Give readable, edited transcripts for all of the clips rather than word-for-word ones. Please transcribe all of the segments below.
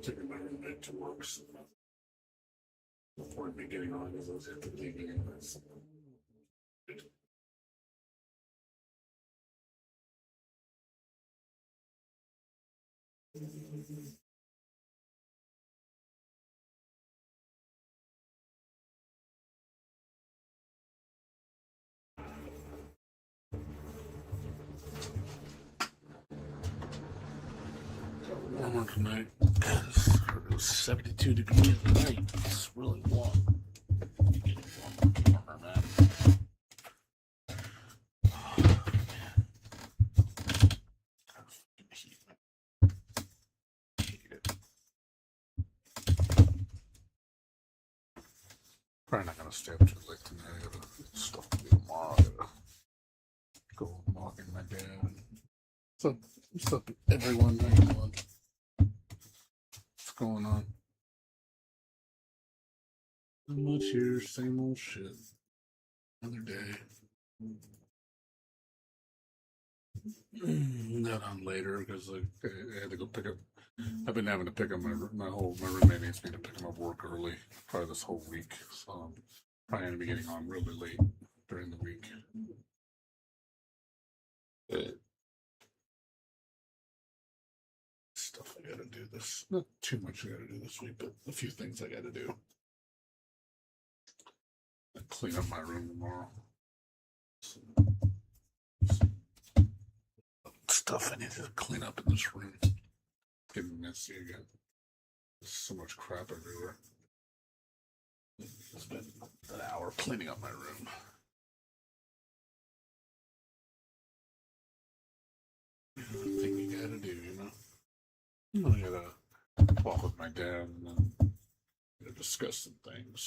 Taking my roommate to work before I'd be getting on because I was at the leaving anyways. Warmer tonight because it was 72 degrees tonight. It's really warm. Getting warmer, man. Probably not gonna stay up too late tonight. I got stuff to do tomorrow. I gotta go walking my dad. What's up, everyone? How you doing? What's going on? Not much here, same old shit. Another day. Got on later because I had to go pick up. I've been having to pick up my roommate needs me to pick him up work early, probably this whole week. So I'm probably gonna be getting on really late during the week. Stuff I gotta do this. Not too much I gotta do this week, but a few things I gotta do. I'll clean up my room tomorrow. Stuff I need to clean up in this room. Getting messy again. There's so much crap everywhere. It's been an hour cleaning up my room. Thing you gotta do, you know? I gotta walk with my dad and then gotta discuss some things.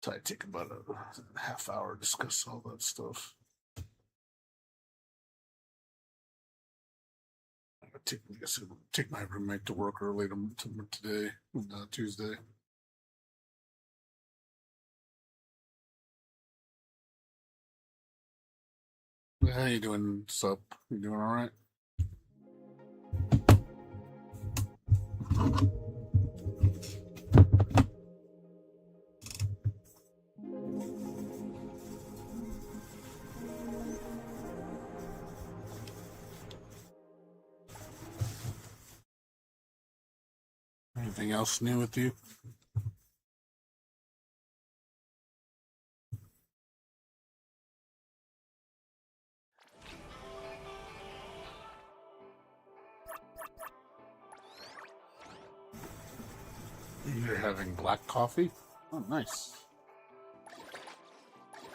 So I take about a half hour to discuss all that stuff. I guess I'll take my roommate to work early today, Tuesday. How you doing, sup? You doing all right? Anything else new with you? You're having black coffee? Oh, nice.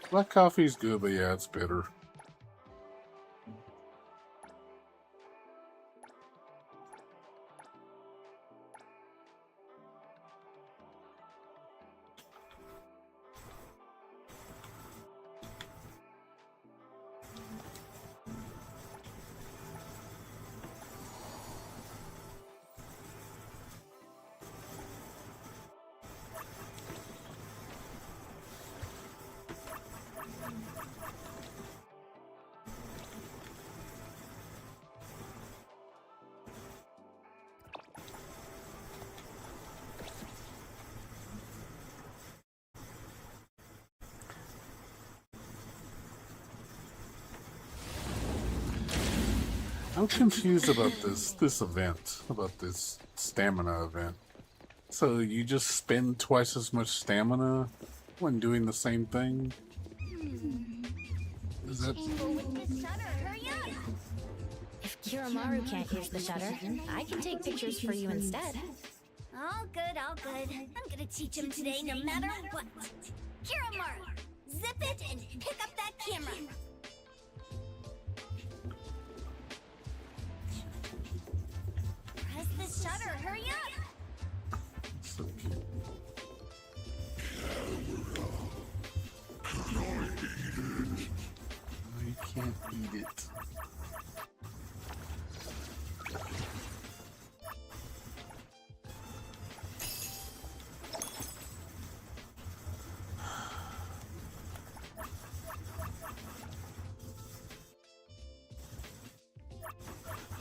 Black coffee's good, but yeah, it's bitter. I'm confused about this event, about this stamina event. So you just spend twice as much stamina when doing the same thing? Is that... If Kiramaru can't use the shutter, I can take pictures for you instead. All good, all good. I'm gonna teach him today no matter what. Kiramaru, zip it and pick up that camera. Press the shutter, hurry up! So cute. No, you can't eat it.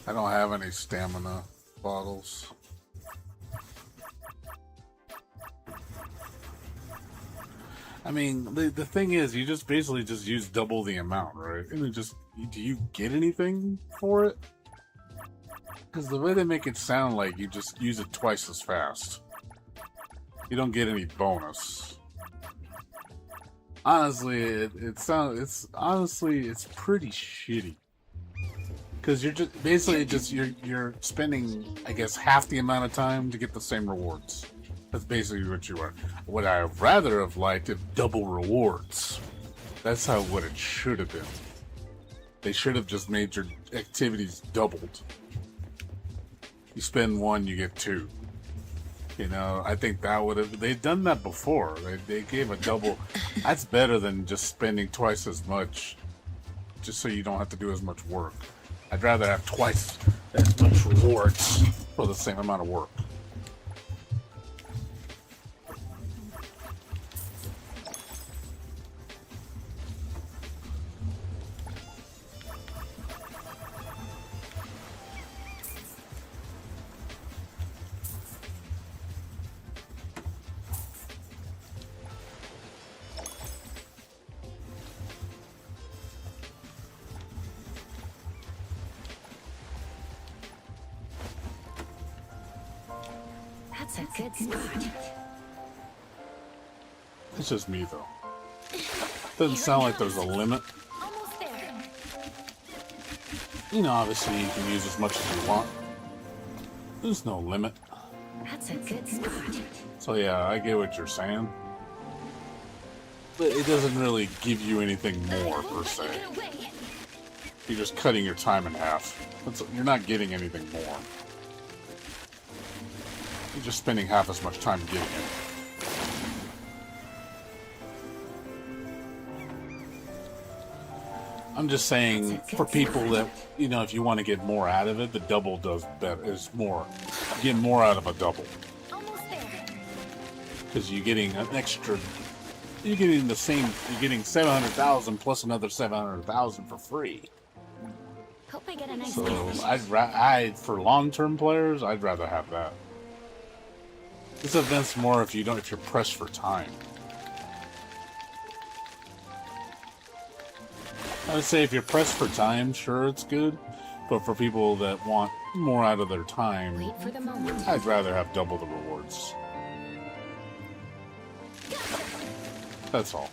I don't have any stamina bottles. I mean, the thing is, you just basically just use double the amount, right? And it just, do you get anything for it? Because the way they make it sound like you just use it twice as fast. You don't get any bonus. Honestly, it's pretty shitty. Because you're just basically you're spending, I guess, half the amount of time to get the same rewards. That's basically what you are. What I would rather have liked is double rewards. That's what it should have been. They should have just made your activities doubled. You spend one, you get two. You know, I think that would have... They've done that before. They gave a double... That's better than just spending twice as much just so you don't have to do as much work. I'd rather have twice as much rewards for the same amount of work. That's a good spot. It's just me, though. Doesn't sound like there's a limit. Almost there. You know, obviously you can use as much as you want. There's no limit. That's a good spot. So yeah, I get what you're saying. But it doesn't really give you anything more, per se. You're just cutting your time in half. You're not getting anything more. You're just spending half as much time getting it. I'm just saying, for people that, you know, if you want to get more out of it, the double does better. Is more. You get more out of a double. Almost there. Because you're getting an extra... You're getting the same... You're getting 700,000 plus another 700,000 for free. Hope I get a nice So, catch. for long-term players, I'd rather have that. This event's more if you're pressed for time. I would say if you're pressed for time, sure, it's good. But for people that want more out of their time, Wait for the moment. I'd rather have double the rewards. That's all.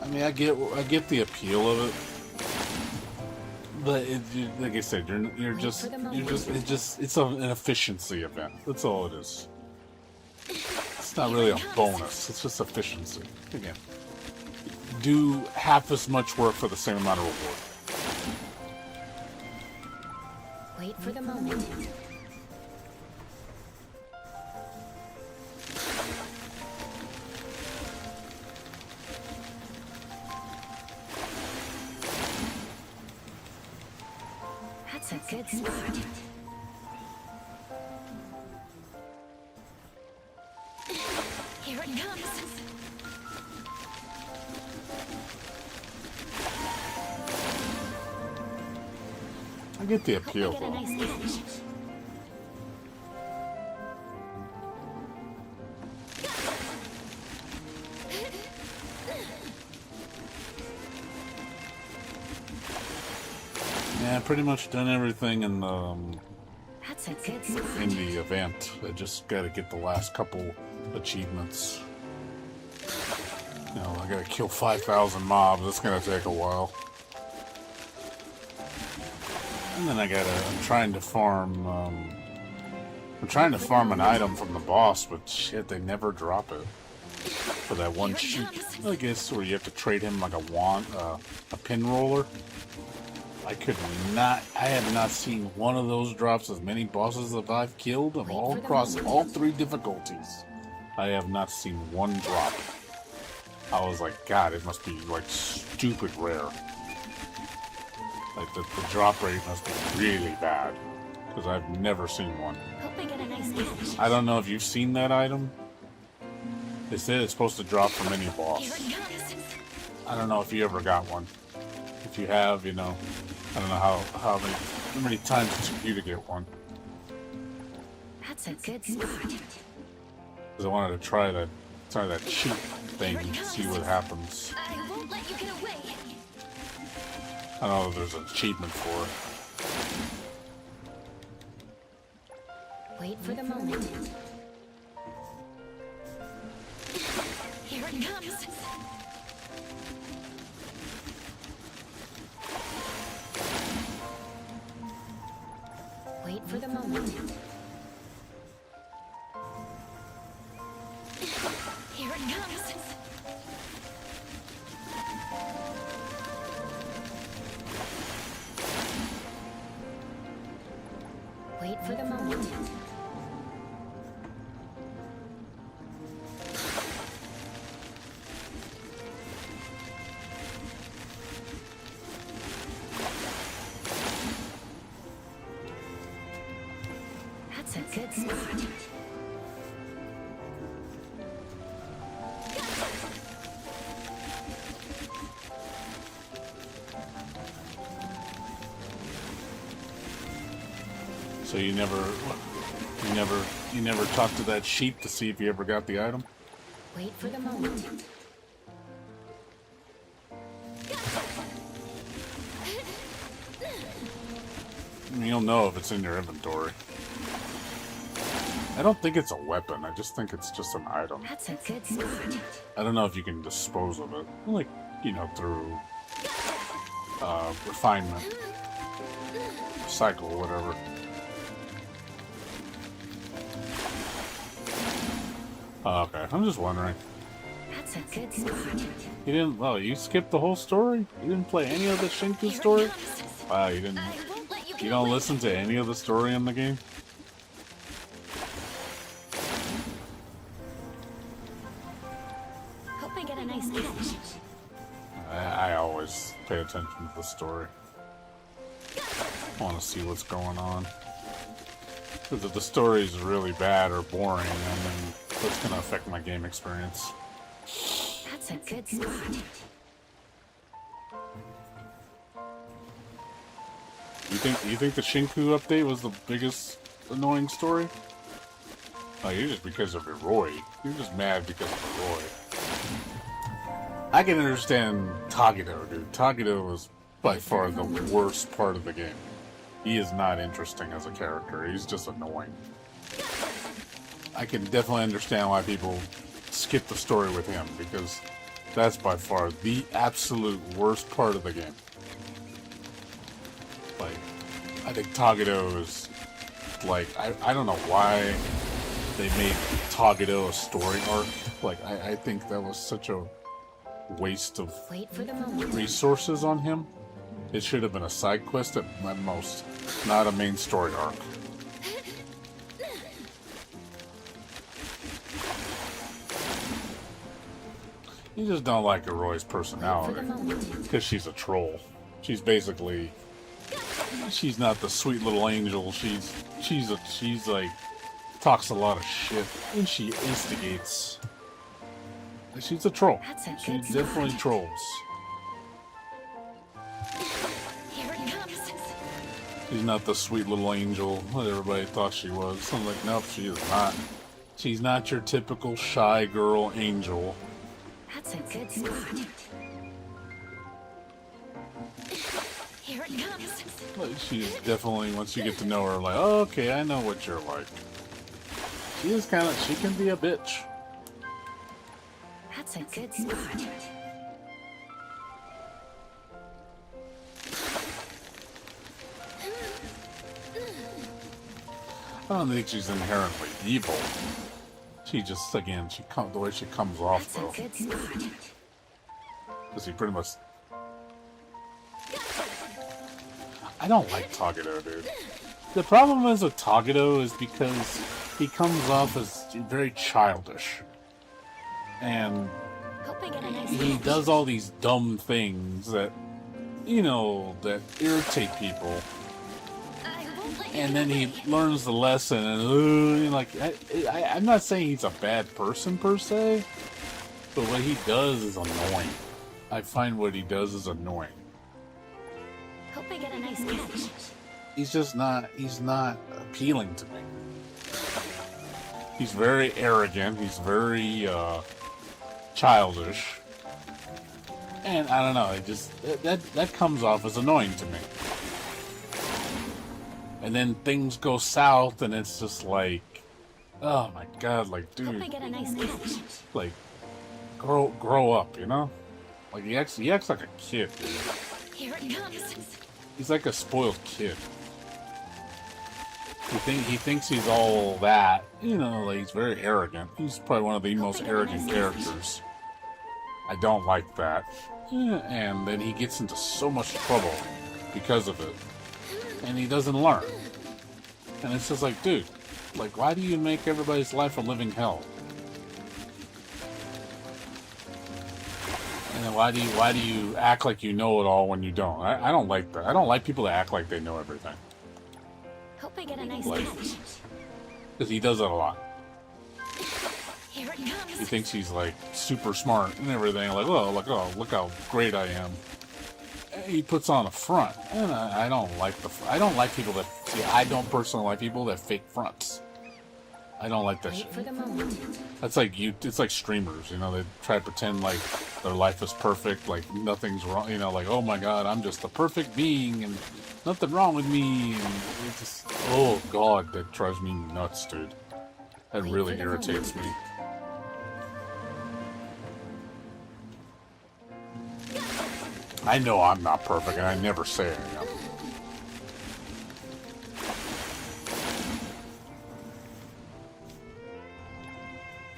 I mean, I get the appeal of it. But like I said, it's an efficiency event. That's all it is. It's not really a bonus. It's just efficiency. Again, do half as much work for the same amount of reward. Wait for the moment. That's a good spot. Here it comes. I get the Hope I appeal, get a though. nice catch. Yeah, pretty much done everything in the That's a good spot. event. I just got to get the last couple achievements. You know, I got to kill 5,000 mobs. That's gonna take a while. And then I'm trying to farm. I'm trying to farm an item from the boss, but shit, they never drop it. For that one sheep, I guess, where you have to trade him like a wand, a pin roller. I have not seen one of those drops as many bosses that I've killed, and all across all 3 difficulties. I have not seen one drop. I was like, God, it must be like stupid rare. Like the drop rate must be really bad, because I've never seen one. Hope I get a nice catch. I don't know if you've seen that item. They said it's supposed to drop from any Here boss. it comes. I don't know if you ever got one. If you have, you know, I don't know how many times it took you to get one. That's a good spot. Because I wanted to try that cheat thing, see what happens. I won't let you get away. I don't know if there's an achievement for it. Wait for the moment. Here it comes. Wait for the moment. Here it comes. Wait for the moment. That's a good spot. So you never talked to that sheep to see if you ever got the item? Wait for the moment. I mean, you'll know if it's in your inventory. I don't think it's a weapon. I just think it's just an item. That's a good spot. I don't know if you can dispose of it. Like, you know, through refinement. Cycle, whatever. Oh, okay, I'm just wondering. That's a good spot. You didn't... Oh, you skipped the whole story? You didn't play any of the Shinku story? Wow, you didn't... I won't let you get You don't away. listen to any of the story in the game? Hope I get a nice catch. I always pay attention to the story. I want to see what's going on. Because if the story is really bad or boring, then that's going to affect my game experience. That's a good spot. You think the Shinku update was the biggest annoying story? Oh, you're just because of Roy. You're just mad because of Roy. I can understand Tagido, dude. Tagido was by far the worst part of the game. He is not interesting as a character. He's just annoying. I can definitely understand why people skip the story with him, because that's by far the absolute worst part of the game. Like, I think Tagido is, like, I don't know why they made Tagido a story arc. Like, I think that was such a waste of Wait for the moment. resources on him. It should have been a side quest at most, not a main story arc. You just don't like Roy's personality because she's a troll. She's basically, she's not the sweet little angel. She's like talks a lot of shit and she instigates. She's a troll. That's a She good definitely spot. trolls. Here it comes. She's not the sweet little angel that everybody thought she was. I'm like, nope, she is not. She's not your typical shy girl angel. That's a good spot. Here it comes. Like, she's definitely, once you get to know her, like, oh, okay, I know what you're like. She is kind of, she can be a bitch. That's a good spot. I don't think she's inherently evil. She just, again, the way she comes off, That's a though. good spot. Because he pretty much... I don't like Tagido, dude. The problem is with Tagido is because he comes off as very childish. And Hope I get a nice he catch. does all these dumb things that, you know, that irritate people. I won't let you And get then he away. learns the lesson, and like, I'm not saying he's a bad person per se, but what he does is annoying. I find what he does is annoying. Hope I get a nice catch. He's not appealing to me. He's very arrogant. He's very childish. And I don't know, it just that comes off as annoying to me. And then things go south and it's just like, oh my god, like dude, Hope I get a nice catch. like grow up, you know? Like he acts like a kid, dude. Here it comes. He's like a spoiled kid. He thinks he's all that, you know, like he's very arrogant. He's probably one of the most arrogant characters. I don't like that. Yeah, and then he gets into so much trouble because of it. And he doesn't learn. And it's just like, dude, like why do you make everybody's life a living hell? And then why do you act like you know it all when you don't? I don't like that. I don't like people that act like they know everything. Hope I get a nice Like, catch. because he does that a lot. Here it comes. He thinks he's like super smart and everything. Like, oh, look how great I am. And he puts on a front, and I don't like I don't like people that. See, I don't personally like people that fake fronts. I don't like that Wait shit. for the moment. That's like it's like streamers, you know, they try to pretend like their life is perfect, like nothing's wrong, you know, like, oh my god, I'm just a perfect being and nothing wrong with me, and it just, oh god, that drives me nuts, dude. That really irritates me. I know I'm not perfect, and I never say it, you know.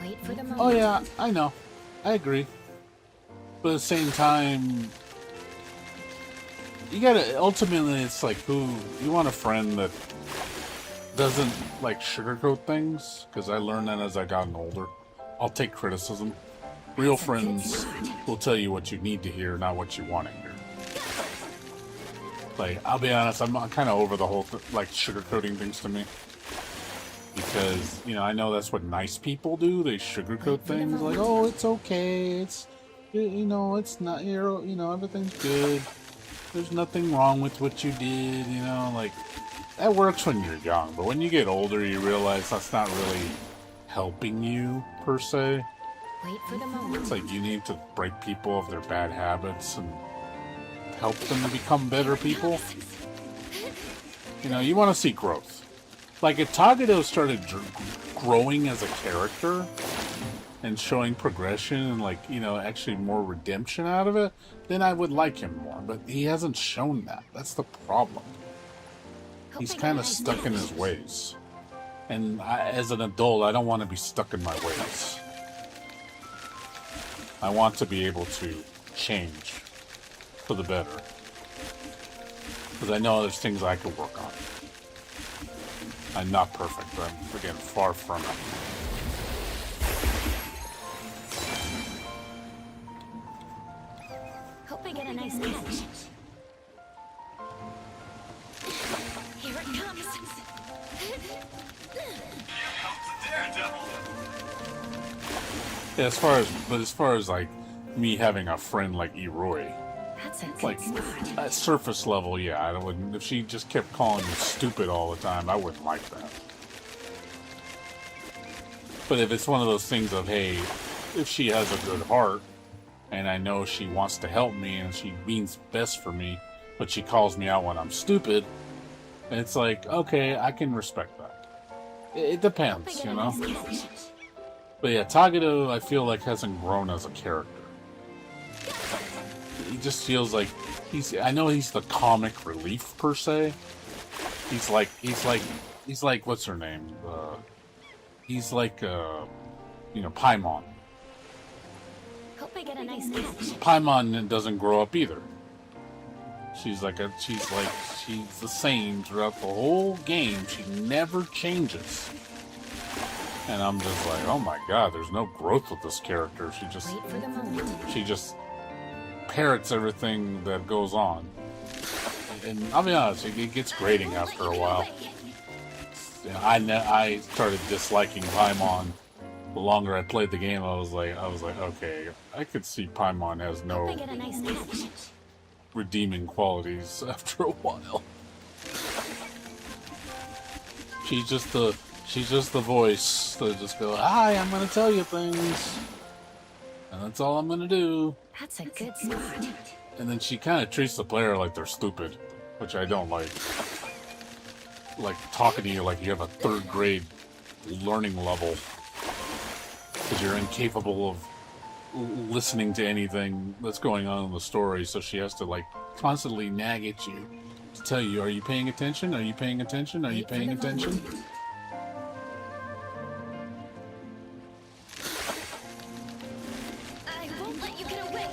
Wait for the moment. Oh yeah, I know. I agree. But at the same time, you gotta, ultimately it's like, who, you want a friend that doesn't like sugarcoat things? Because I learned that as I gotten older. I'll take criticism. Real friends will tell you what you need to hear, not what you want to hear. Like, I'll be honest, I'm kind of over the whole, like, sugarcoating things to me. Because, you know, I know that's what nice people do. They sugarcoat things like, oh, it's okay. It's, you know, it's not, you know, everything's good. There's nothing wrong with what you did, you know, like, that works when you're young. But when you get older, you realize that's not really helping you, per se. Wait for the moment. It's like you need to break people of their bad habits and help them to become better people. You know, you want to see growth. Like, if Tagato started growing as a character and showing progression and, like, you know, actually more redemption out of it, then I would like him more. But he hasn't shown that. That's the problem. He's kind of stuck in his ways. And as an adult, I don't want to be stuck in my ways. I want to be able to change for the better. Because I know there's things I could work on. I'm not perfect, but I'm, again, far from it. Hope I get a nice catch. Here it comes. Yeah, as far as like me having a friend like Eroy, That's a good like spot. at surface level, yeah, I wouldn't. If she just kept calling me stupid all the time, I wouldn't like that. But if it's one of those things of, hey, if she has a good heart, and I know she wants to help me and she means best for me, but she calls me out when I'm stupid, it's like, okay, I can respect that. It depends, you know? But yeah, Tagato, I feel like, hasn't grown as a character. He just feels like I know he's the comic relief per se. He's like, what's her name? He's like, you know, Paimon. Hope I get a nice catch. Paimon doesn't grow up either. She's the same throughout the whole game. She never changes. And I'm just like, oh my god, there's no growth with this character. Wait for the moment. She just parrots everything that goes on. And I'll be honest, it gets grating after a while. You know, I started disliking Paimon. The longer I played the game, I was like, okay, I could see Paimon has Hope I no get a nice catch. redeeming qualities after a while. She's just the voice that just go, "Hi, I'm gonna tell you things, and that's all I'm gonna do." That's a good spot. And then she kind of treats the player like they're stupid, which I don't like. Like talking to you like you have a 3rd grade learning level because you're incapable of listening to anything that's going on in the story. So she has to like constantly nag at you to tell you, "Are you paying attention? Are you paying attention? Are you paying attention?" I won't let you get away.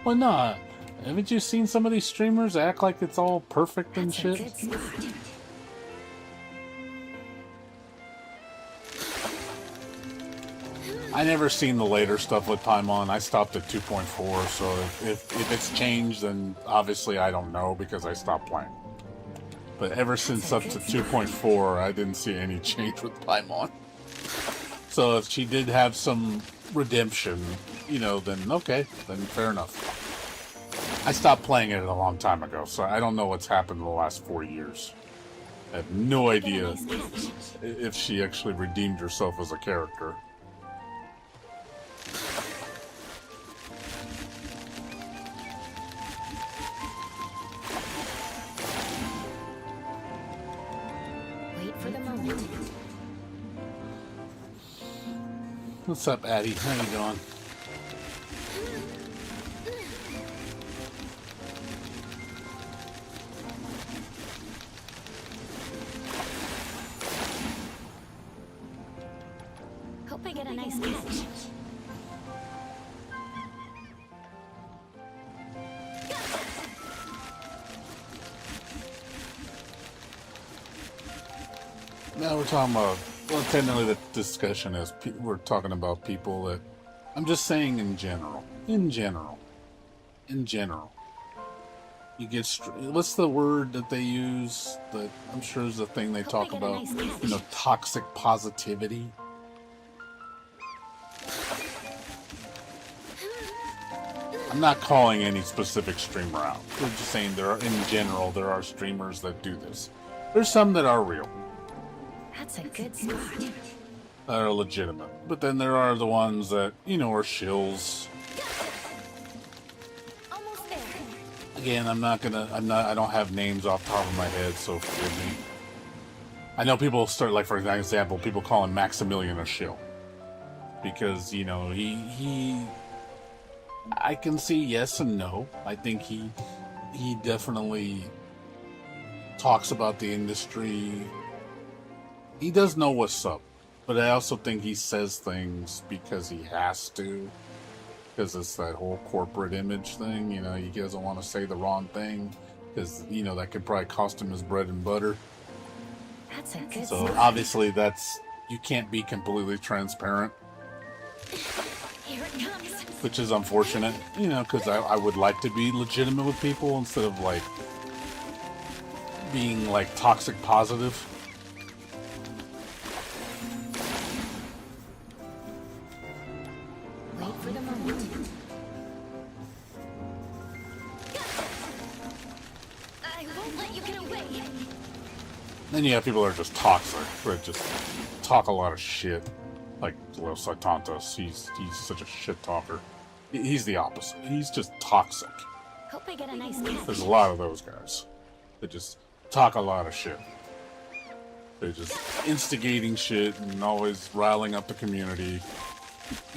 Why not? Haven't you seen some of these streamers act like it's all perfect and That's a shit? good spot. I never seen the later stuff with Paimon. I stopped at 2.4, so if it's changed, then obviously I don't know because I stopped playing. But ever since up to 2.4, I didn't see any change with Paimon. So if she did have some redemption, you know, then okay, then fair enough. I stopped playing it a long time ago, so I don't know what's happened in the last 4 years. I have no idea if she actually redeemed herself as a character. Wait for the moment. What's up, Addie? How you doing? Hope I get a nice catch. Now we're talking about, well, technically the discussion is, we're talking about people that, I'm just saying in general. In general. You get, what's the word that they use that I'm sure is the thing they talk about? You know, toxic positivity. I'm not calling any specific streamer out. We're just saying in general, there are streamers that do this. There's some that are real. That's a good spot. That are legitimate. But then there are the ones that, you know, are shills. Almost there. Again, I don't have names off the top of my head, so forgive me. I know people start, like, for example, people call him Maximilian a shill. Because, you know, I can see yes and no. I think he definitely talks about the industry. He does know what's up, but I also think he says things because he has to, because it's that whole corporate image thing. You know, he doesn't want to say the wrong thing because, you know, that could probably cost him his bread and butter. That's a good So spot. obviously you can't be completely transparent, Here it comes. which is unfortunate, you know, because I would like to be legitimate with people instead of like being like toxic positive. Wait for the moment. I won't let you get away. Then you have people that are just toxic, that just talk a lot of shit. Like Los Santos, he's such a shit talker. He's the opposite. He's just toxic. Hope I get a nice catch. There's a lot of those guys that just talk a lot of shit. They're just instigating shit and always riling up the community,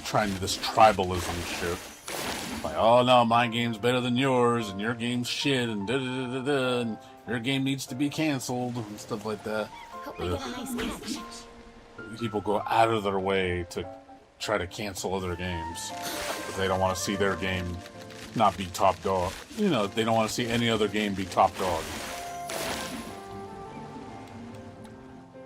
trying to this tribalism shit. Like, oh no, my game's better than yours, and your game's shit, and da da da da da, and your game needs to be canceled, and stuff like that. Hope I get a nice catch. People go out of their way to try to cancel other games because they don't want to see their game not be top dog. You know, they don't want to see any other game be top dog.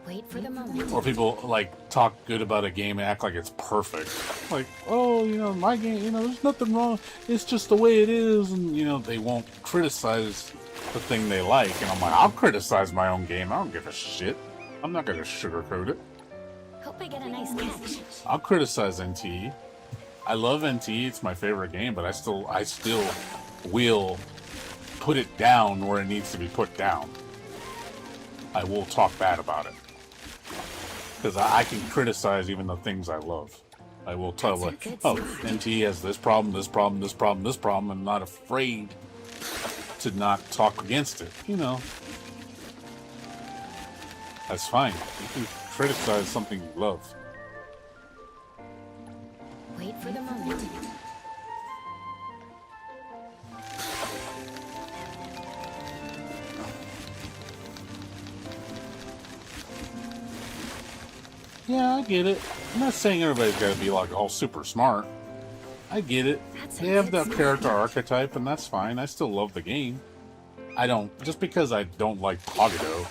Wait for the moment. Or people like talk good about a game and act like it's perfect. Like, oh, you know, my game, you know, there's nothing wrong. It's just the way it is. And, you know, they won't criticize the thing they like. And I'm like, I'll criticize my own game. I don't give a shit. I'm not going to sugarcoat it. Hope I get a nice catch. I'll criticize NTE. I love NTE. It's my favorite game, but I still will put it down where it needs to be put down. I will talk bad about it. Because I can criticize even the things I love. I will tell, like, oh, NTE has this problem, this problem, this problem, this problem. I'm not afraid to not talk against it, you know. That's fine. You can criticize something you love. Wait for the moment. Yeah, I get it. I'm not saying everybody's got to be like all super smart. I get it. They have that character archetype, and that's fine. I still love the game. I don't, just because I don't like Tagato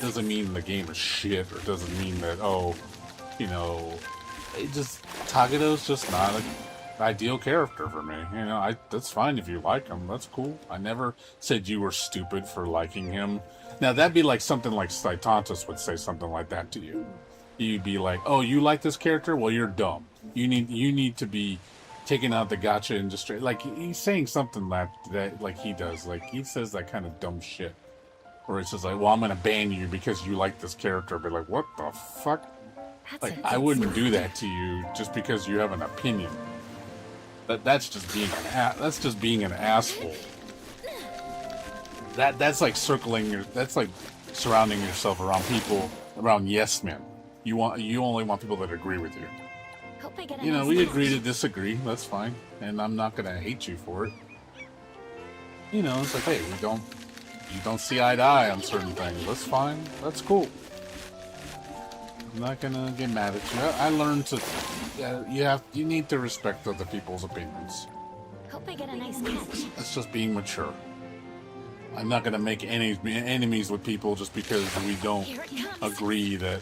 doesn't mean the game is shit, or doesn't mean that, oh, you know, Tagato's just not an ideal character for me. You know, that's fine if you like him. That's cool. I never said you were stupid for liking him. Now, that'd be like something like Saitantus would say something like that to you. You'd be like, oh, you like this character? Well, you're dumb. You need to be taking out the gotcha industry. Like, he's saying something that like he does. Like, he says that kind of dumb shit. Or it's just like, well, I'm going to ban you because you like this character. But like, what the fuck? Like, I wouldn't do that to you just because you have an opinion. That's just being an asshole. That's like that's like surrounding yourself around yes men. You only want people that agree with you. You know, we agree to disagree. That's fine, and I'm not gonna hate you for it. You know, it's like, hey, you don't see eye to eye on certain things. That's fine. That's cool. I'm not gonna get mad at you. I learned to. You need to respect other people's opinions. Hope I get a nice catch. That's just being mature. I'm not gonna make enemies with people just because we don't agree to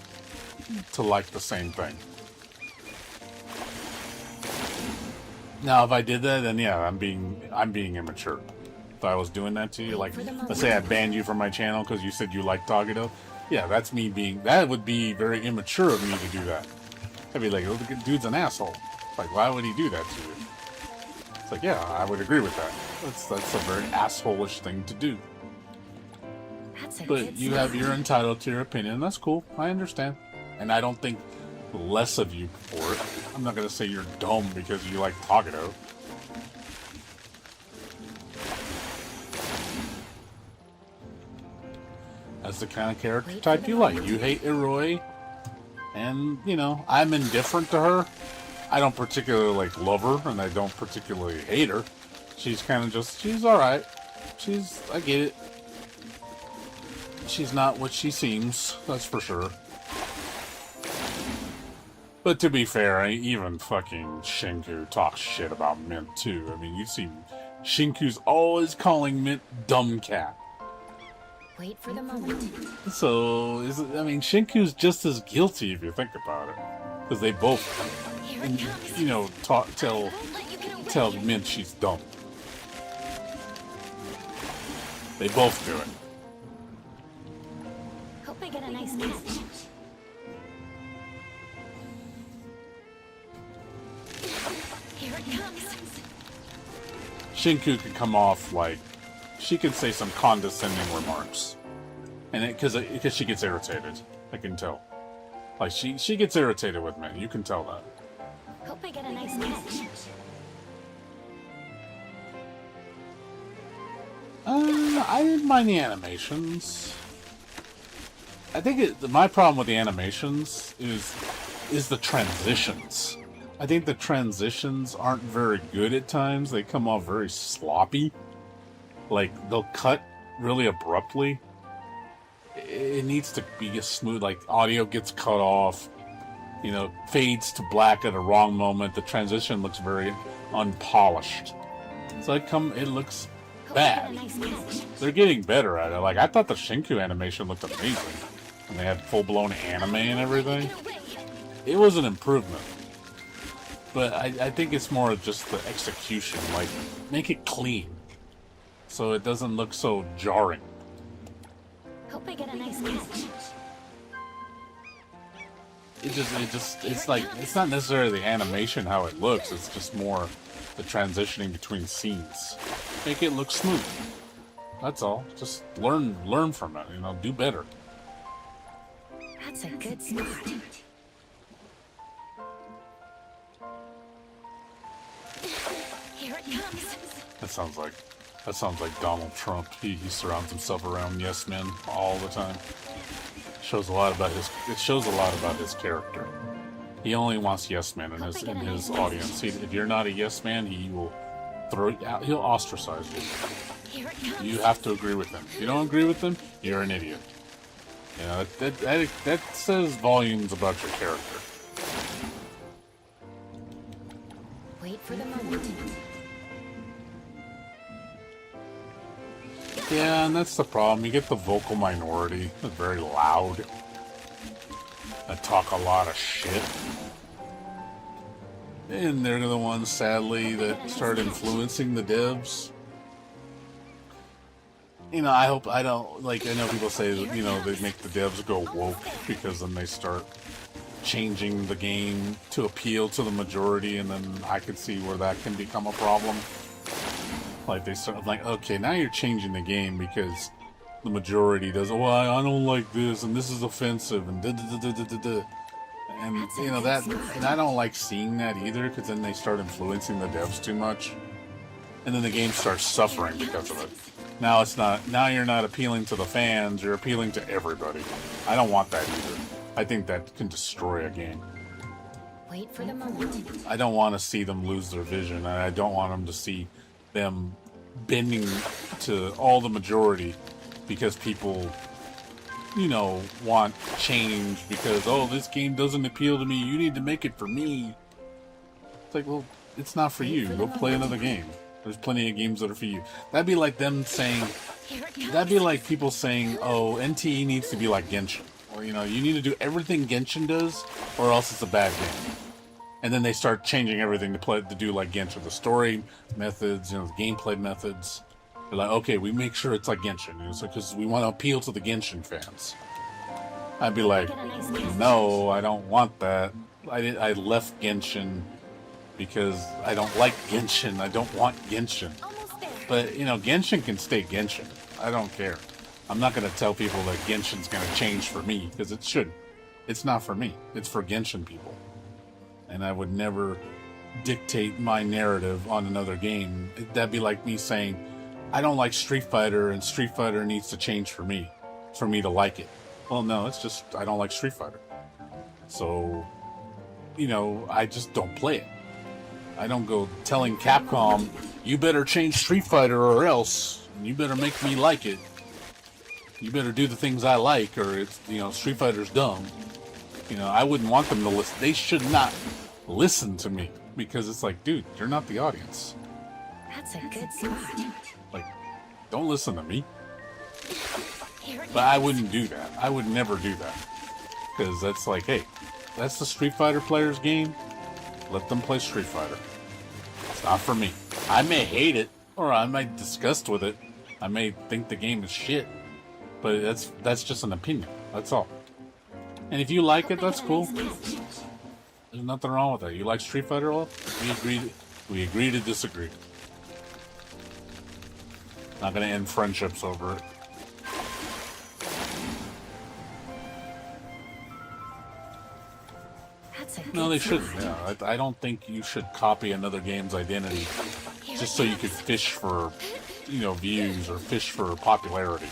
like the same thing. Now, if I did that, then yeah, I'm being immature. If I was doing that to you, like, let's say I banned you from my channel because you said you like Tagato, yeah, that would be very immature of me to do that. I'd be like, oh, the dude's an asshole. Like, why would he do that to you? It's like, yeah, I would agree with that. That's a very asshole-ish thing to do. But you're entitled to your opinion. That's cool. I understand. And I don't think less of you for it. I'm not going to say you're dumb because you like Tagato. That's the kind of character type you like. You hate Eroi, and, you know, I'm indifferent to her. I don't particularly, like, love her, and I don't particularly hate her. She's kind of just, she's alright. I get it. She's not what she seems, that's for sure. But to be fair, even fucking Shinku talks shit about Mint, too. I mean, you see, Shinku's always calling Mint dumb cat. Wait for the moment. So, Shinku's just as guilty if you think about it. Because they both, you know, tell Mint she's dumb. They both do it. Hope I get a nice catch. Here it comes. Shinku could come off like, she could say some condescending remarks, and because she gets irritated, I can tell. Like she gets irritated with men. You can tell that. Hope I get a nice catch. I didn't mind the animations. I think my problem with the animations is the transitions. I think the transitions aren't very good at times. They come off very sloppy. Like, they'll cut really abruptly. It needs to be a smooth, like, audio gets cut off, you know, fades to black at a wrong moment. The transition looks very unpolished. So it looks bad. They're getting better at it. Like, I thought the Shinku animation looked amazing. And they had full-blown anime and everything. It was an improvement. But I think it's more of just the execution. Like, make it clean, so it doesn't look so jarring. Hope I get a nice catch. it's like, it's not necessarily the animation how it looks, it's just more the transitioning between scenes. Make it look smooth. That's all. Just learn from it, you know, do better. That's a good spot. Here it comes. That sounds like Donald Trump. He surrounds himself around yes men all the time. It shows a lot about his character. He only wants yes men in his audience. If you're not a yes man, he will throw you out. He'll ostracize you. Here it comes. You have to agree with him. If you don't agree with him, you're an idiot. You know, that says volumes about your character. Wait for the moment. Yeah, and that's the problem. You get the vocal minority. They're very loud. They talk a lot of shit. And they're the ones, sadly, that start influencing the devs. You know, I know people say that, you know, they make the devs go woke because then they start changing the game to appeal to the majority, and then I could see where that can become a problem. Like, they start like, okay, now you're changing the game because the majority does, well, I don't like this, and this is offensive, and da-da-da-da-da-da. And, you know, and I don't like seeing that either, because then they start influencing the devs too much. And then the game starts suffering because of it. Now you're not appealing to the fans, you're appealing to everybody. I don't want that either. I think that can destroy a game. Wait for the moment. I don't want to see them lose their vision, and I don't want them to see them bending to all the majority because people, you know, want change because, oh, this game doesn't appeal to me, you need to make it for me. It's like, well, it's not for you. Go play another game. There's plenty of games that are for you. That'd be like them saying, that'd be like people saying, oh, NTE needs to be like Genshin. Or, you know, you need to do everything Genshin does or else it's a bad game. And then they start changing everything to do like Genshin. The story methods, you know, the gameplay methods. They're like, okay, we make sure it's like Genshin, you know, so because we want to appeal to the Genshin fans. I'd be like, no, I don't want that. I left Genshin because I don't like Genshin. I don't want Genshin. But, you know, Genshin can stay Genshin. I don't care. I'm not going to tell people that Genshin's going to change for me, because it shouldn't. It's not for me. It's for Genshin people. And I would never dictate my narrative on another game. That'd be like me saying, I don't like Street Fighter, and Street Fighter needs to change for me to like it. Well, no, it's just, I don't like Street Fighter. So, you know, I just don't play it. I don't go telling Capcom, you better change Street Fighter or else, and you better make me like it. You better do the things I like, or it's, you know, Street Fighter's dumb. You know, I wouldn't want them to listen. They should not listen to me, because it's like, dude, you're not the audience. That's a good spot. Like, don't listen to me. But I wouldn't do that. I would never do that. Because that's like, hey, that's the Street Fighter player's game. Let them play Street Fighter. It's not for me. I may hate it, or I might disgust with it. I may think the game is shit. But that's just an opinion. That's all. And if you like it, that's cool. There's nothing wrong with that. You like Street Fighter? Well, we agree to disagree. Not gonna end friendships over it. No, they shouldn't. Yeah, I don't think you should copy another game's identity just so you could fish for, you know, views or fish for popularity.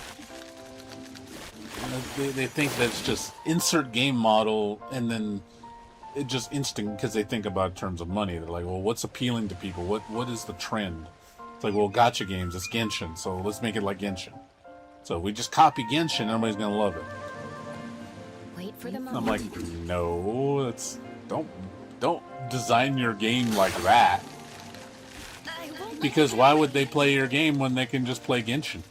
They think that's just insert game model, and then it just instinct, because they think about terms of money. They're like, well, what's appealing to people? What is the trend? It's like, well, gacha games, it's Genshin, so let's make it like Genshin. So we just copy Genshin, everybody's gonna love it. Wait for the moment. I'm like, no, don't design your game like that. Because why would they play your game when they can just play Genshin?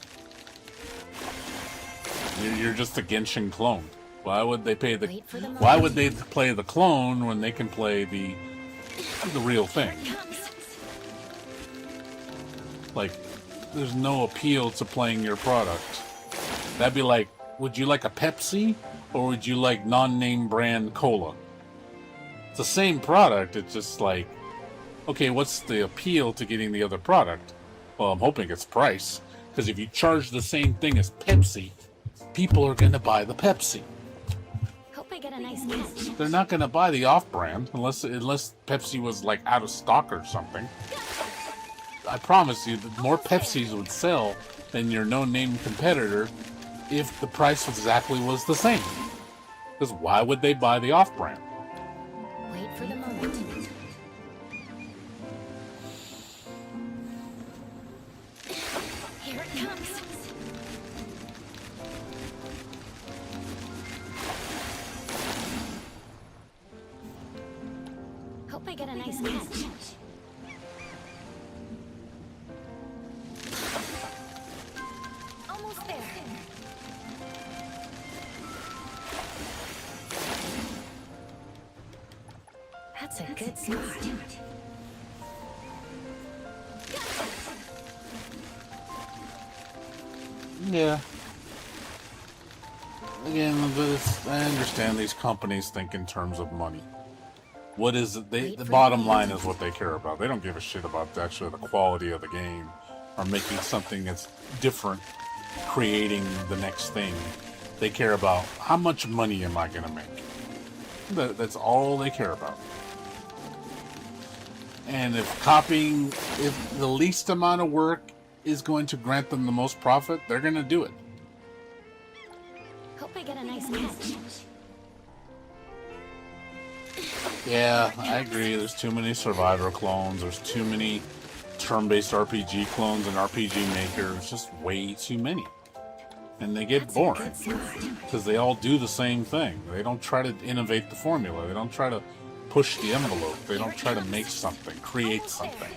You're just a Genshin clone. Why would they play the clone when they can play the real thing? Like, there's no appeal to playing your product. That'd be like, would you like a Pepsi, or would you like non-name brand cola? It's the same product. It's just like, okay, what's the appeal to getting the other product? Well, I'm hoping it's price. Because if you charge the same thing as Pepsi, people are going to buy the Pepsi. Hope I get a nice catch. They're not going to buy the off-brand unless Pepsi was like out of stock or something. I promise you that more Pepsis would sell than your no-name competitor if the price exactly was the same. Because why would they buy the off-brand? Wait for the moment. Here it comes. Hope I get a nice catch. Almost there. That's a good start. Yeah. Again, but I understand these companies think in terms of money. What is it? The bottom line is what they care about. They don't give a shit about actually the quality of the game or making something that's different, creating the next thing. They care about how much money am I going to make. That's all they care about. And if the least amount of work is going to grant them the most profit, they're going to do it. Hope I get a nice catch. Yeah, I agree. There's too many Survivor clones. There's too many turn-based RPG clones and RPG Maker. It's just way too many. And they get boring because they all do the same thing. They don't try to innovate the formula. They don't try to push the envelope. They don't try to make something, create something.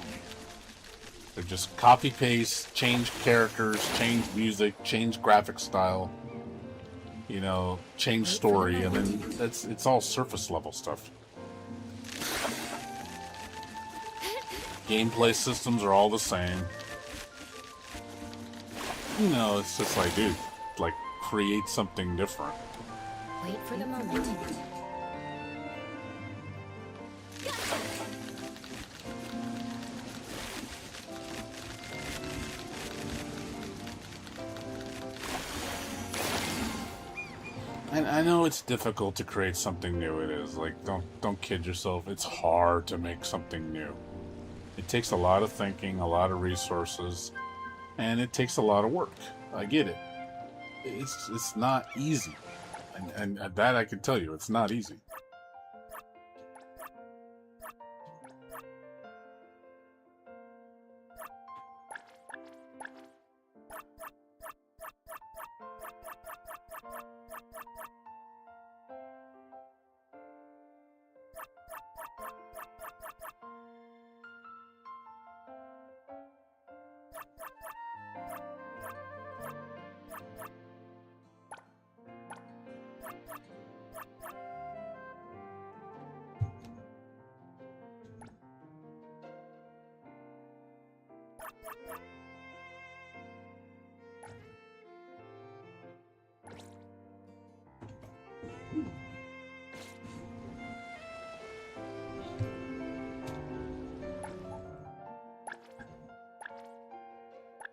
They're just copy-paste, change characters, change music, change graphic style, you know, change story, and then it's all surface level stuff. Gameplay systems are all the same. You know, it's just like, dude, like, create something different. Wait for the moment. And I know it's difficult to create something new. It is like, don't kid yourself. It's hard to make something new. It takes a lot of thinking, a lot of resources, and it takes a lot of work. I get it. It's not easy, and that I can tell you, it's not easy.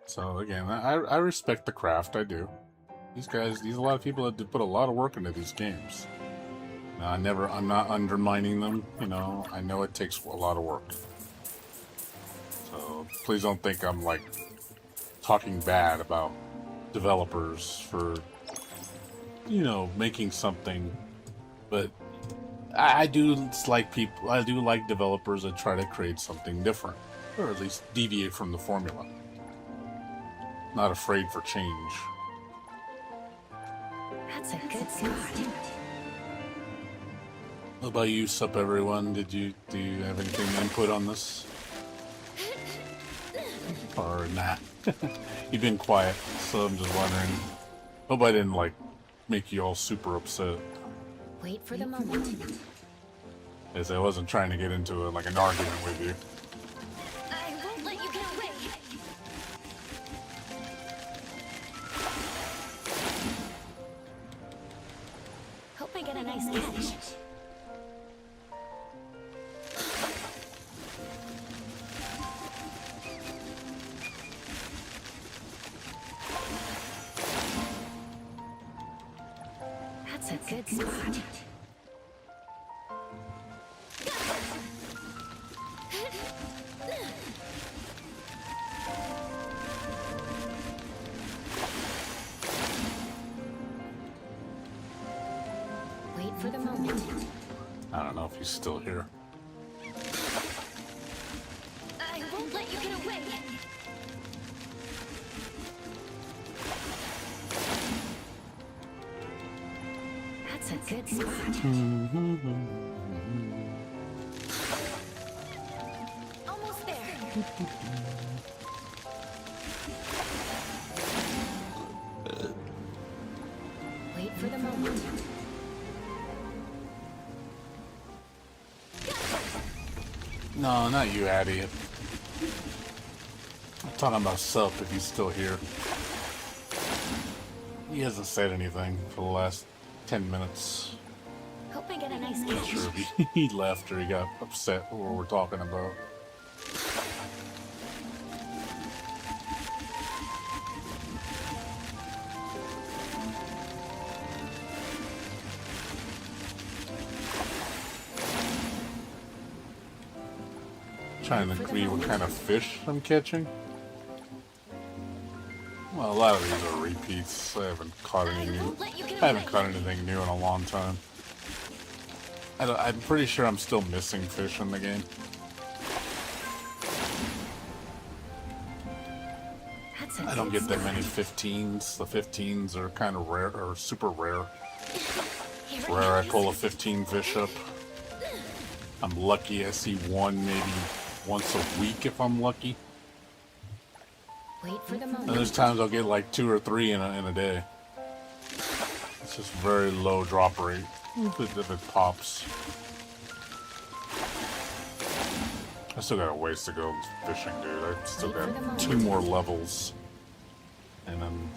So again, I respect the craft. I do. These guys, a lot of people that put a lot of work into these games. Now, I'm not undermining them. You know, I know it takes a lot of work. So please don't think I'm like talking bad about developers for, you know, making something. But I do like people. I do like developers that try to create something different, or at least deviate from the formula. Not afraid for change. That's a good start. What about you, sup everyone? Do you have anything to input on this? Or not? You've been quiet, so I'm just wondering. Hope I didn't like make you all super upset. Wait for the moment. As I wasn't trying to get into like an argument with you. I won't let you get away. Hope I get a nice catch. That's a good spot. Wait for the moment. I don't know if he's still here. I won't let you get away. That's a good spot. Almost there. Wait for the moment. No, not you, Addie. I'm talking about Sup if he's still here. He hasn't said anything for the last 10 minutes. Hope I get a nice Not catch. sure if he left or he got upset with what we're talking about. Trying to agree what kind of fish I'm catching. Well, a lot of these are repeats. I haven't caught any new. I haven't caught anything new in a long time. I'm pretty sure I'm still missing fish in the game. I don't get that many 15s. The 15s are kind of rare, or super rare. It's rare I pull a 15 fish up. I'm lucky I see one maybe once a week if I'm lucky. Wait for the moment. And there's times I'll get like 2 or 3 in a day. It's just very low drop rate if it pops. I still got a ways to go fishing, dude. I still got 2 more levels. And then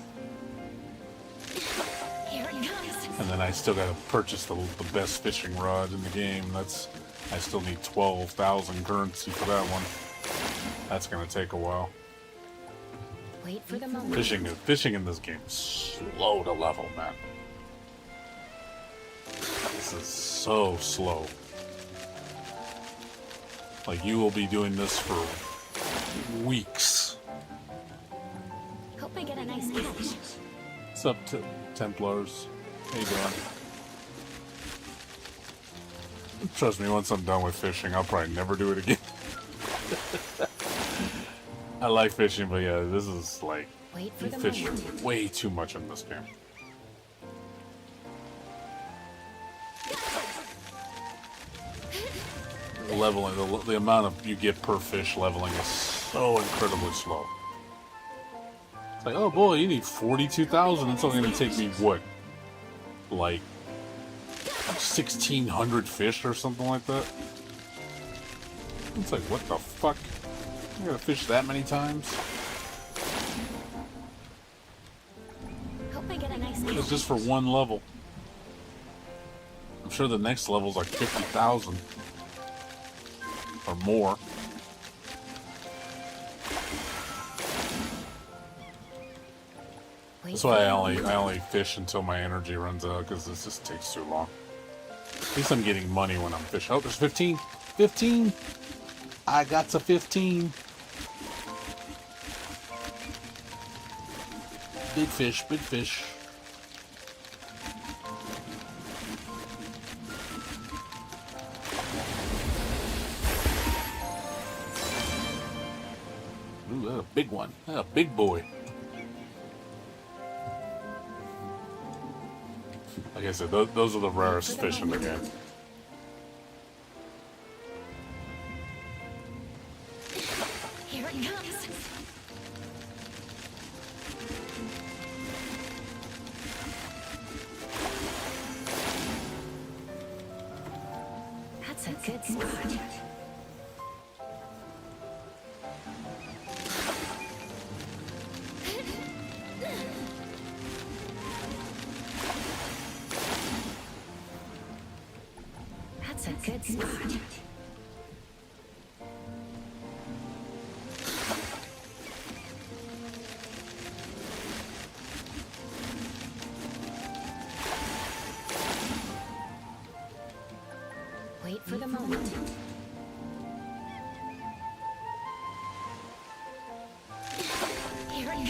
I still gotta purchase the best fishing rod in the game. I still need 12,000 currency for that one. That's gonna take a while. Wait for the moment. Fishing in this game is slow to level, man. This is so slow. Like, you will be doing this for weeks. Hope I get a nice catch. What's up, Templars? How you doing? Trust me, once I'm done with fishing, I'll probably never do it again. I like fishing, but yeah, this is like, you fish way too much in this game. Leveling, the amount of you get per fish leveling is so incredibly slow. It's like, oh boy, you need 42,000. It's only going to take me, what, like 1,600 fish or something like that? It's like, what the fuck? You gotta fish that many times? Hope I get a nice catch. It's just for one level. I'm sure the next level's like 50,000 or more. That's why I only fish until my energy runs out, because this just takes too long. At least I'm getting money when I'm fishing. Oh, there's 15! 15! I got to 15! Big fish, big fish. Ooh, that's a big one. That's a big boy. Like I said, those are the rarest fish in the game. Here it comes. That's a good spot. That's a good spot.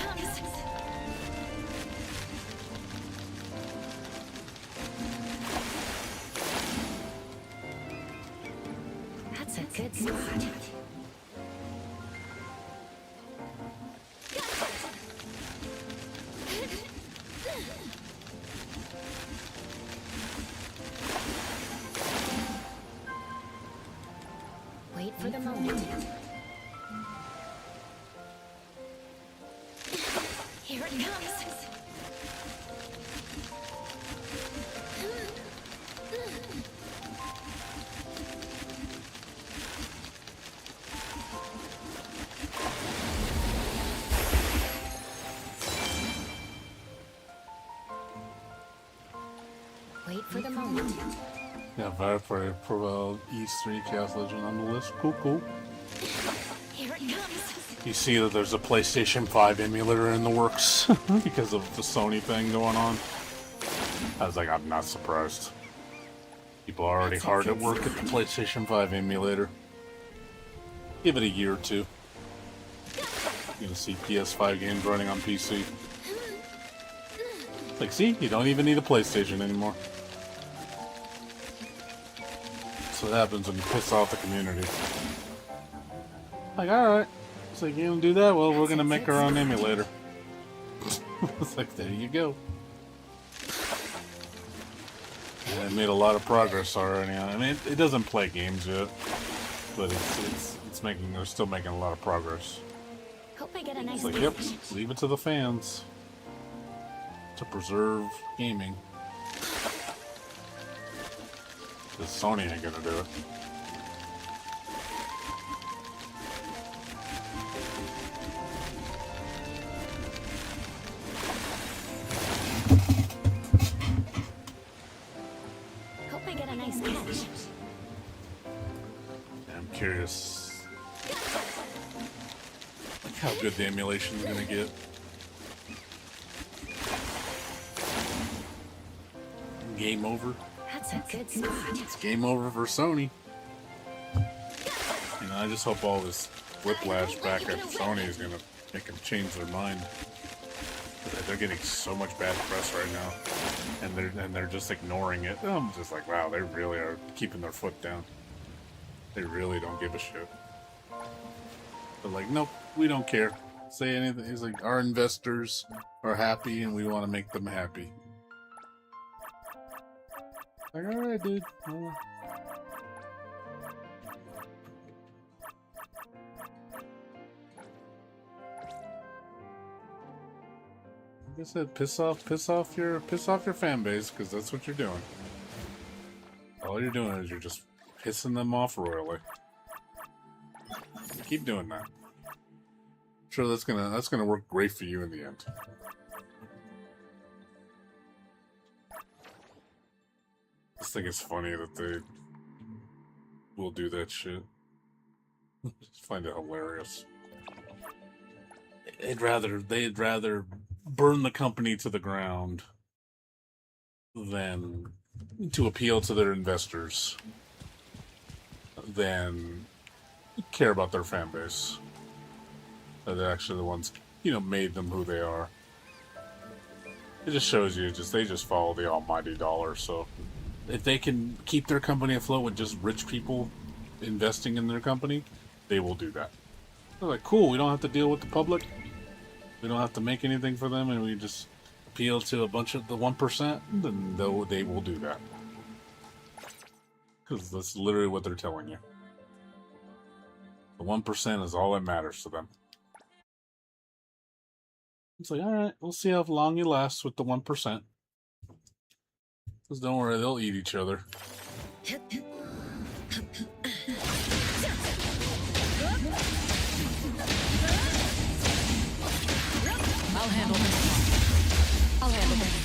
comes. That's a good spot. Wait for the moment. Here it comes. Wait for the moment. Yeah, Viper Pro E3 Chaos Legend on the list. Cool, cool. Here it comes. You see that there's a PlayStation 5 emulator in the works because of the Sony thing going on. I was like, I'm not surprised. People are already hard at work at the PlayStation 5 emulator. Give it a year or two. You're gonna see PS5 games running on PC. Like, see? You don't even need a PlayStation anymore. That's what happens when you piss off the community. Like, alright. It's like, you gonna do that? Well, we're gonna make our own emulator. It's like, there you go. And it made a lot of progress already. I mean, it doesn't play games yet, but it's making. They're still making a lot of progress. Hope I get a nice It's like, catch. yep, leave it to the fans to preserve gaming. Because Sony ain't gonna do it. Hope I get a nice catch. I'm curious, like, how good the emulation is gonna get. Game over. That's a good spot. It's game over for Sony. You know, I just hope all this whiplash back at Sony is gonna make them change their mind. They're getting so much bad press right now, and they're just ignoring it. I'm just like, wow, they really are keeping their foot down. They really don't give a shit. They're like, nope, we don't care. Say anything. It's like, our investors are happy, and we want to make them happy. Like, alright, dude. Like I said, piss off your fan base, because that's what you're doing. All you're doing is you're just pissing them off royally. Keep doing that. I'm sure that's gonna work great for you in the end. I just think it's funny that they will do that shit. Just find it hilarious. They'd rather burn the company to the ground than to appeal to their investors than care about their fan base. They're actually the ones, made them who they are. It just shows you, they just follow the almighty dollar. So if they can keep their company afloat with just rich people investing in their company, they will do that. They're like, cool, we don't have to deal with the public. We don't have to make anything for them, and we just appeal to a bunch of the 1%, then they will do that. Because that's literally what they're telling you. The 1% is all that matters to them. It's like, alright, we'll see how long you last with the 1%. Because don't worry, they'll eat each other. I'll handle this. I'll handle this.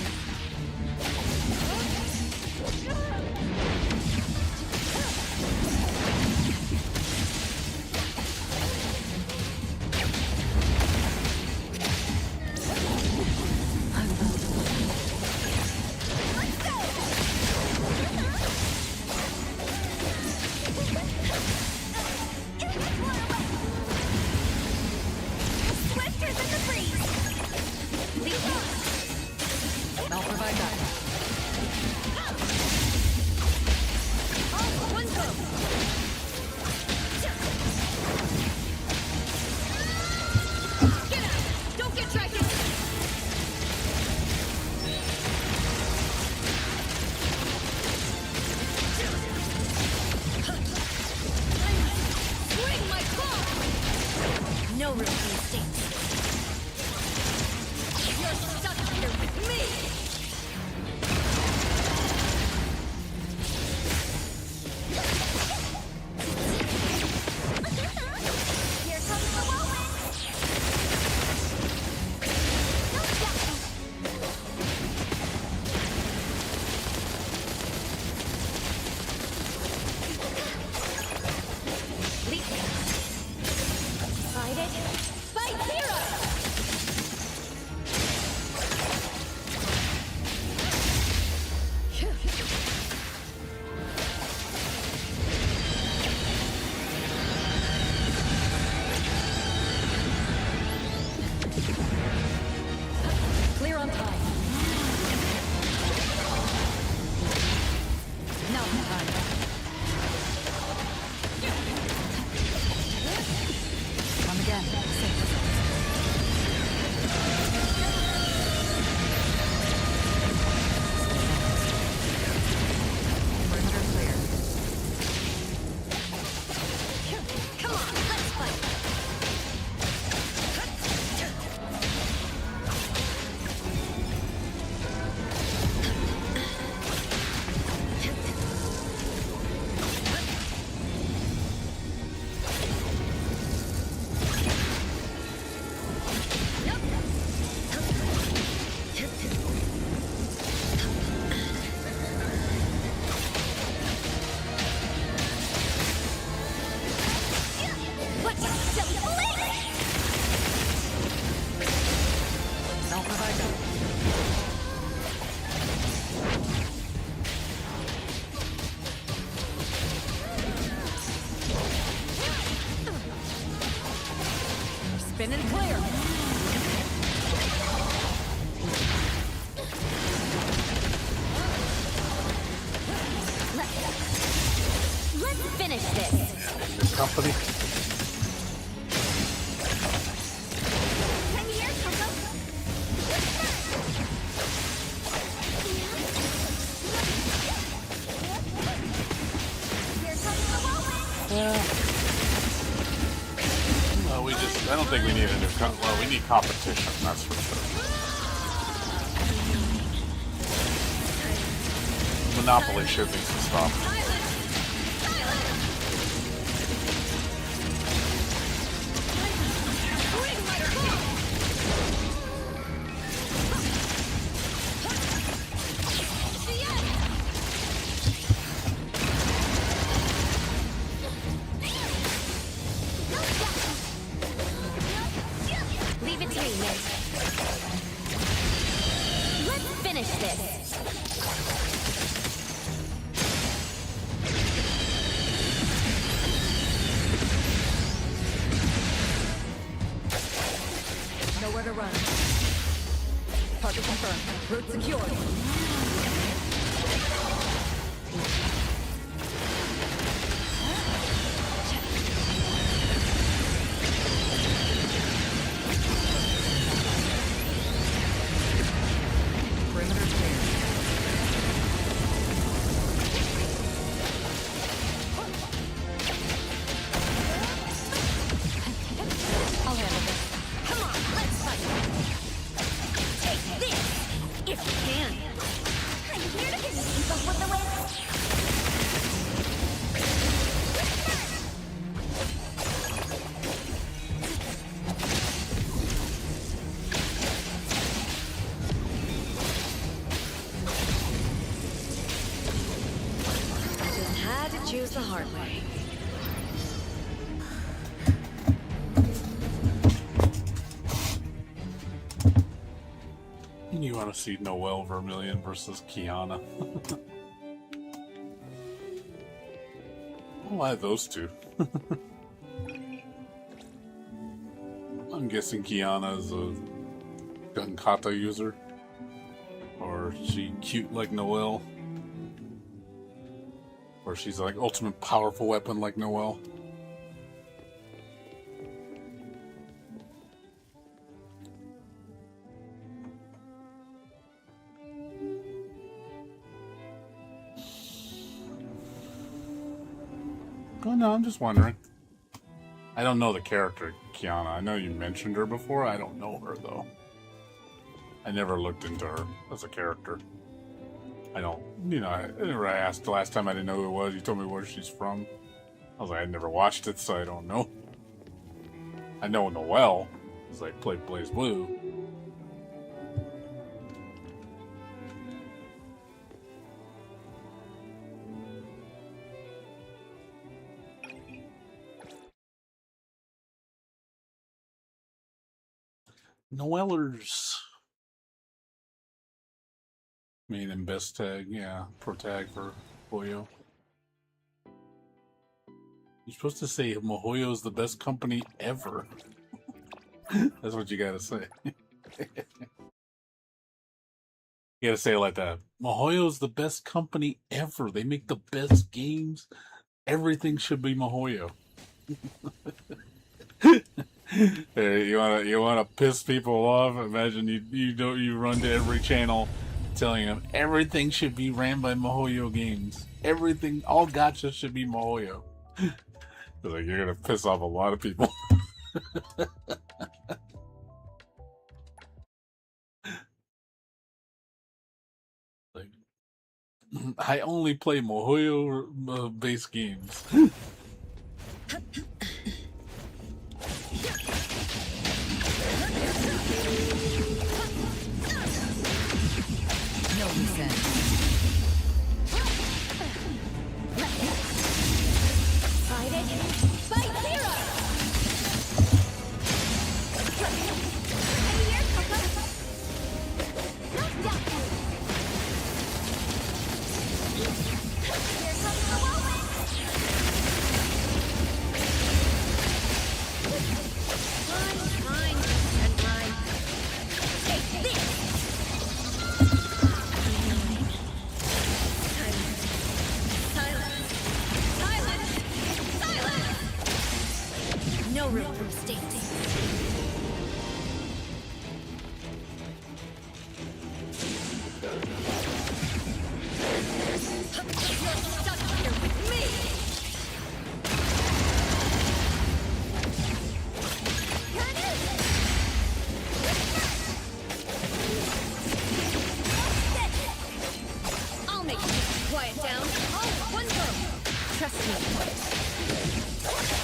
company. Come here, Coco. Here comes the whirlwind. Well, I don't think we need a new well, we need competition, that's for sure. Monopoly shit needs to stop. Leave it to me, Nick. Let's finish this. Nowhere to run. Target confirmed. Route secured. Perimeter clear. I'll handle this. Come on, let's fight. Take this, if you can. I'm here to keep up with the wind. Just had to choose the hard way. You want to see Noelle Vermillion versus Kiana. Why those two? I'm guessing Kiana is a gun kata user. Or is she cute like Noelle? Or she's like ultimate powerful weapon like Noelle? Oh no, I'm just wondering. I don't know the character, Kiana. I know you mentioned her before. I don't know her, though. I never looked into her as a character. I don't, I asked the last time I didn't know who it was. You told me where she's from. I was like, I never watched it, so I don't know. I know Noelle, because I played Blaze Blue. Noellers. Main and best tag, yeah. Pro tag for Mohoyo. You're supposed to say Mohoyo's the best company ever. That's what you gotta say. You gotta say it like that. Mohoyo's the best company ever. They make the best games. Everything should be Mohoyo. Hey, you wanna piss people off? Imagine you run to every channel telling them everything should be ran by Mohoyo Games. Everything, all gotcha should be Mohoyo. Like, you're gonna piss off a lot of people. Like, I only play Mohoyo based games. No reset. Fight it. Fight hero. I'm here, Coco. Knocked out. Here comes the whirlwind.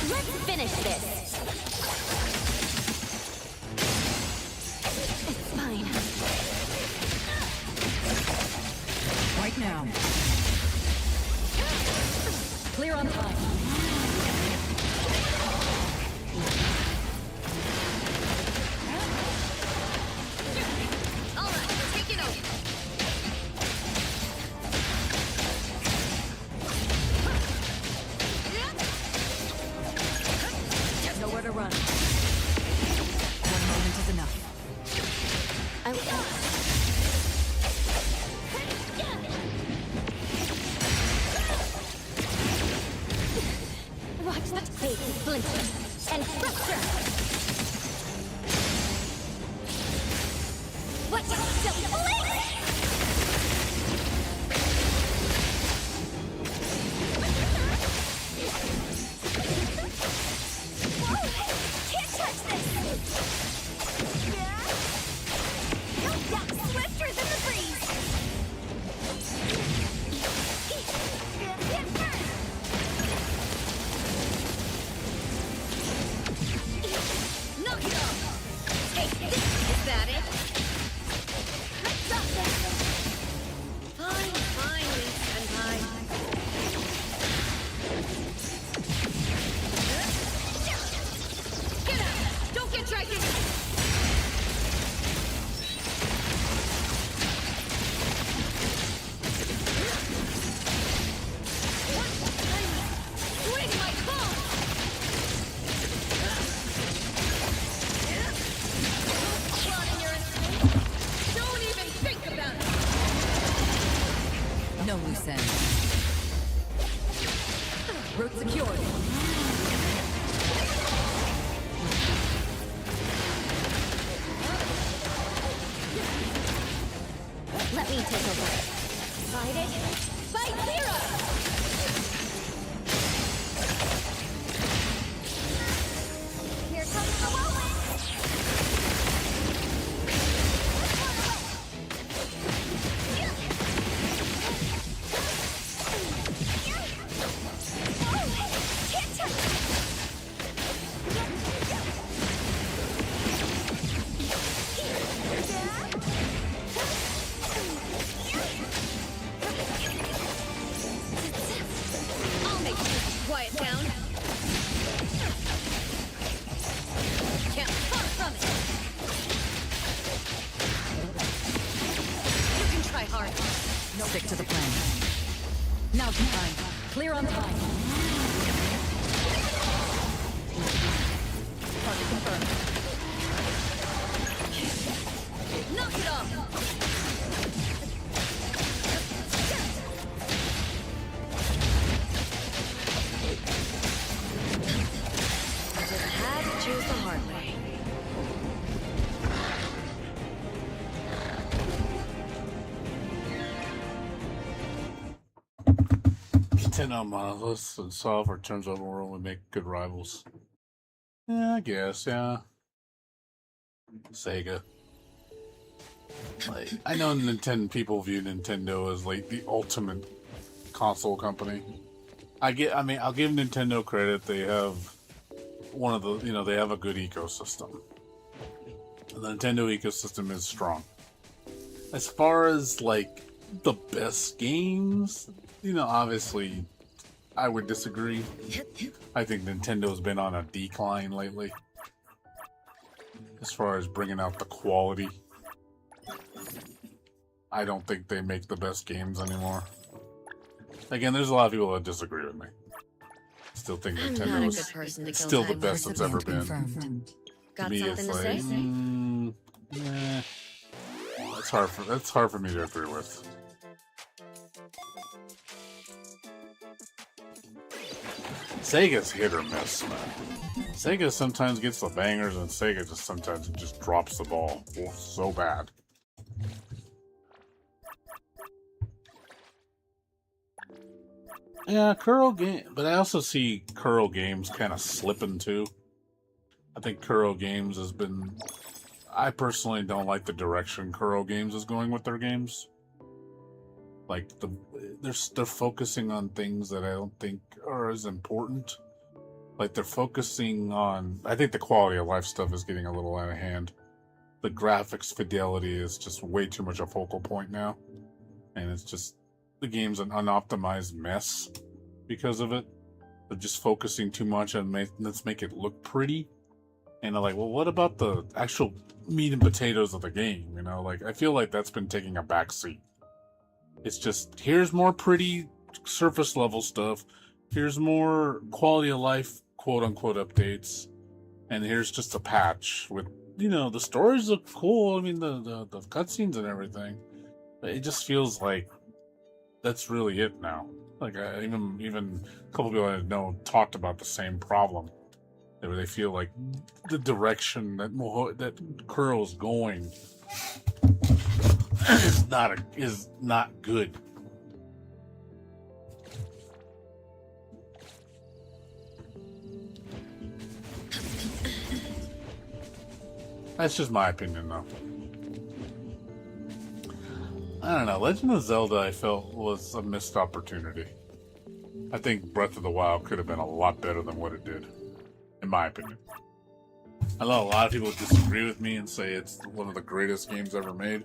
Let's finish this. It's fine. Right now. Clear on 5. All right, take it over. Nowhere to run. 1 moment is enough. Watch that face splinter and fracture. Watch out, silly bullet! Whoa! Can't touch this! You'll duck swifter than the breeze! Hit first! Knock it off! Take this! Is that it? Drop that! Fine, fine, Link Senpai. Get out! Don't get dragged in! Swing my palm! Plotting your escape? Don't even think about it! No loose ends. Route secured. Let me take over. Fight it by zero! Here comes the whirlwind! Whoa! Can't touch! I'll make you quiet down. Can't far from it. You can try hard. Stick to the plan. Now's the time. Clear on 5. Target confirmed. Knock it off. Just had to choose the hard way. Nintendo monoliths and software turns over world would make good rivals. Yeah, I guess, yeah. Sega. Like, I know Nintendo people view Nintendo as like the ultimate console company. I'll give Nintendo credit. They have one of the, they have a good ecosystem. The Nintendo ecosystem is strong. As far as like the best games, obviously I would disagree. I think Nintendo's been on a decline lately as far as bringing out the quality. I don't think they make the best games anymore. Again, there's a lot of people that disagree with me. Still think I'm not a Nintendo's good person to kill still the time. best it's ever been. Confirmed. Got To me, something it's to like, say? nah. That's hard for me to agree with. Sega's hit or miss, man. Sega sometimes gets the bangers, and Sega sometimes just drops the ball so bad. Yeah, Kuro game, but I also see Kuro Games kind of slipping too. I think Kuro Games has been. I personally don't like the direction Kuro Games is going with their games. Like they're focusing on things that I don't think are as important. Like they're focusing on, I think the quality of life stuff is getting a little out of hand. The graphics fidelity is just way too much a focal point now. And it's just, the game's an unoptimized mess because of it. They're just focusing too much on let's make it look pretty. And they're like, well, what about the actual meat and potatoes of the game? You know, like I feel like that's been taking a backseat. It's just, here's more pretty surface level stuff. Here's more quality of life, quote unquote, updates. And here's just a patch with, you know, the stories look cool. I mean, the cutscenes and everything. But it just feels like that's really it now. Like, even a couple people I know talked about the same problem. Where they feel like the direction that Kuro is going is not good. That's just my opinion, though. I don't know. Legend of Zelda, I felt, was a missed opportunity. I think Breath of the Wild could have been a lot better than what it did, in my opinion. I know a lot of people disagree with me and say it's one of the greatest games ever made.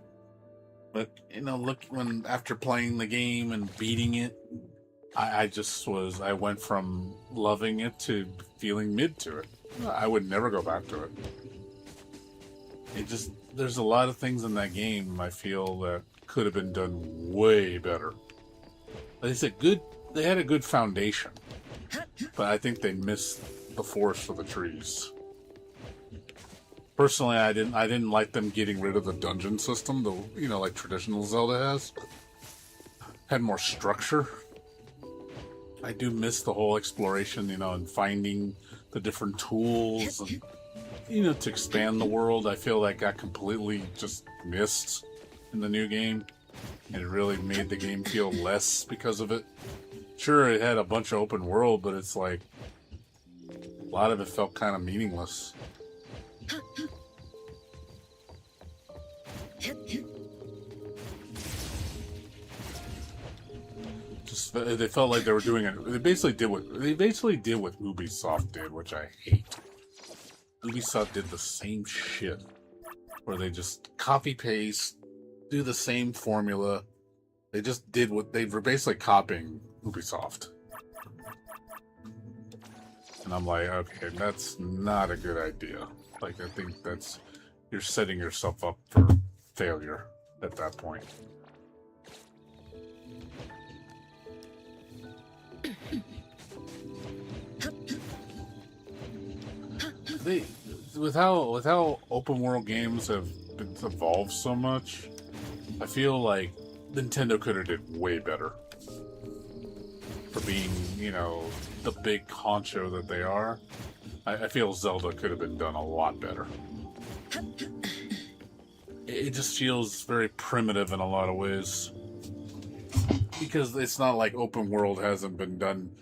But, you know, after playing the game and beating it, I went from loving it to feeling mid to it. I would never go back to it. There's a lot of things in that game I feel that could have been done way better. Like I said, they had a good foundation, but I think they missed the forest for the trees. Personally, I didn't like them getting rid of the dungeon system, like traditional Zelda has. Had more structure. I do miss the whole exploration, and finding the different tools and, to expand the world. I feel like got completely just missed in the new game. And it really made the game feel less because of it. Sure, it had a bunch of open world, but it's like a lot of it felt kind of meaningless. Just they felt like they were doing it. They basically did what Ubisoft did, which I hate. Ubisoft did the same shit, where they just copy paste, do the same formula. They just did what they were basically copying Ubisoft. And I'm like, okay, that's not a good idea. Like, I think you're setting yourself up for failure at that point. With how open world games have evolved so much, I feel like Nintendo could have did way better for being, the big honcho that they are. I feel Zelda could have been done a lot better. It just feels very primitive in a lot of ways. Because it's not like open world hasn't been done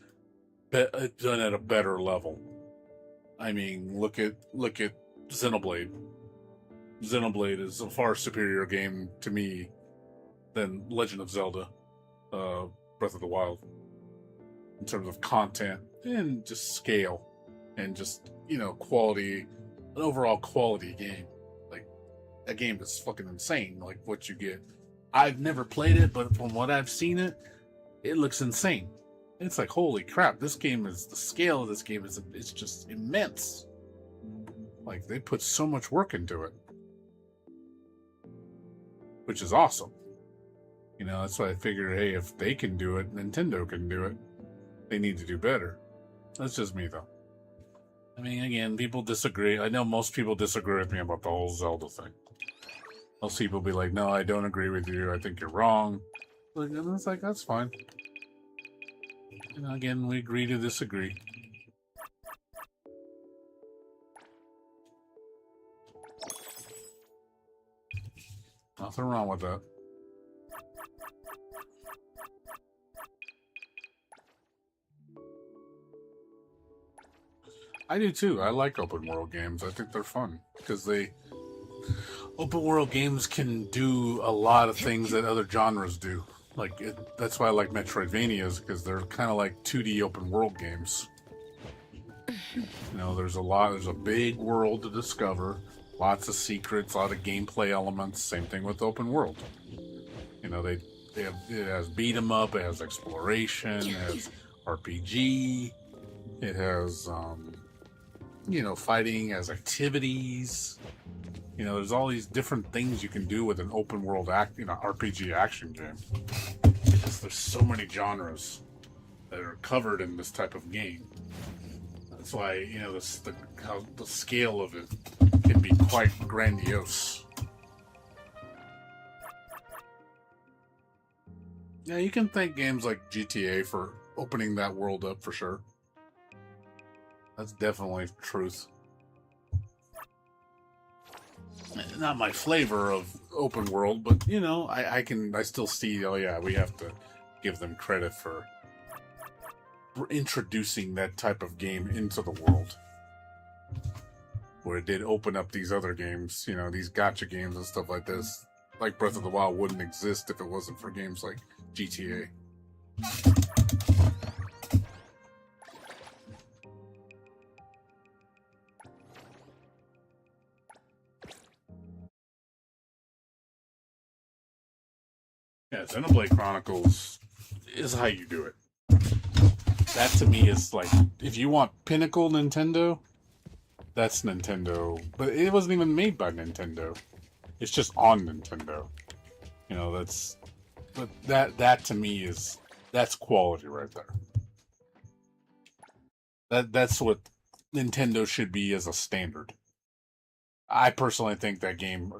at a better level. I mean, look at Xenoblade. Xenoblade is a far superior game to me than Legend of Zelda, Breath of the Wild, in terms of content and just scale and just, quality, an overall quality game. Like, that game is fucking insane, like what you get. I've never played it, but from what I've seen it looks insane. It's like, holy crap, the scale of this game it's just immense. Like, they put so much work into it. Which is awesome. That's why I figured, hey, if they can do it, Nintendo can do it. They need to do better. That's just me, though. I mean, again, people disagree. I know most people disagree with me about the whole Zelda thing. Most people be like, no, I don't agree with you. I think you're wrong. And it's like, that's fine. Again, we agree to disagree. Nothing wrong with that. I do too. I like open world games. I think they're fun because open world games can do a lot of things that other genres do. That's why I like Metroidvanias, because they're kind of like 2D open world games. You know, there's a big world to discover, lots of secrets, a lot of gameplay elements. Same thing with open world. You know, it has beat 'em up, it has exploration, it has RPG, it has fighting, it has activities. You know, there's all these different things you can do with an open world RPG action game. There's so many genres that are covered in this type of game. That's why, you know, how the scale of it can be quite grandiose. Yeah, you can thank games like GTA for opening that world up for sure. That's definitely truth. Not my flavor of open world, but you know, I still see. Oh yeah, we have to give them credit for introducing that type of game into the world, where it did open up these other games. You know, these gacha games and stuff like this. Like Breath of the Wild wouldn't exist if it wasn't for games like GTA. Yeah, Xenoblade Chronicles is how you do it. That to me is like, if you want pinnacle Nintendo, that's Nintendo. But it wasn't even made by Nintendo. It's just on Nintendo. You know, that to me that's quality right there. That's what Nintendo should be as a standard. I personally think that game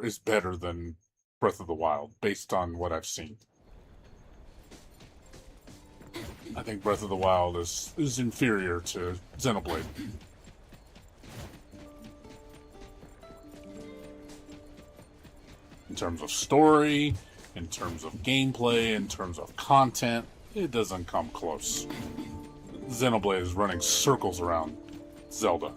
is better than Breath of the Wild, based on what I've seen. I think Breath of the Wild is inferior to Xenoblade. In terms of story, in terms of gameplay, in terms of content, it doesn't come close. Xenoblade is running circles around Zelda.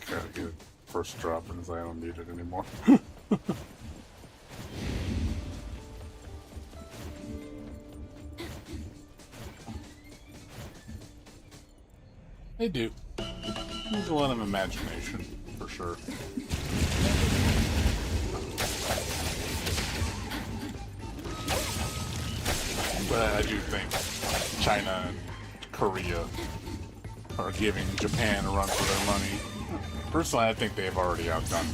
Gotta get first drop because I don't need it anymore. They do. There's a lot of imagination, for sure. But I do think China and Korea are giving Japan a run for their money. Personally, I think they've already outdone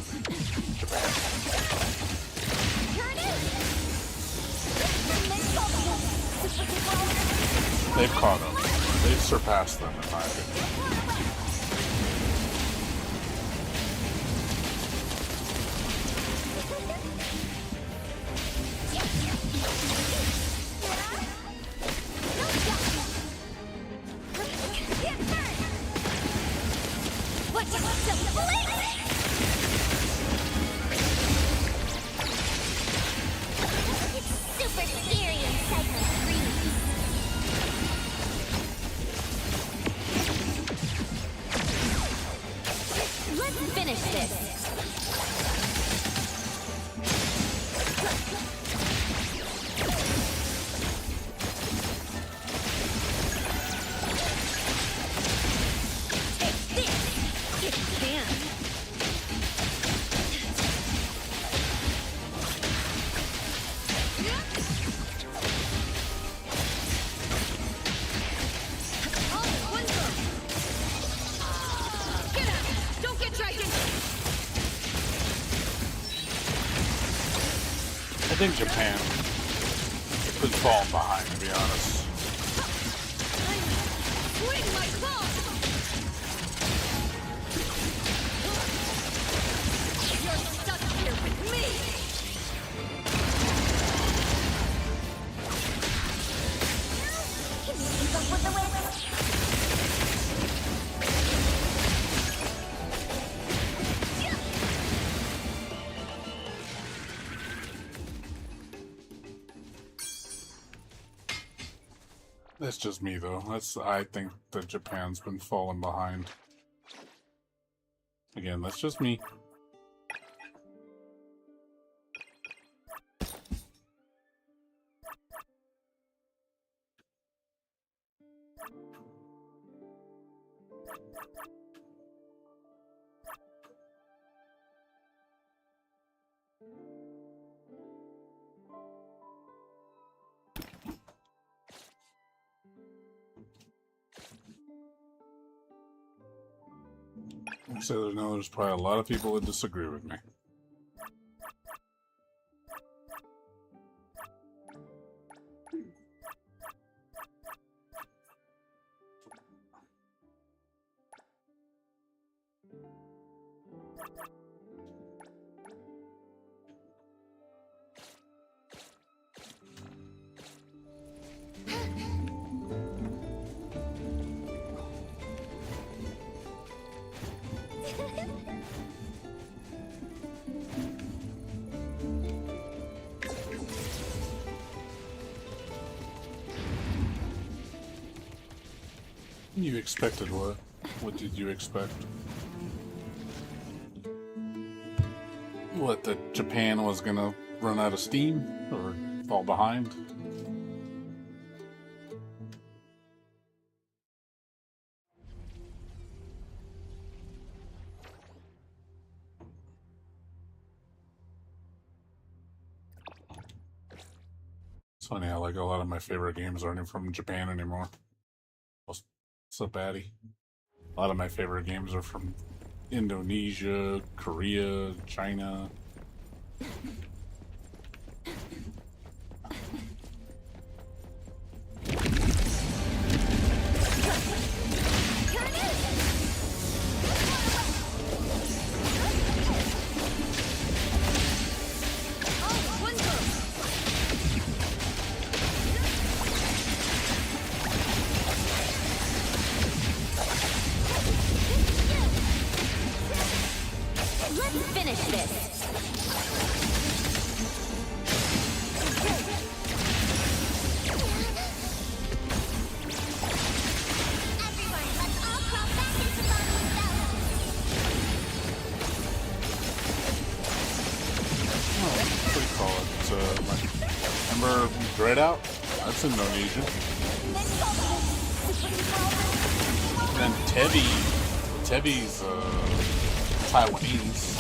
Japan. Here it is. They've caught up. They've surpassed them, in my opinion. Super scary inside my screen. Let's finish this. I think Japan could fall behind, to be honest. Can you keep up with the wind? That's just me, though. I think that Japan's been falling behind. Again, that's just me. So there's probably a lot of people that disagree with me. You expected what? What did you expect? What, that Japan was gonna run out of steam? Or fall behind? It's funny how like a lot of my favorite games aren't even from Japan anymore. What's up, Addy? A lot of my favorite games are from Indonesia, Korea, China. Let's finish this. it out? That's Indonesian. And then Tevi's Taiwanese.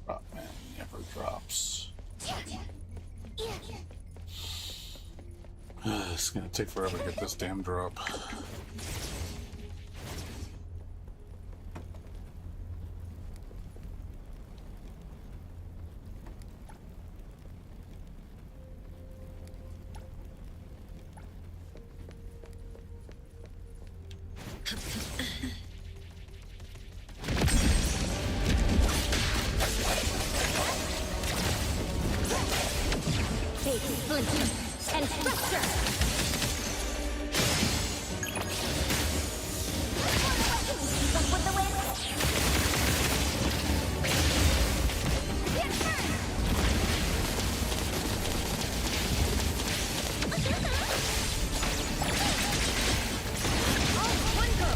Drop man never drops. It's gonna take forever to get this damn drop. And structure. Keep up with the wind. Your turn. Oh, one go.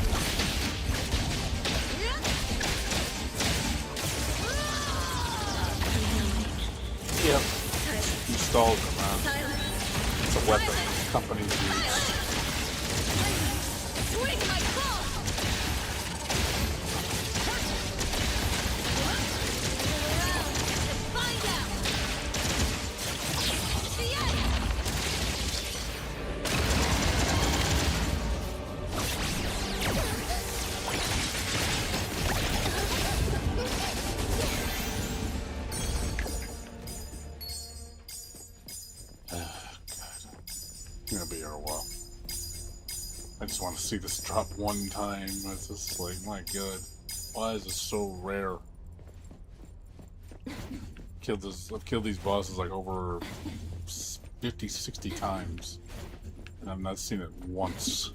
Yep. Installed them, man. It's a weapon companies use. Swing my claw. Around and find out. The end. I'm gonna be here a while. I just want to see this drop one time. It's just like, my god, why is this so rare? I've killed these bosses like over 50, 60 times, and I've not seen it once.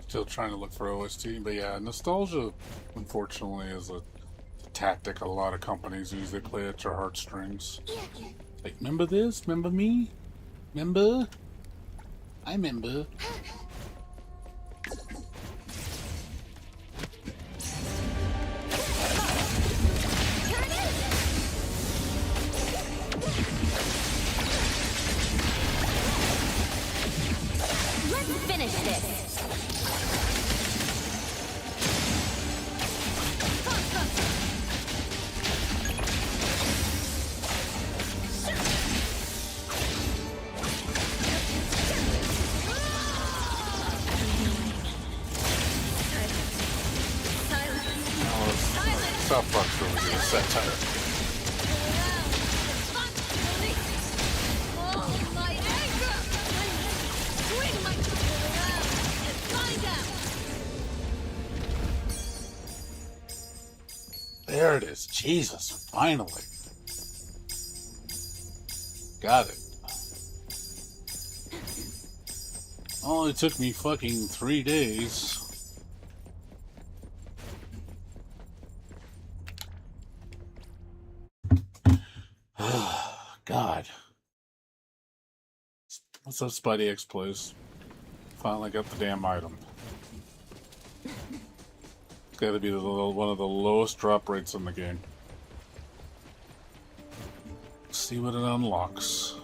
Still trying to look for OST, but yeah, nostalgia, unfortunately, is a tactic a lot of companies use. They play at your heartstrings. Like, remember this? Remember me? Remember? I remember. Let's finish this. South Park's really good at satire. There it is. Jesus, finally. Got it. Only took me fucking 3 days. God. What's up, Spidey X Plays? Finally got the damn item. It's gotta be one of the lowest drop rates in the game. Let's see what it unlocks.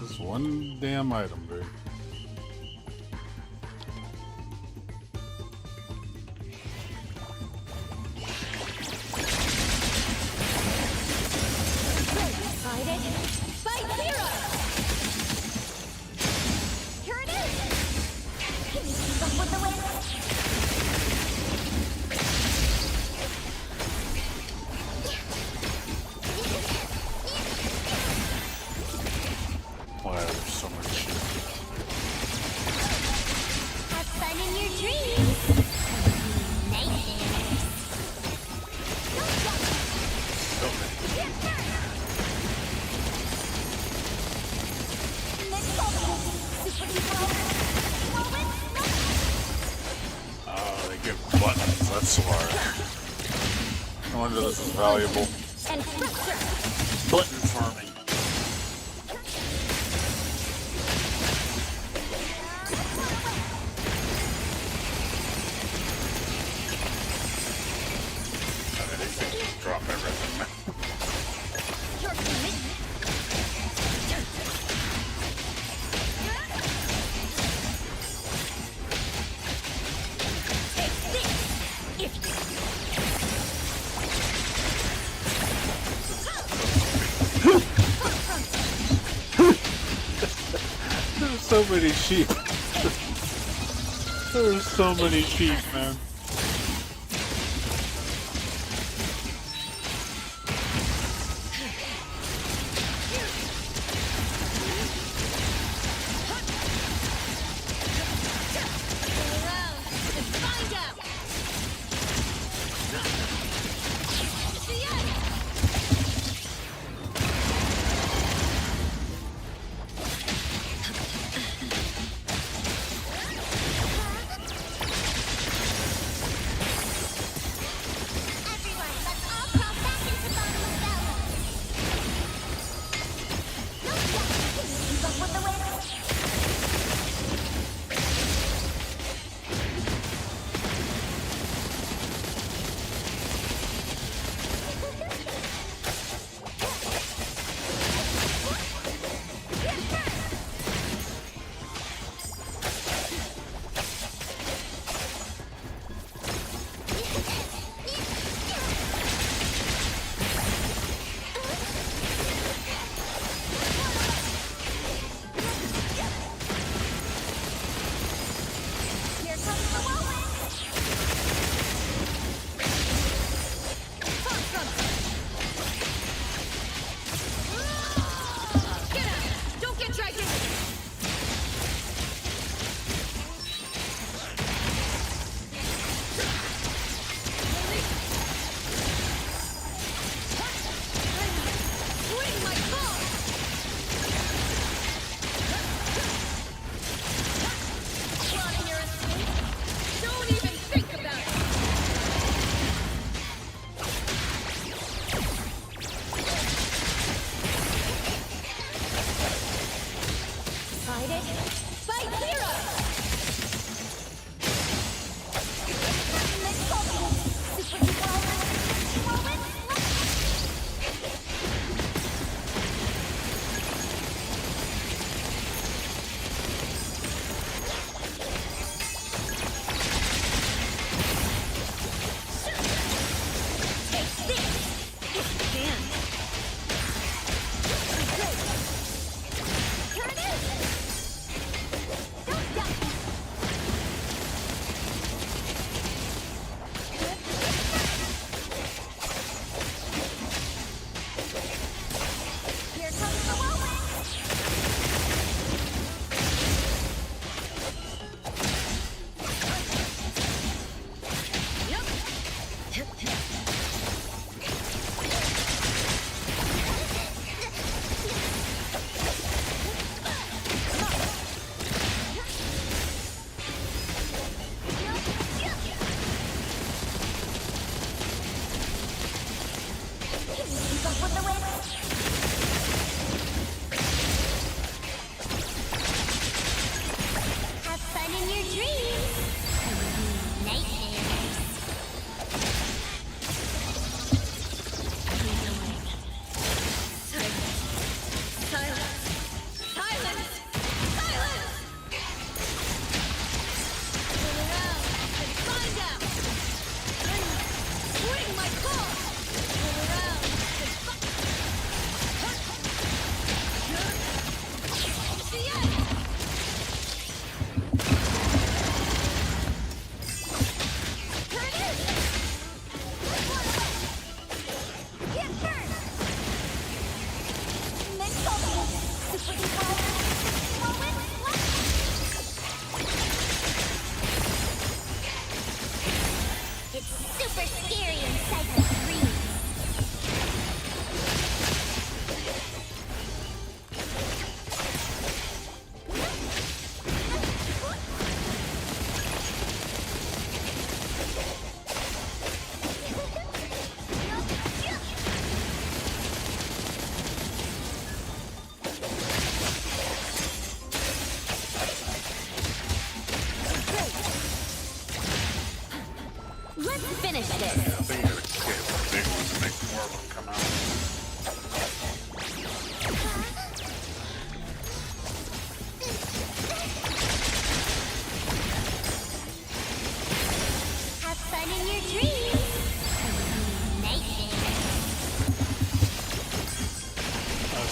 Just one damn item, dude. Fight hero! Here it is! Can you keep up with the wind? Why there's so much shit. Have fun in your dreams. Nightmares. So many. Oh, they give buttons, that's smart. No wonder this is valuable. And pressure! Button farming. Drop everything. There's so many sheep. There's so many sheep, man.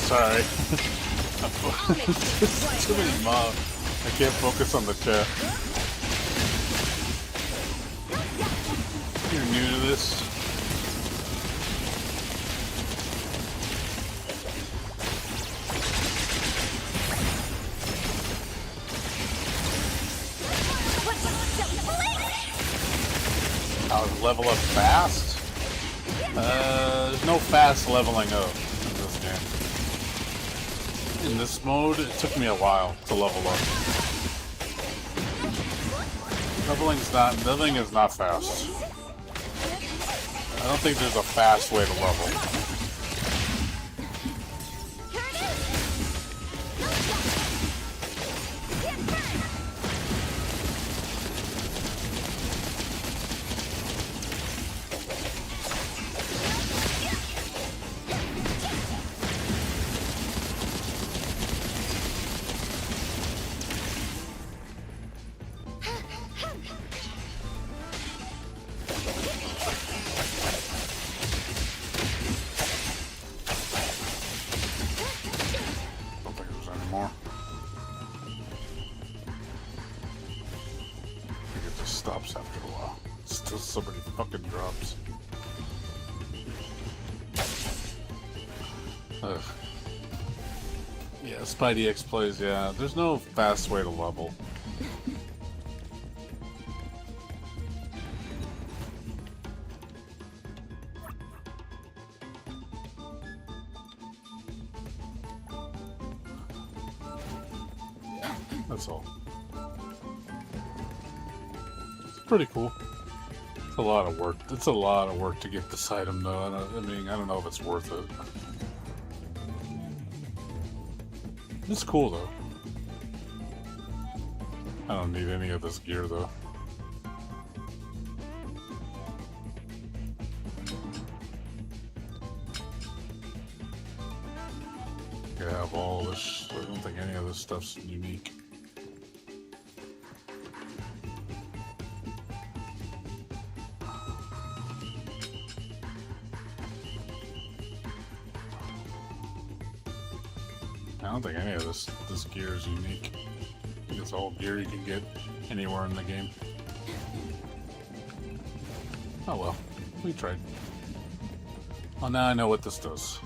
Sorry. There's too many mobs. I can't focus on the chat. You're new to this. How to level up fast? There's no fast leveling up in this game. In this mode, it took me a while to level up. Leveling is not fast. I don't think there's a fast way to level. Stops after a while. Still so many fucking drops. Ugh. Yeah, Spidey X plays, yeah. There's no fast way to level. That's all. Pretty cool. It's a lot of work. It's a lot of work to get this item, though. I mean, I don't know if it's worth it. It's cool, though. I don't need any of this gear, though. I have all this. I don't think any of this stuff's unique. I don't think any of this gear is unique. I think it's all gear you can get anywhere in the game. Oh well, we tried. Well, now I know what this does.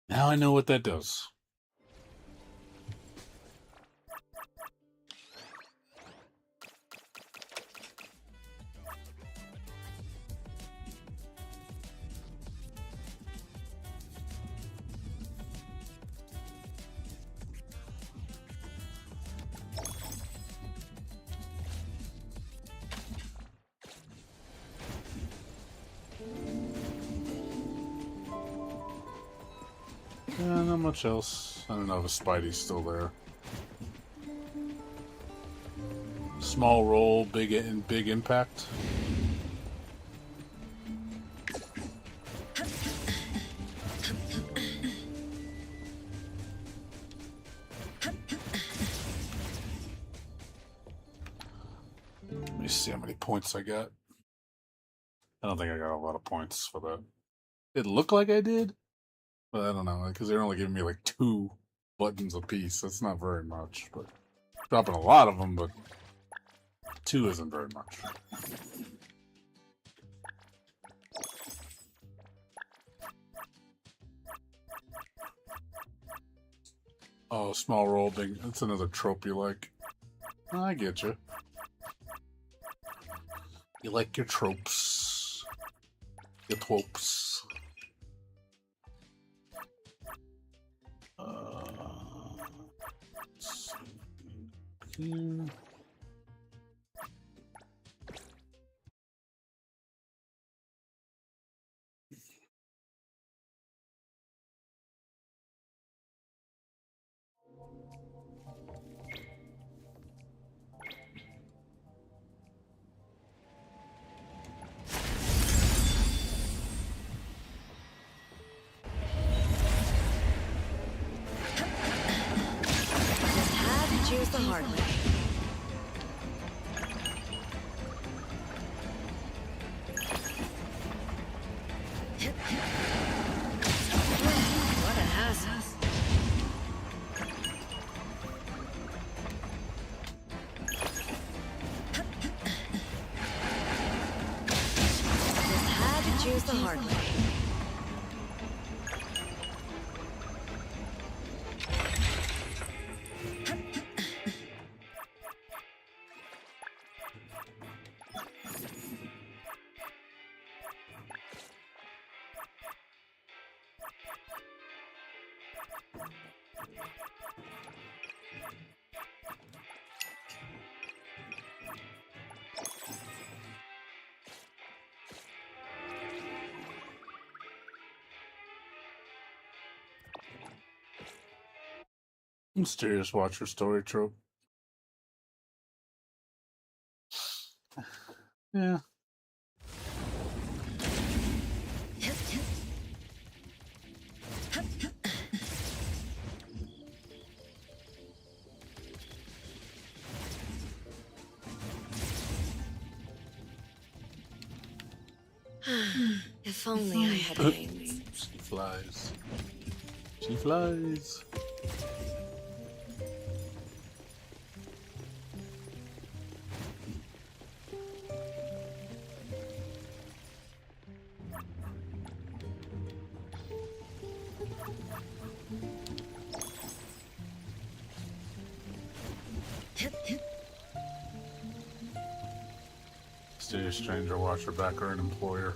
Now I know what that does. Yeah, not much else. I don't know if Spidey's still there. Small roll, big impact. Let me see how many points I got. I don't think I got a lot of points for that. It looked like I did. But I don't know, because they're only giving me like 2 buttons a piece. That's not very much, but dropping a lot of them, but 2 isn't very much. Oh, small roll, big. That's another trope you like. I get you. You like your tropes. Your twopes. Here. lose the hard way. Mysterious Watcher story trope. Yeah. If only I had wings. She flies. She flies. Mysterious stranger watcher backer and employer.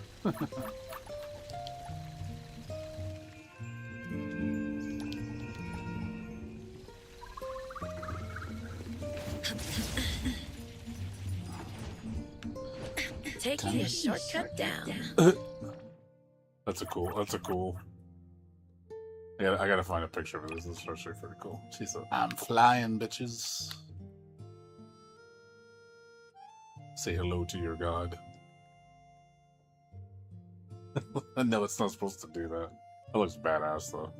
Taking a shortcut down. That's a cool. Yeah, I gotta find a picture of this. This is actually pretty cool. She said, "I'm flying, bitches." Say hello to your god. No, it's not supposed to do that. That looks badass, though.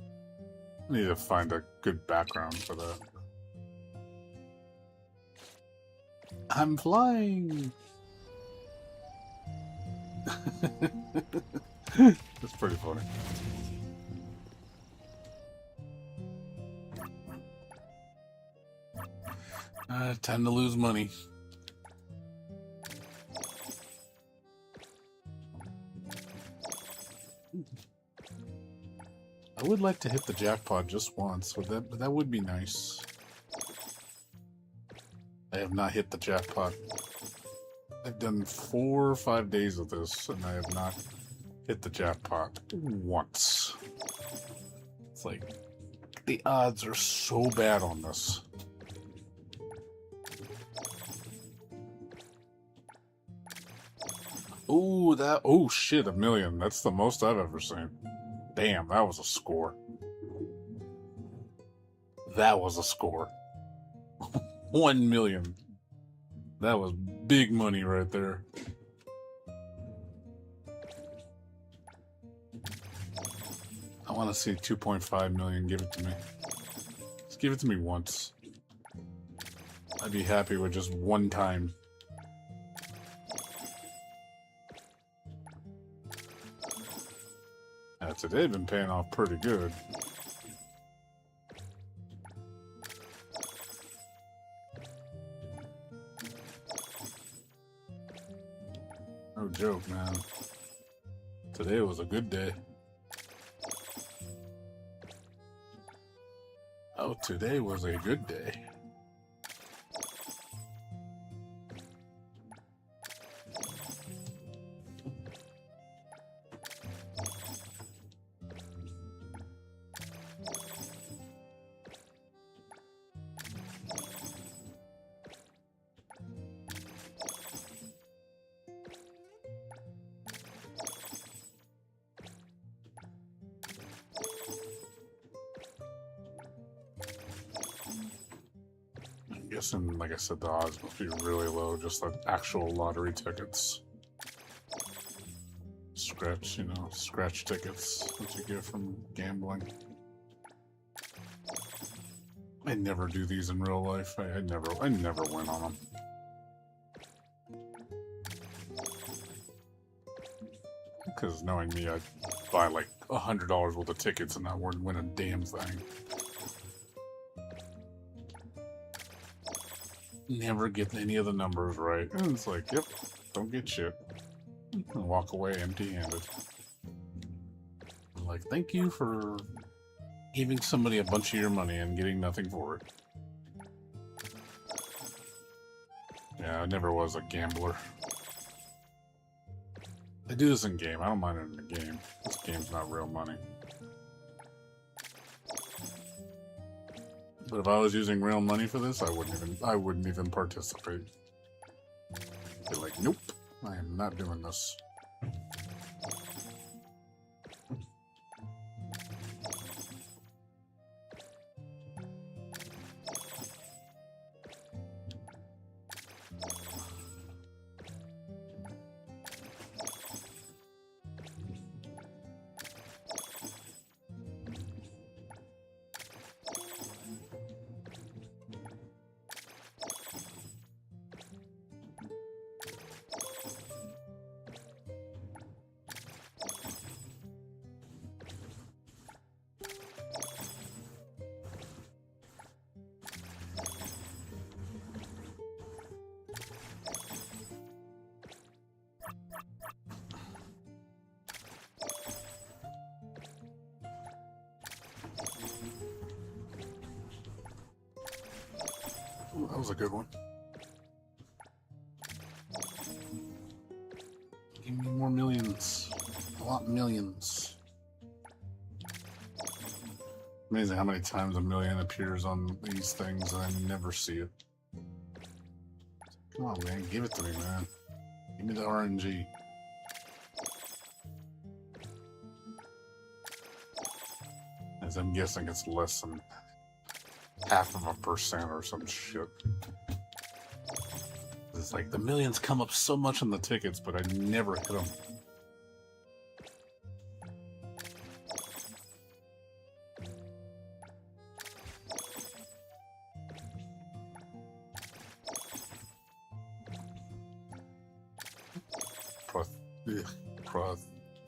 I need to find a good background for that. I'm flying! That's pretty funny. Time to lose money. I would like to hit the jackpot just once, but that would be nice. I have not hit the jackpot. I've done 4 or 5 days of this, and I have not hit the jackpot once. It's like, the odds are so bad on this. Oh shit, 1 million. That's the most I've ever seen. Damn, that was a score. That was a score. 1 million. That was big money right there. I want to see 2.5 million. Give it to me. Just give it to me once. I'd be happy with just one time. Today they've been paying off pretty good. No joke, man. Today was a good day. Oh, today was a good day. Guessing, like I said, the odds must be really low, just like actual lottery tickets. Scratch, scratch tickets that you get from gambling. I never do these in real life. I never win on them. Because knowing me, I'd buy like $100 worth of tickets and not win a damn thing. Never get any of the numbers right. And it's like, yep, don't get shit. and walk away empty-handed. Like, thank you for giving somebody a bunch of your money and getting nothing for it. Yeah, I never was a gambler. I do this in game. I don't mind it in the game. This game's not real money. But if I was using real money for this, I wouldn't even participate. Be like, nope, I am not doing this. Ooh, that was a good one. Give me more millions. I want millions. Amazing how many times a million appears on these things and I never see it. Come on, man. Give it to me, man. Give me the RNG. As I'm guessing it's less than 0.5% or some shit. It's like the millions come up so much on the tickets, but I never hit them.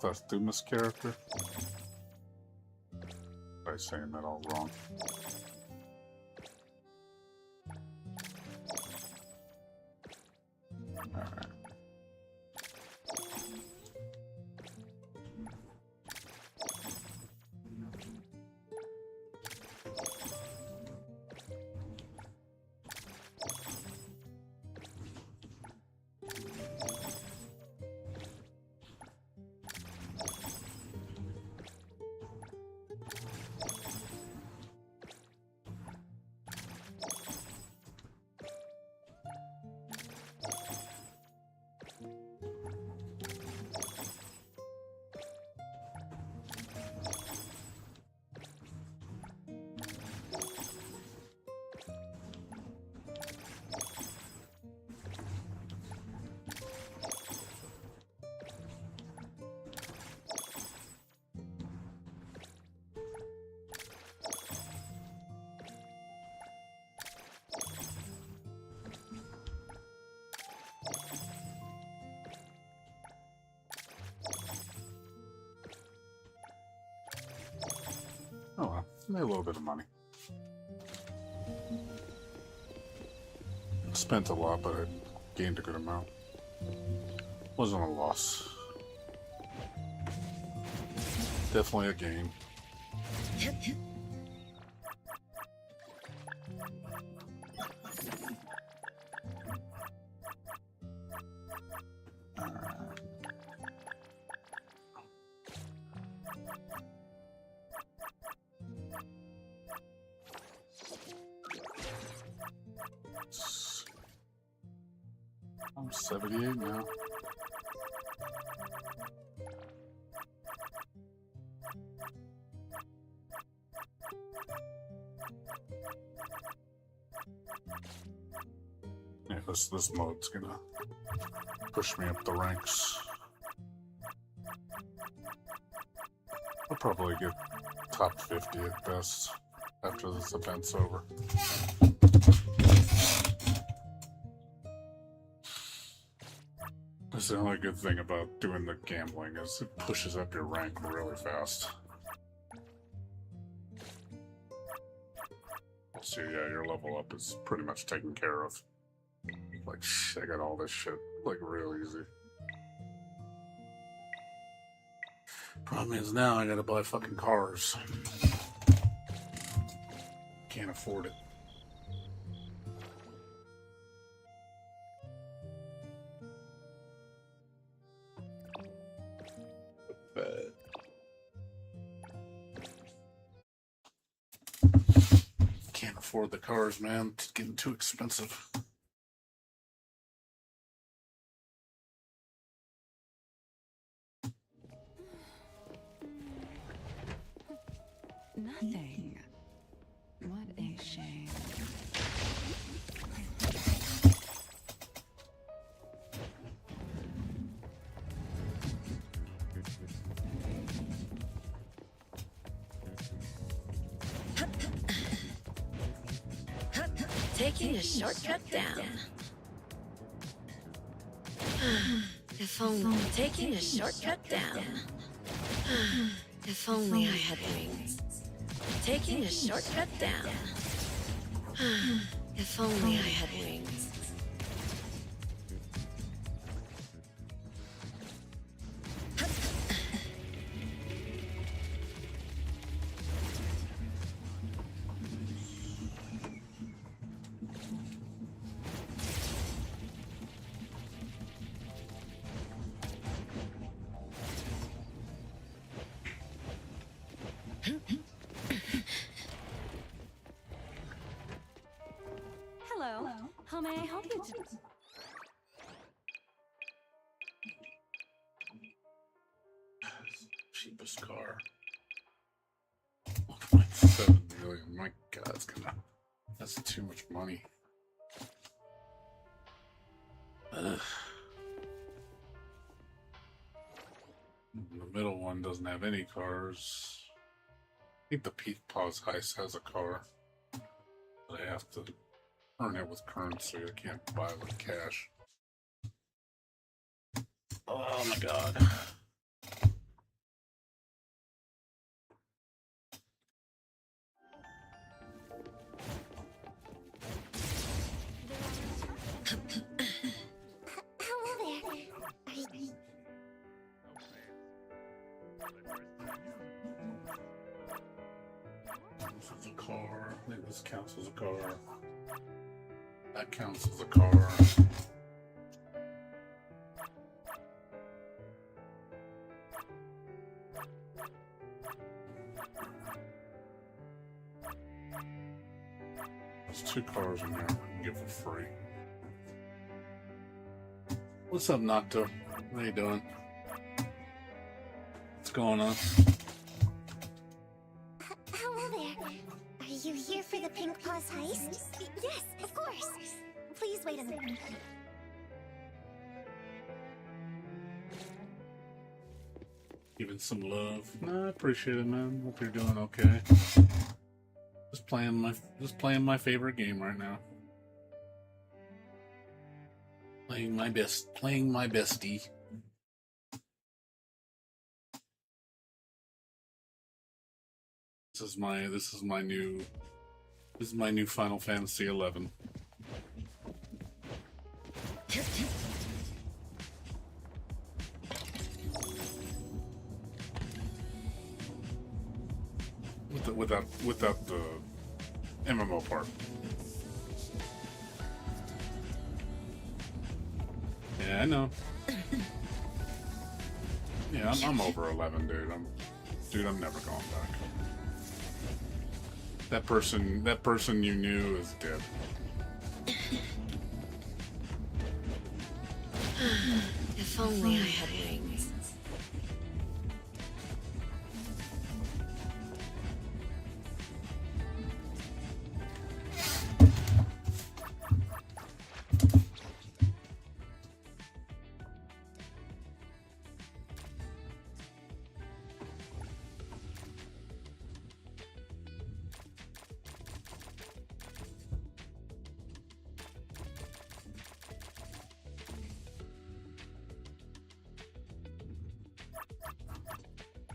Prothumus character? By saying that all wrong. Alright. Oh well, made a little bit of money. Spent a lot, but I gained a good amount. Wasn't a loss. Definitely a gain. I'm 78 now. Yeah, this mode's gonna push me up the ranks. I'll probably get top 50 at best after this event's over. That's the only good thing about doing the gambling is it pushes up your rank really fast. So yeah, your level up is pretty much taken care of. Like, I got all this shit, like, real easy. Problem is now I gotta buy fucking cars. Can't afford it. But can't afford the cars, man. It's getting too expensive. Nothing. What a shame. Taking a shortcut down. If only taking a shortcut down. If only I had wings. Taking a shortcut down. If only I had wings. Hello. How may I help you today? Cheapest car. 1.7 million. My God, that's too much money. Ugh. The middle one doesn't have any cars. I think the Peak Paws Heist has a car. But I have to earn it with currency. I can't buy it with cash. Oh my God. Hello there. This is a car. I think this counts as a car. That counts as a car. There's 2 cars in there I can give for free. What's up, Nocto? How you doing? What's going on? Hello there. Are you here for the Pink Paws heist? Yes, of course. Please wait a minute. Giving some love. No, I appreciate it, man. Hope you're doing okay. Just playing my favorite game right now. Playing my bestie. This is my new Final Fantasy 11. Without the MMO part. Yeah, I know. Yeah, I'm over 11, dude. I'm never going back. That person you knew is dead. If only I had wings.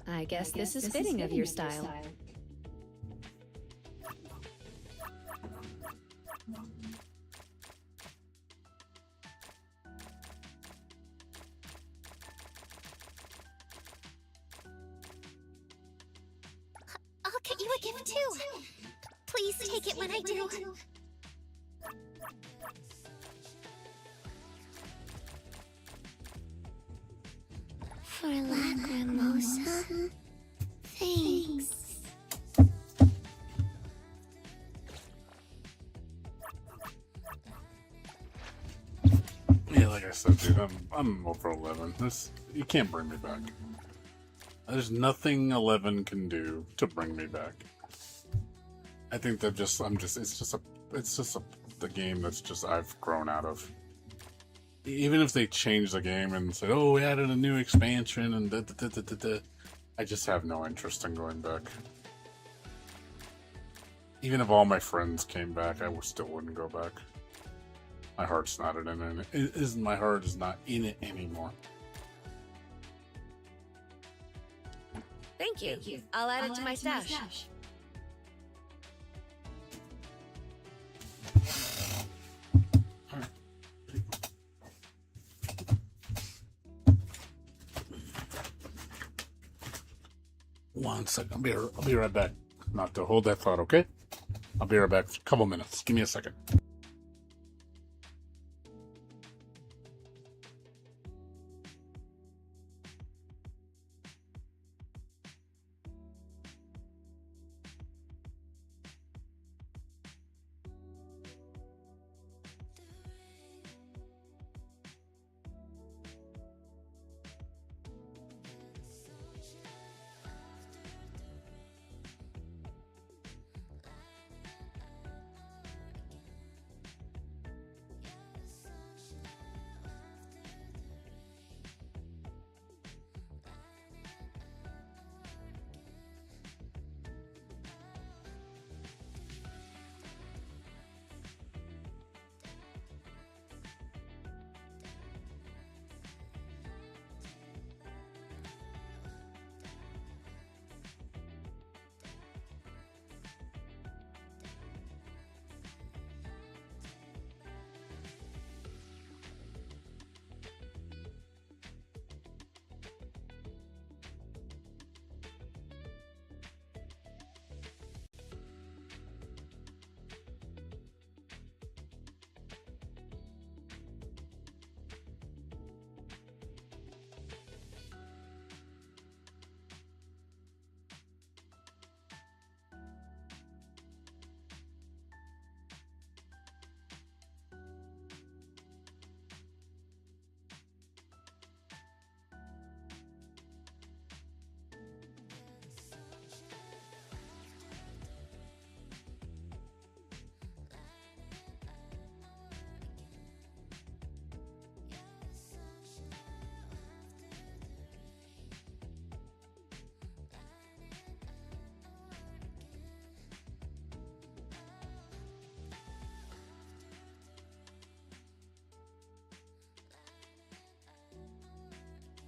I guess this is fitting of your style. gift too. Please take it when I do. For Lacrimosa. Thanks. Yeah, like I said, dude, I'm over 11. You can't bring me back. There's nothing 11 can do to bring me back. I think that it's just the game that's just I've grown out of. Even if they change the game and say, oh, we added a new expansion and I just have no interest in going back. Even if all my friends came back, I still wouldn't go back. My heart's not in it. My heart is not in it anymore. Thank you. I'll add it to my stash. One second. I'll be right back. Not to hold that thought, okay? I'll be right back. A couple minutes. Give me a second.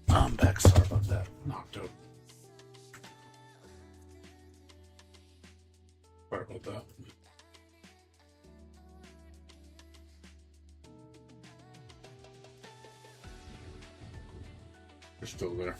I'm back. Sorry about that. Knocked out. Sorry about that. You're still there.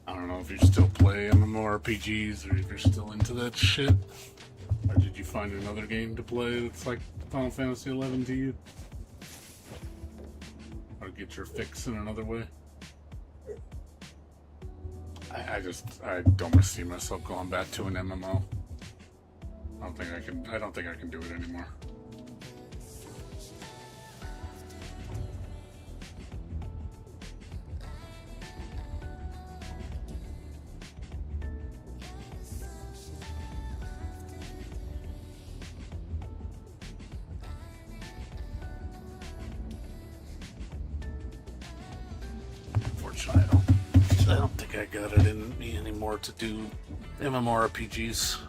I don't know if you still play MMORPGs or if you're still into that shit. Or did you find another game to play that's like Final Fantasy XI to you? Or get your fix in another way? I don't see myself going back to an MMO. I don't think I can do it anymore. I don't think I got it in me anymore to do MMORPGs.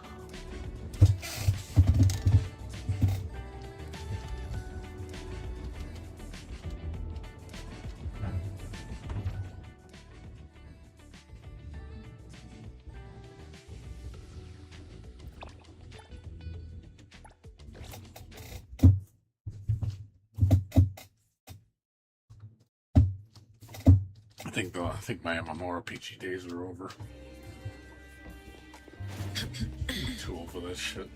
I think my MMORPG days are over. I'm too old for this shit.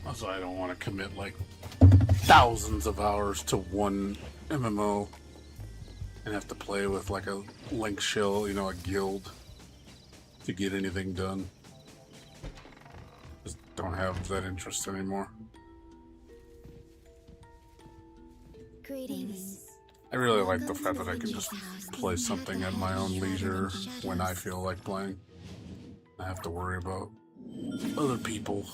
Also, I don't want to commit like thousands of hours to one MMO and have to play with like a link shell, you know, a guild to get anything done. Just don't have that interest anymore. Greetings. I really like the fact that I can just play something at my own leisure when I feel like playing. I have to worry about other people.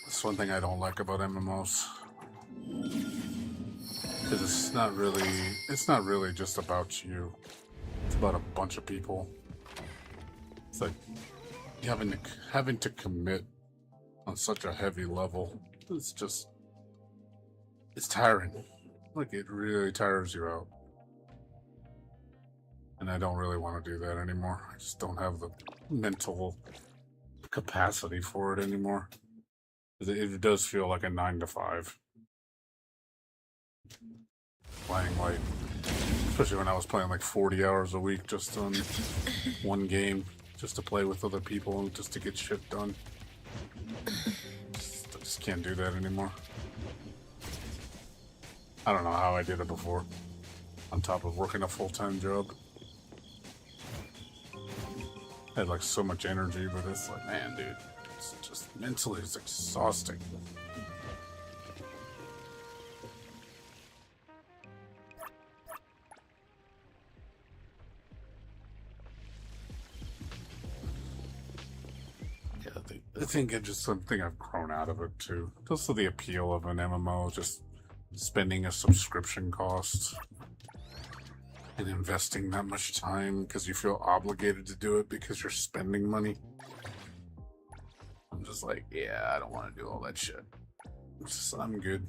That's one thing I don't like about MMOs. Because it's not really just about you. It's about a bunch of people. It's like having to commit on such a heavy level. It's tiring. Like, it really tires you out. And I don't really want to do that anymore. I just don't have the mental capacity for it anymore. It does feel like a 9 to 5. Playing like, especially when I was playing like 40 hours a week just on one game, just to play with other people and just to get shit done. I just can't do that anymore. I don't know how I did it before, on top of working a full-time job. I had like so much energy, but it's like, man, dude, it's just mentally, it's exhausting. Yeah, I think it's just something I've grown out of it too. Also the appeal of an MMO, just spending a subscription cost and investing that much time because you feel obligated to do it because you're spending money. I'm just like, yeah, I don't want to do all that shit. I'm good.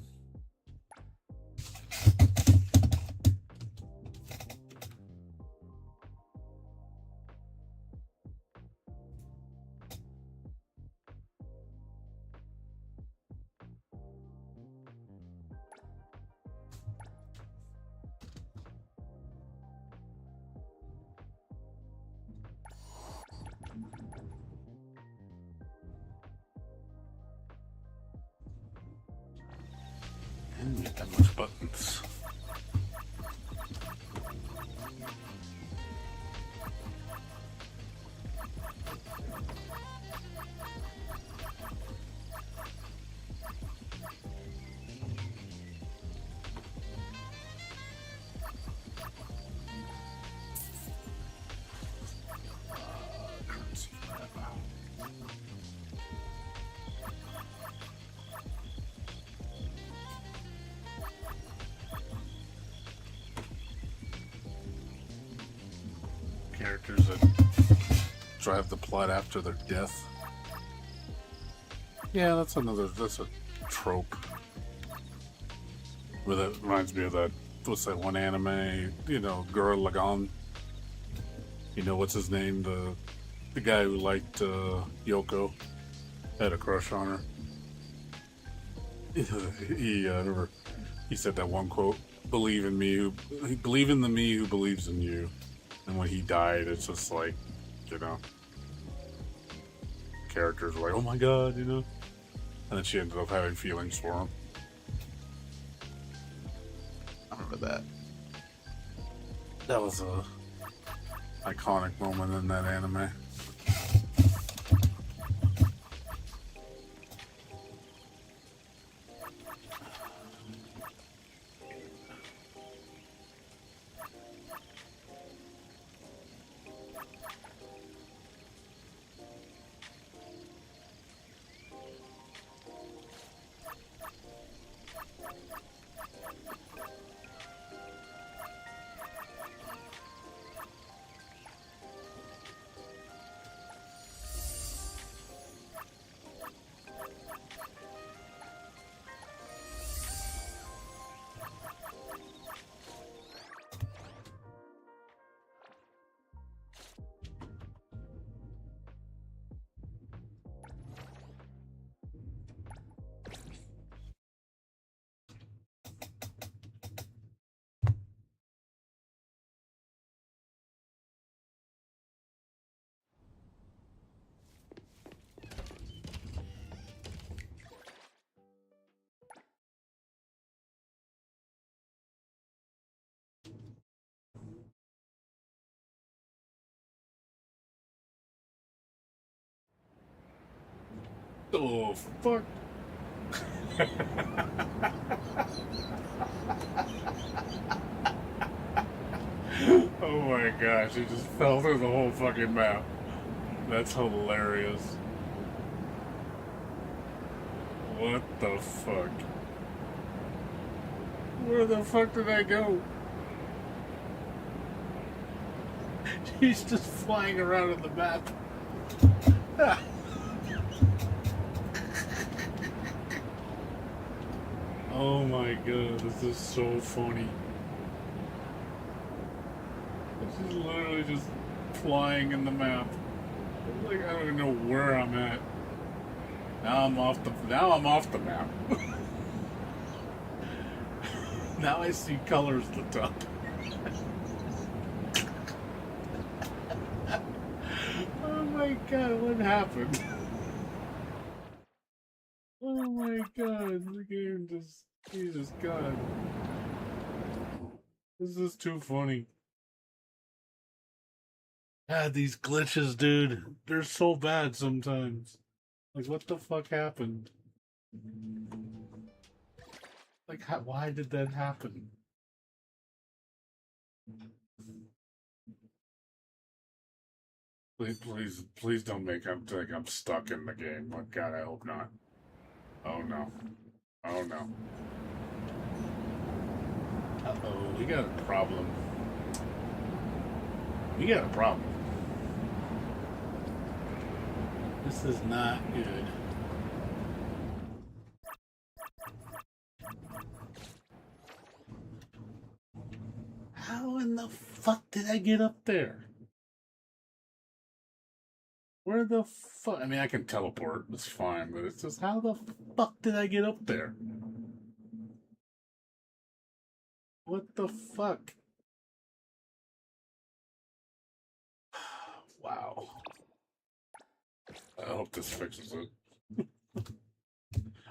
I didn't get that much buttons. Currency grab. Characters that drive the plot after their death. Yeah, that's a trope. Where that reminds me of that, what's that one anime, you know, Gurren Lagann. You know, what's his name? The guy who liked Yoko, had a crush on her. I remember he said that one quote, believe in the me who believes in you. And when he died, it's just like, you know, characters were like, oh my god, you know. And then she ended up having feelings for him. I remember that. That was a iconic moment in that anime. the fuck? Oh my gosh, he just fell through the whole fucking map. That's hilarious. What the fuck? Where the fuck did I go? He's just flying around on the map. Oh my god, this is so funny. This is literally just flying in the map. Like, I don't even know where I'm at. Now I'm off the map. Now I see colors at the top. Oh my god, what happened? Oh my god, the game just... Jesus god. This is too funny. God, these glitches, dude. They're so bad sometimes. Like, what the fuck happened? Like, why did that happen? Please don't make him think I'm stuck in the game. Oh god, I hope not. Oh no. Oh no. Uh-oh, we got a problem. We got a problem. This is not good. How in the fuck did I get up there? Where the fuck? I mean, I can teleport, it's fine, but it's just how the fuck did I get up there? What the fuck? Wow. I hope this fixes it.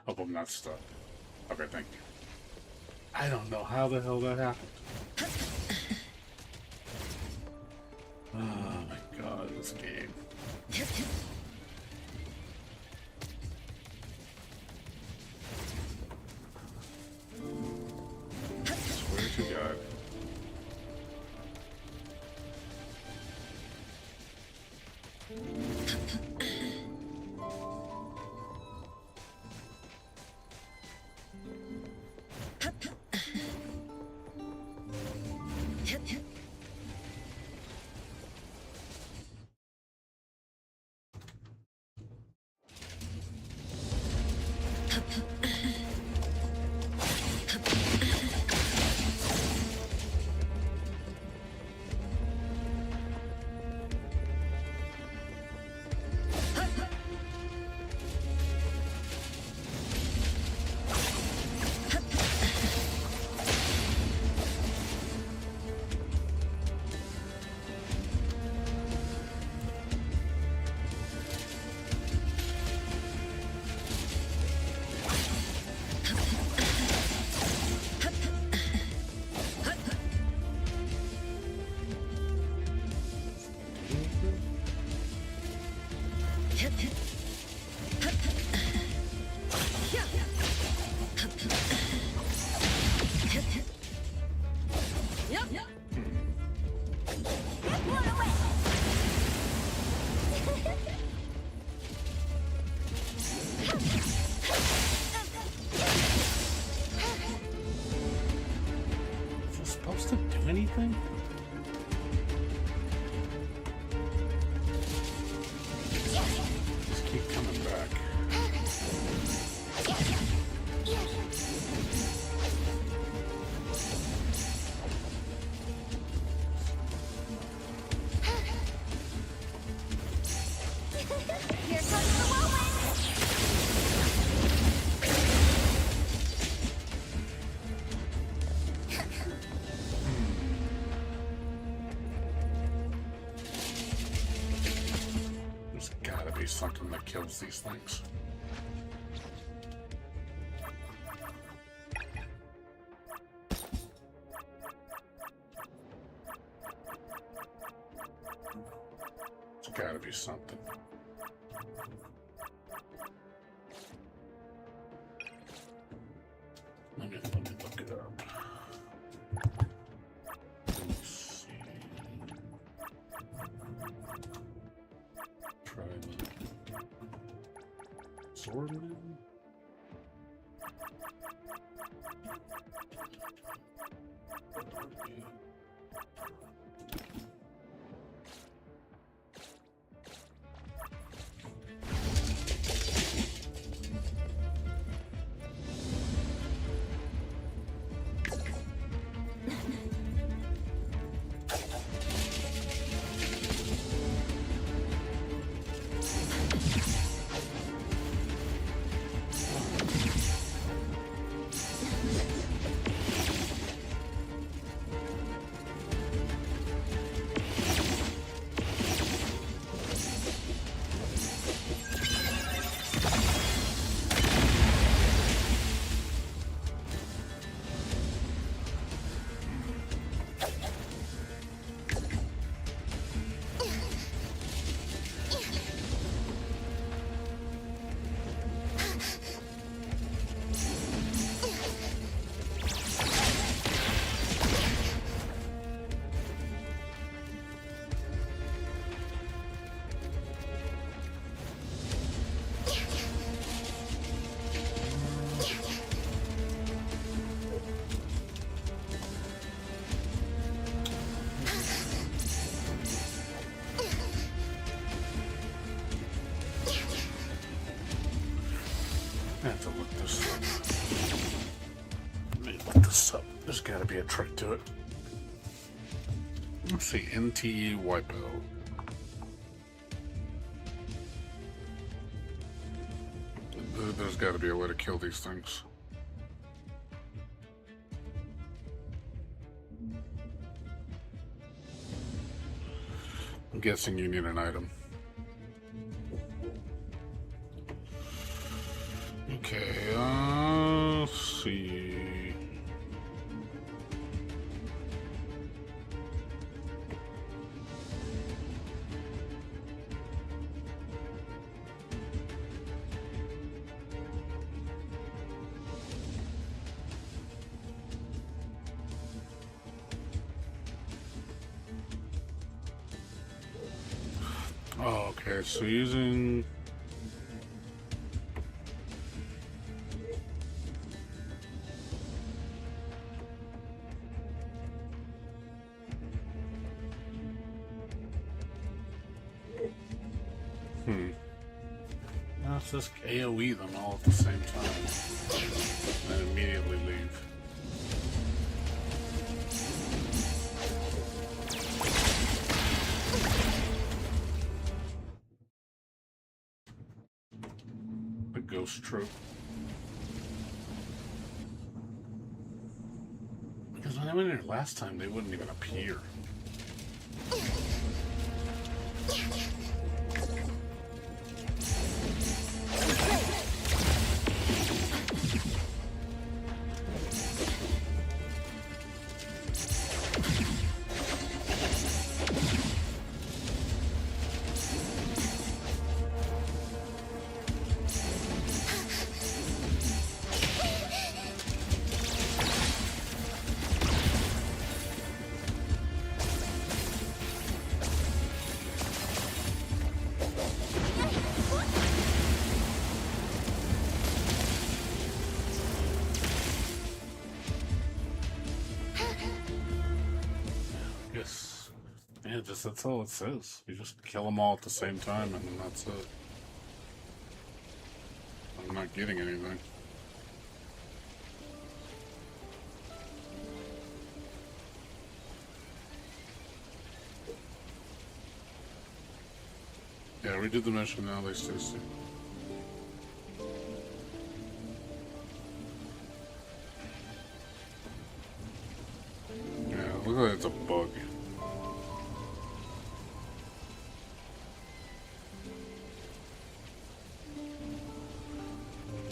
Hope I'm not stuck. Okay, thank you. I don't know how the hell that happened. Oh my god, this game. Swear to God. Is it supposed to do anything? Just keep coming back. Here comes the whirlwind! There's gotta be something that kills these things. There's gotta be something. Sword man. I have to look this up. Let me look this up. There's gotta be a trick to it. Let's see, NTE wipeout. There's gotta be a way to kill these things. I'm guessing you need an item. Okay, let's see. Oh, okay, so using... Now it's just AoE them all at the same time. And immediately leave. The ghost trope. Because when I went in here last time, they wouldn't even appear. Yes. Yeah, just that's all it says. You just kill them all at the same time and then that's it. I'm not getting anything. Yeah, we did the mission, now they stay still. Yeah, it looks like it's a bug.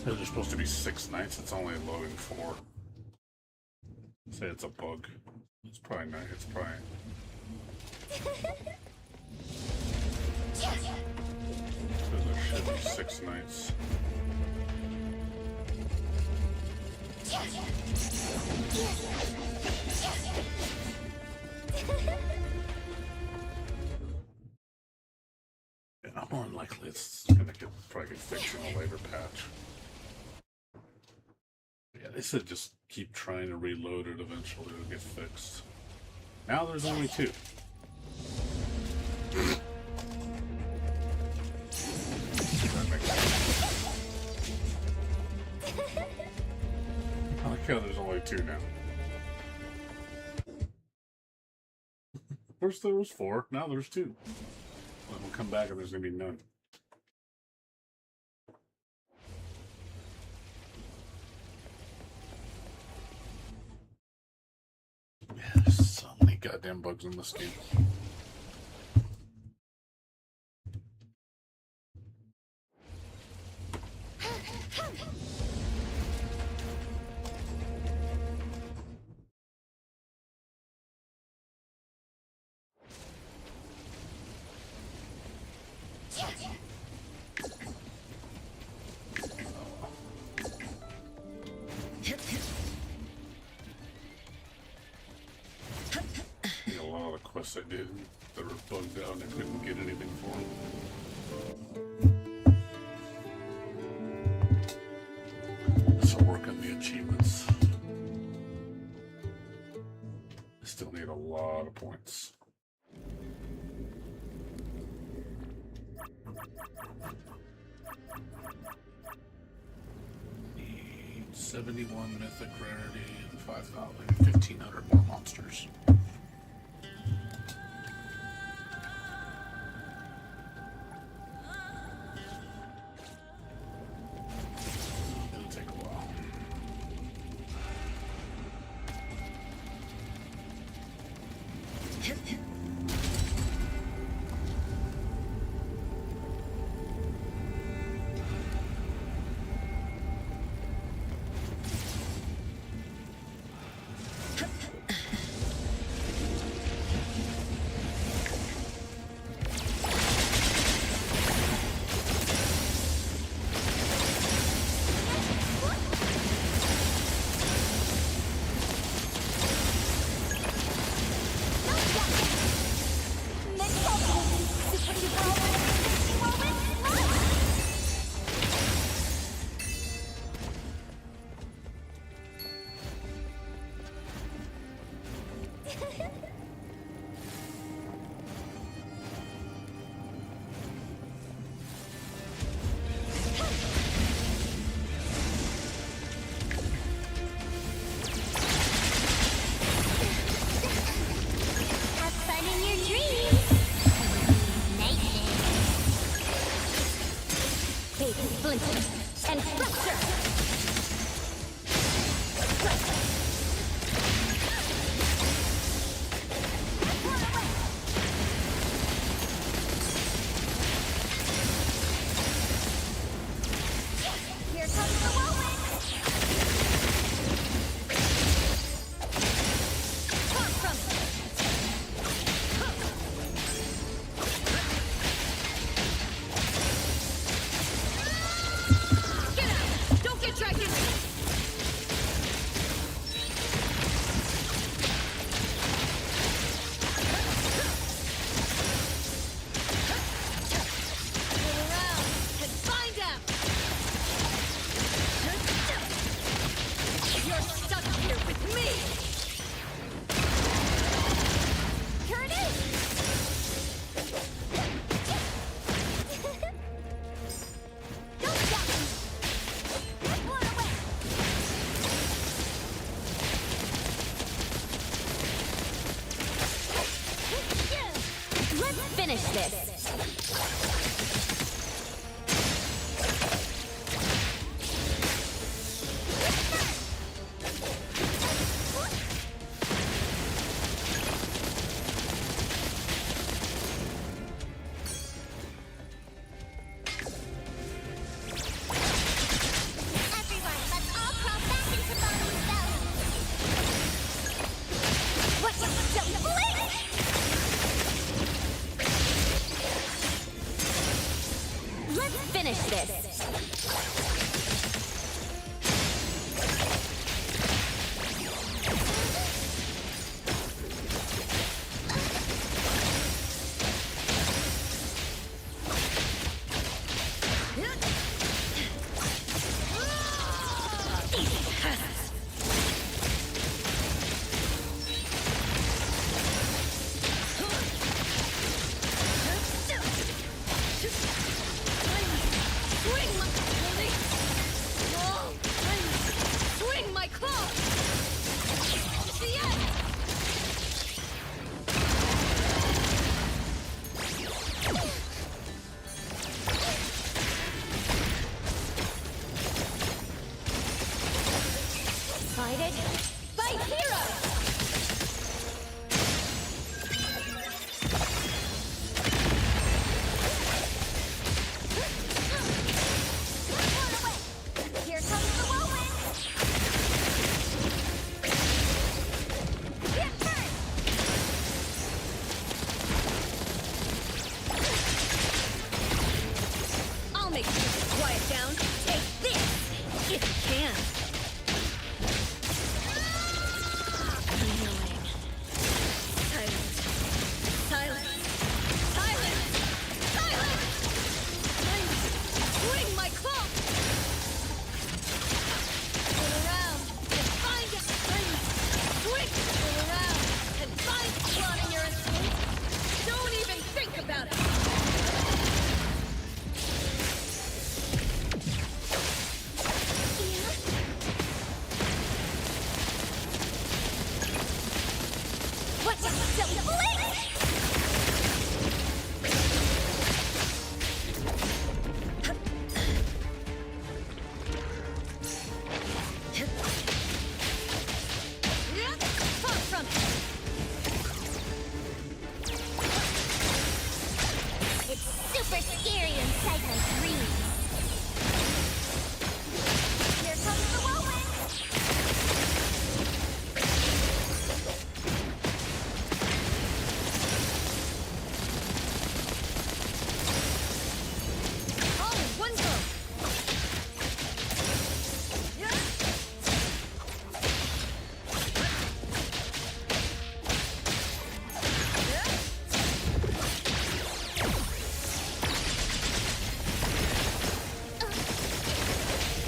There's supposed to be 6 nights, it's only loading 4. Say it's a bug. It's probably not, it's probably... There should be 6 nights. Yeah, I want to Likely it's gonna probably get fixed in a later patch. Yeah, they said just keep trying to reload it, eventually it'll get fixed. Now there's only 2. That makes sense. I like how there's only 2 now. First there was 4, now there's 2. Then we'll come back and there's gonna be none. There's so many goddamn bugs in this game. A lot of the quests I did that were bugged out and I couldn't get anything for them. So work on the achievements. I still need a lot of points. Need 71 mythic rarity and 1,500 more monsters. It'll take a while. Have fun in your dreams. Night Big splinter and fracture. Here comes the whirlwind. Far from Get out! Don't get dragged in! Turn around and find them! You're stuck here with me! Here it is. Don't stop. Get blown away. Let's finish this. Everyone, let's all crawl back into Bonnie's belly. What? Don't blink! Excited? Fight hero! Here comes the whirlwind! Get burned! I'll make you quiet down. Take this, if you can. Annoying. Silence. Silence. Silence. Silence. Swing my claw. Turn around and find it. Swing. Turn around and find it. Plotting your escape. Don't even think about it. Watch out, silly blink! Far from it. It's super scary inside my dreams. Here comes the whirlwind! All in one go.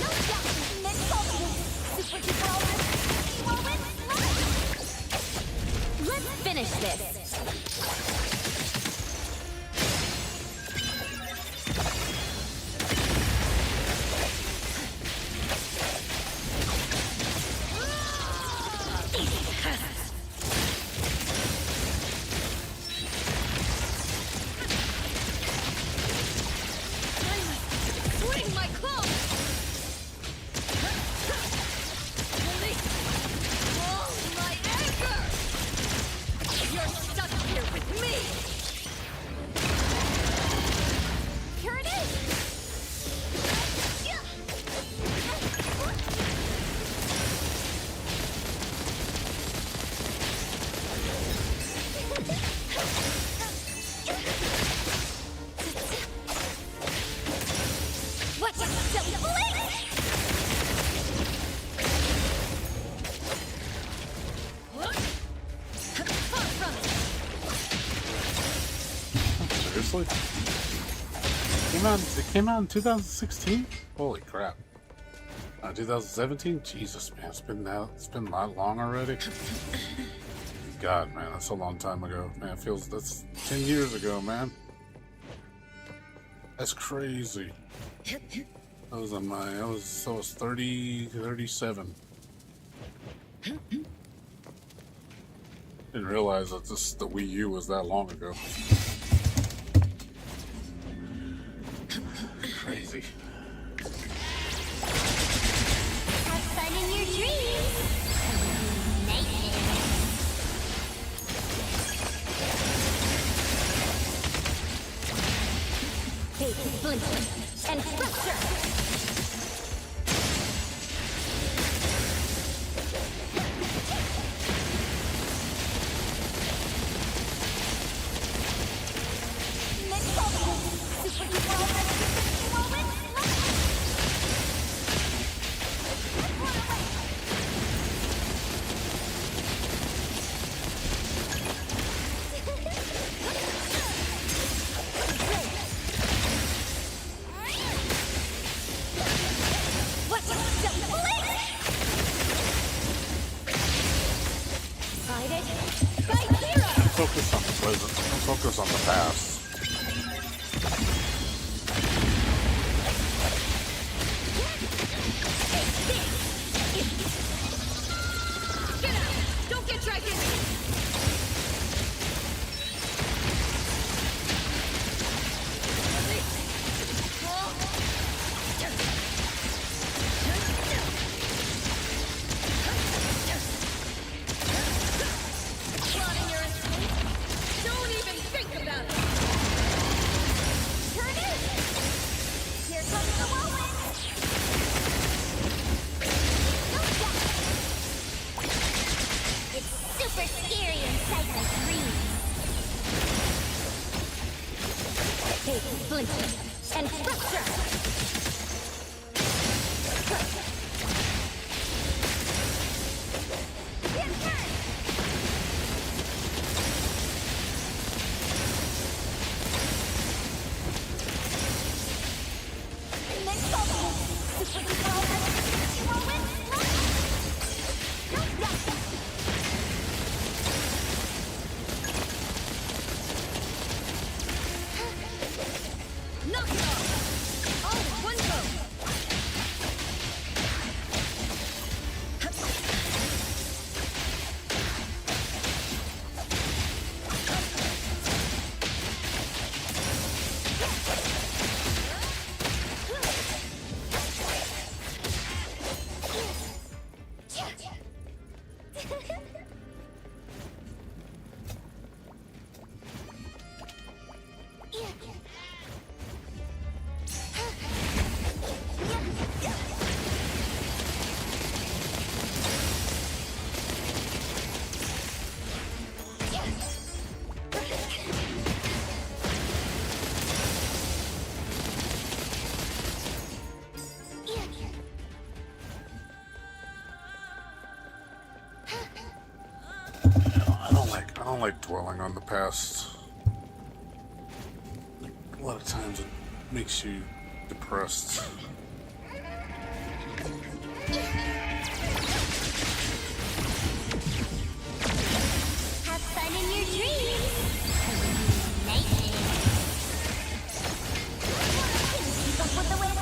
No doubt, super duper whirlwind! Let's finish this. Swing my claw. Release all my anger. You're stuck here with me. Here it is! Watch out, silly blink! Far from it. Seriously? It came out in 2016? Holy crap. 2017? Jesus, man, it's been that long already. God, man, that's a long time ago. Man, that's 10 years ago, man. That's crazy. I was 37. Didn't realize that the Wii U was that long ago. Crazy. Have fun in your dreams! Nightmare! Fate splinter and fracture! Super duper whirlwind! Watch out, silly blink! Excited? Fight hero! Focus on the present. Don't focus on the past. Get out. Don't get dragged in. Knock it off! All in one go! I don't like dwelling on the past. Like, a lot of times it makes you depressed. Have fun in your dreams. Nightmare. Keep up with the wind.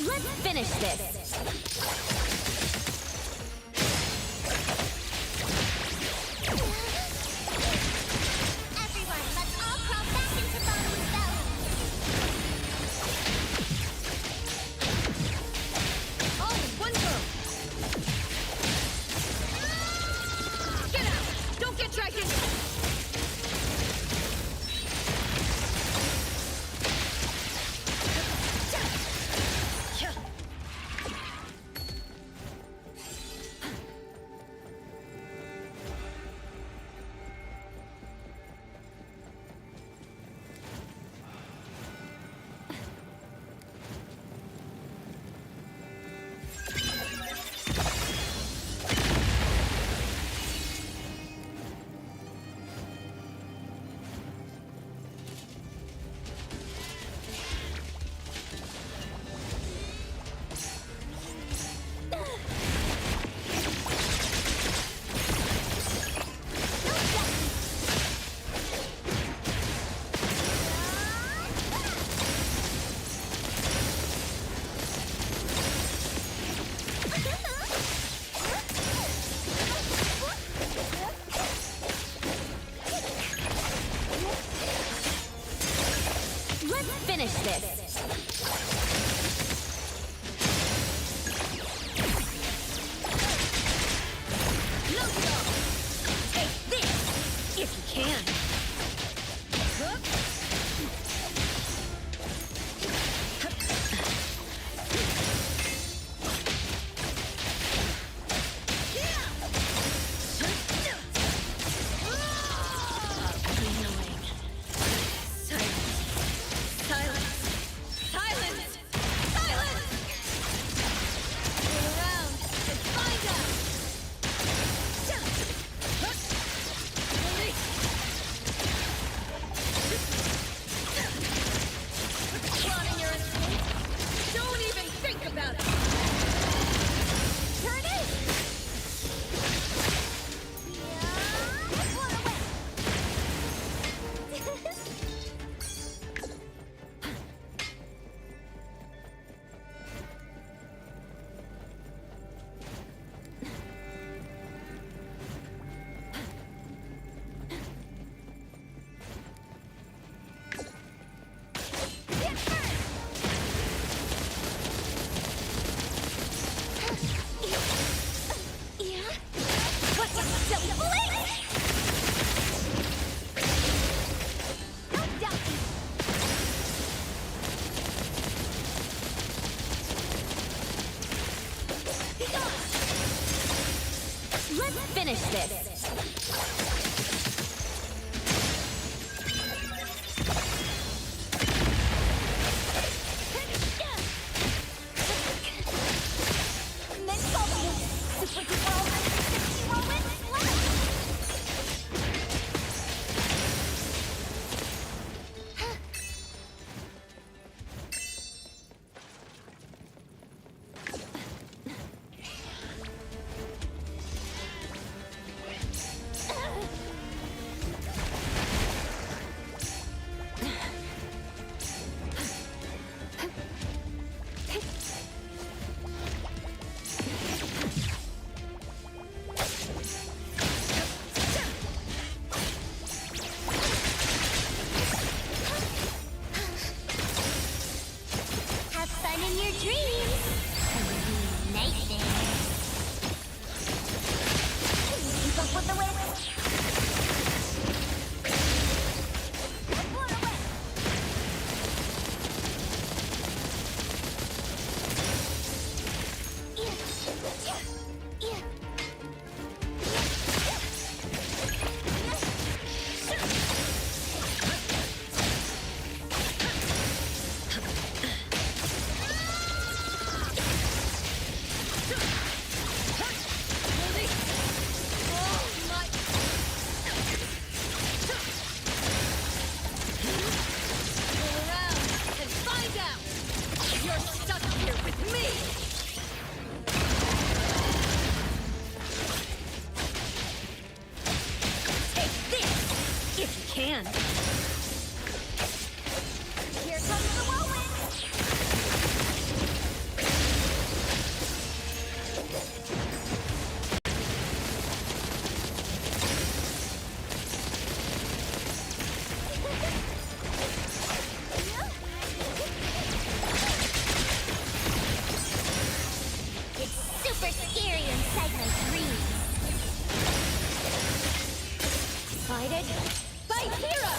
Let's finish this. Everyone, let's all crawl back into Bottom's belly. All in one go! Get out! Don't get dragged in! Let's finish this. Knock it off! Take this! If you can! Go around and find out! finish this. Have fun in your dreams. Night things. Keep up with the wind. Blown away. Can. Here comes the whirlwind. It's super scary inside my dreams. Fight it. Fight hero!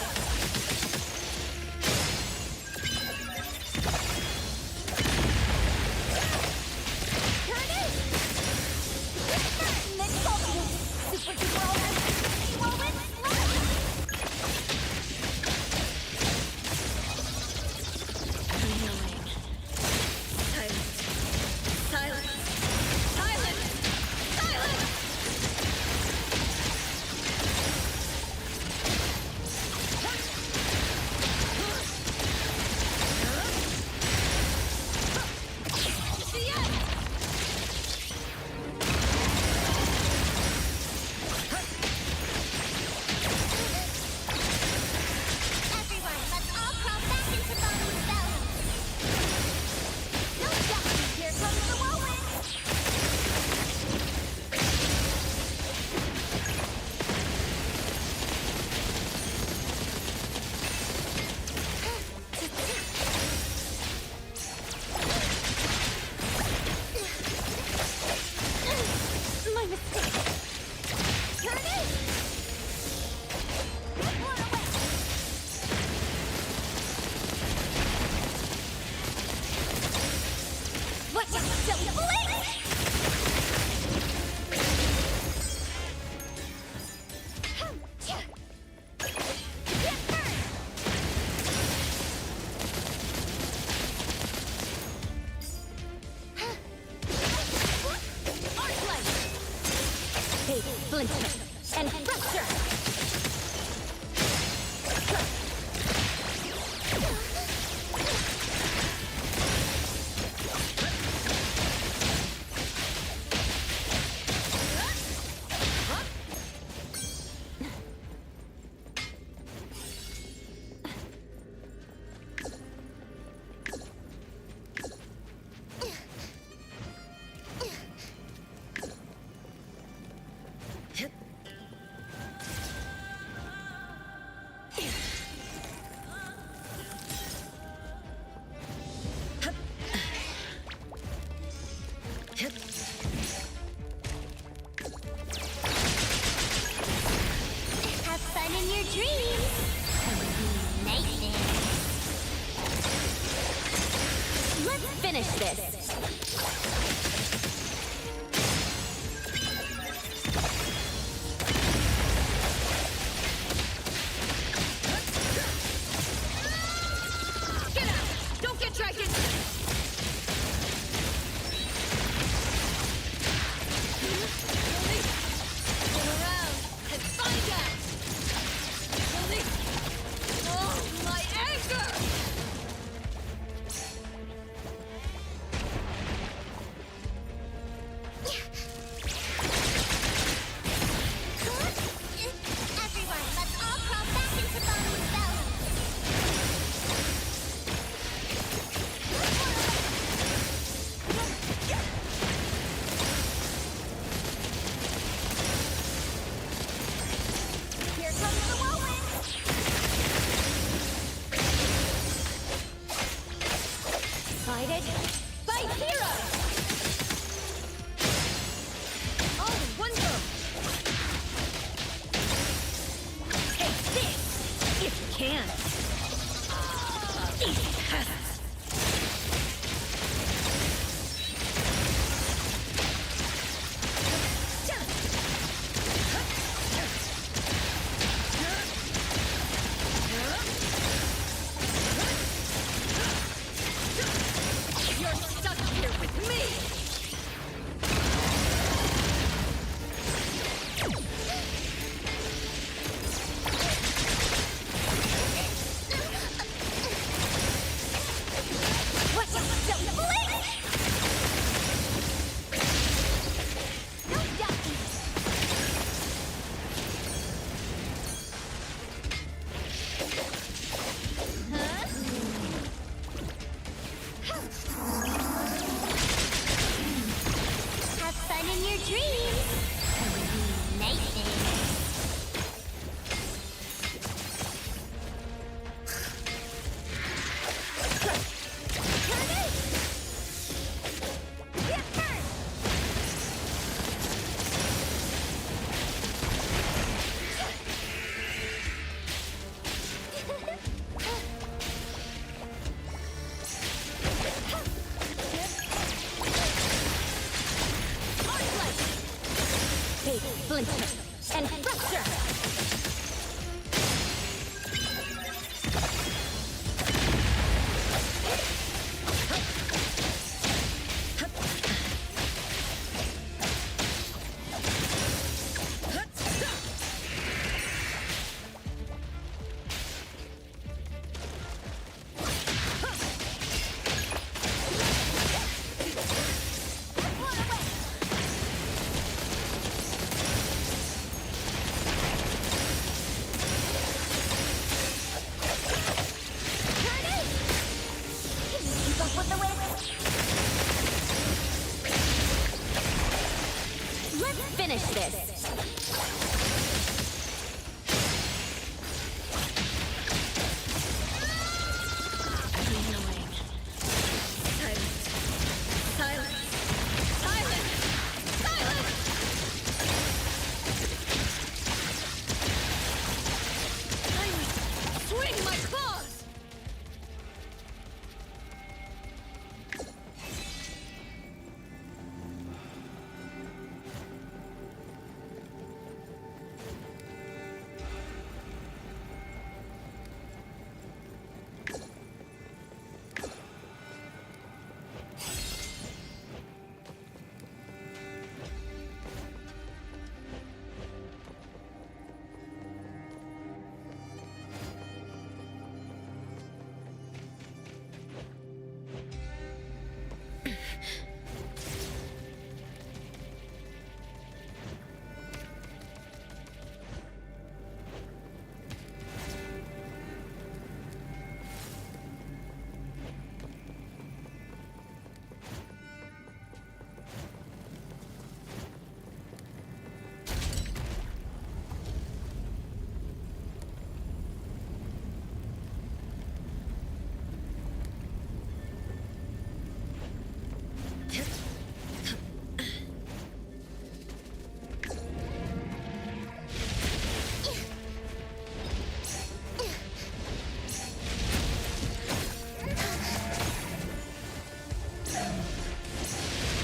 Splinter and fracture. Have fun in your dreams. Night things. Let's finish this. comes the whirlwind! Excited? Fight hero! All in one go! Take this! If you can! Easy peasants! You're stuck here with me! What was so blink? No ducking! Have fun in your dreams. Nightmares. Get burned! Big splinter and fracture! Keep up with the wind. Let's finish this! Annoying. Silence. Silence. Silence. Silence. Silence. Swing my claws.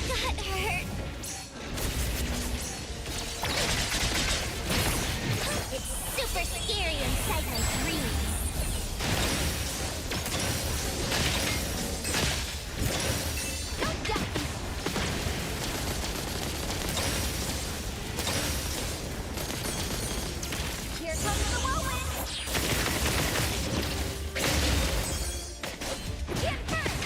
That hurt. It's super scary inside my dreams. No ducking! Here comes the whirlwind! Get burned!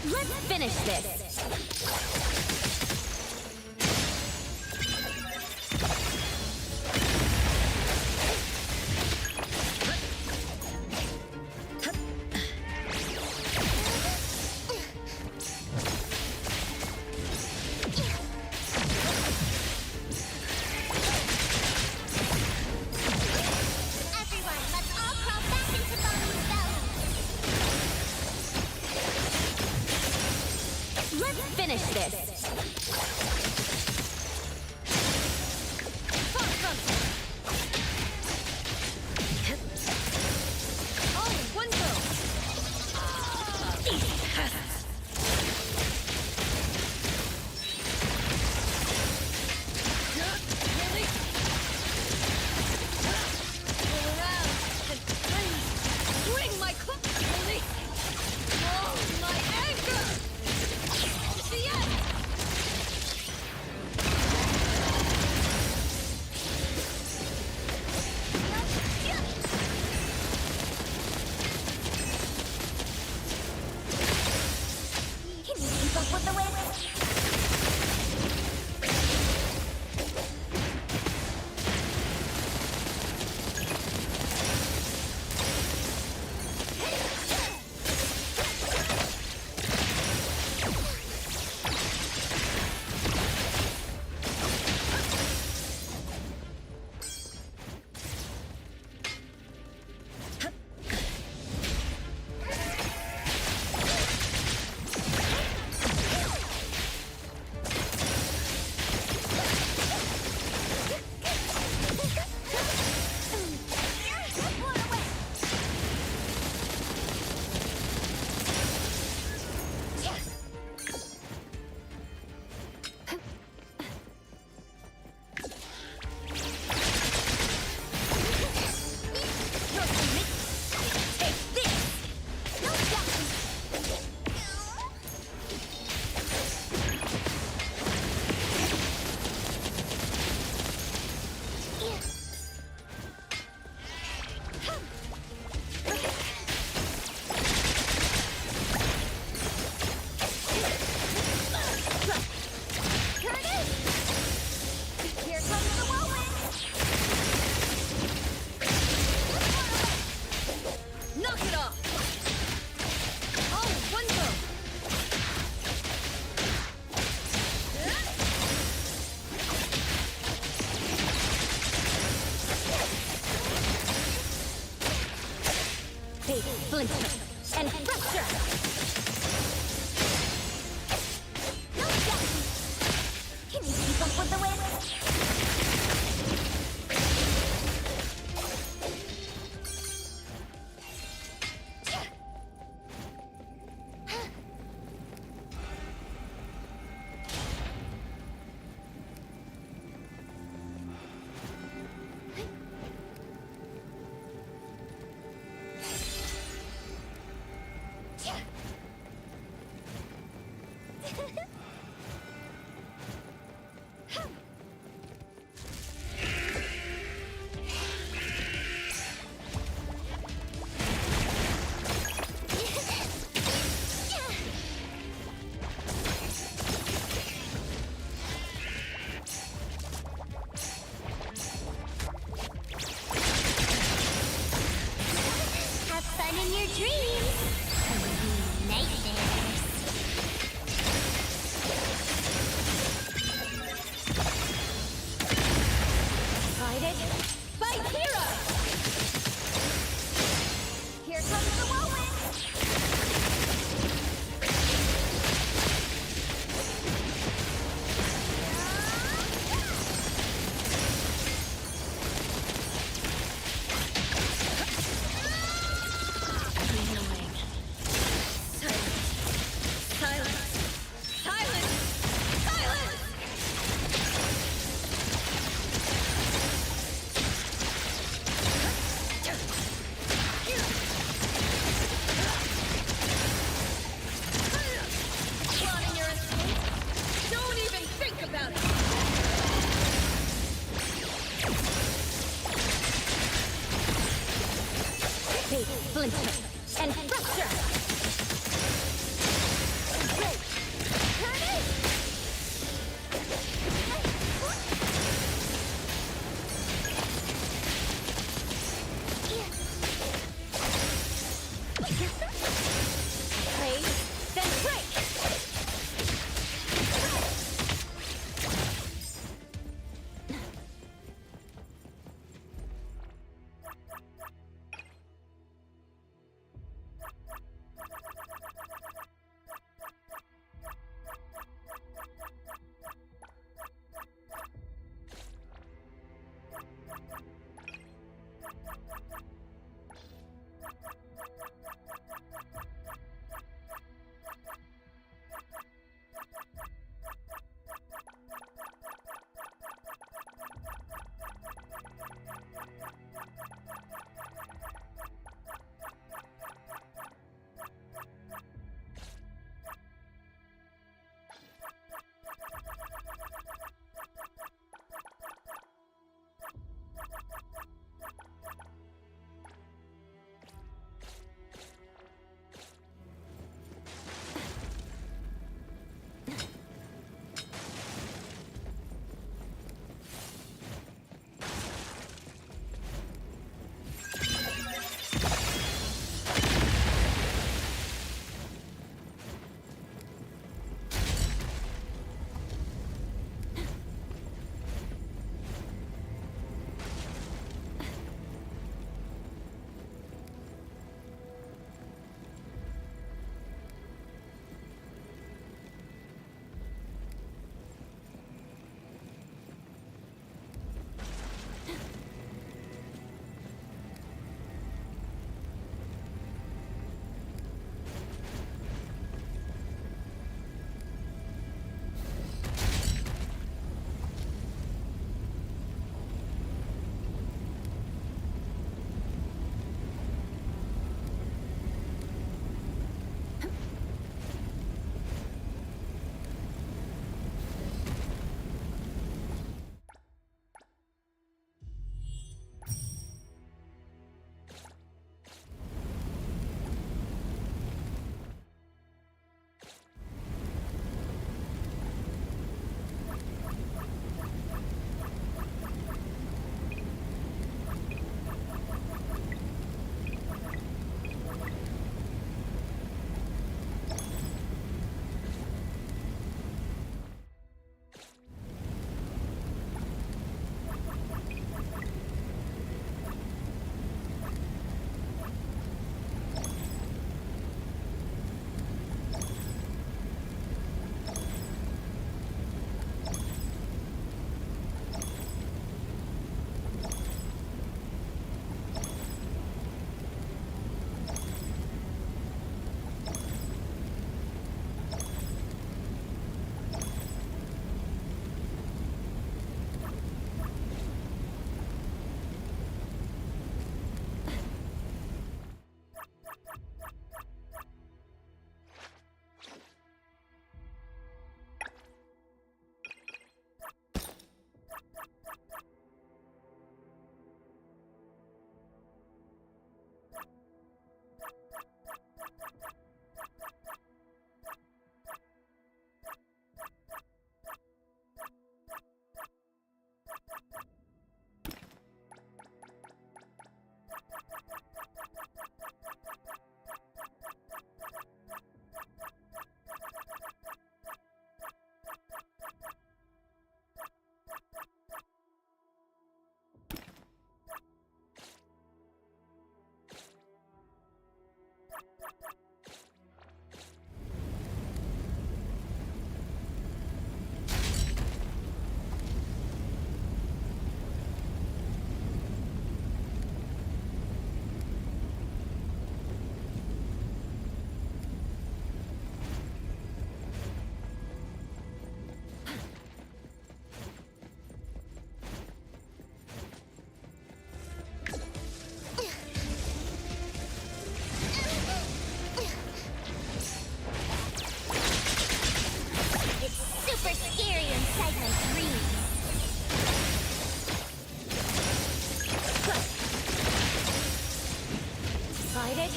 Let's finish this! this. All in one go. These pests. Really? Go around and swing my club. Really? Oh, my anger! The end! Can you keep up with the wind? Here comes the whirlwind! Knock it off! All in one go! Hey, splinter and fracture. No doubt! Can you keep up with the wind? Have fun in your dreams! Nightmares! Excited? Fight hero! Here comes the whirlwind! Silence! Silence! Silence! Plotting your escape? Don't even think about it! Hey, splinter and fracture. Play, then break. Fight it.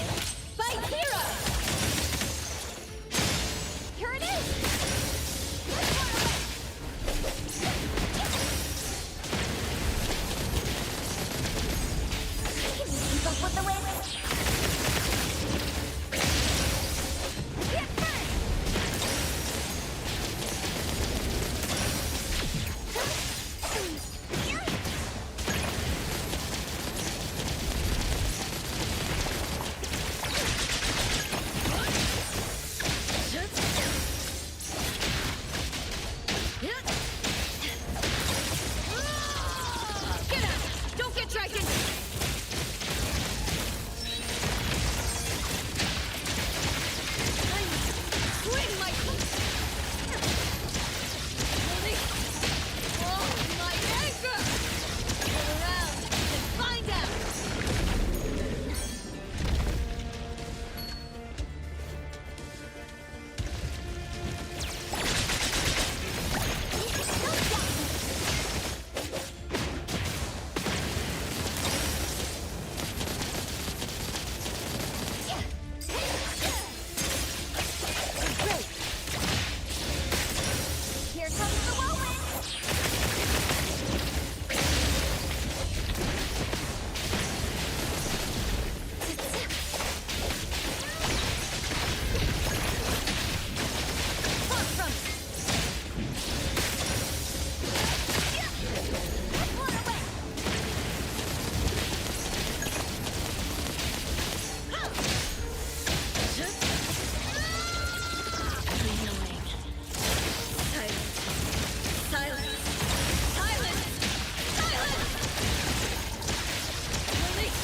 Fight hero! Here it is! Can you keep up with the wind? Get first! Get out! Don't get dragged in! Swing my... Release! Oh, my anchor! Go around and find out! Here comes the whirlwind! Far from it! Blown away! Annoying. Silence. Silence. Silence. Silence. Release.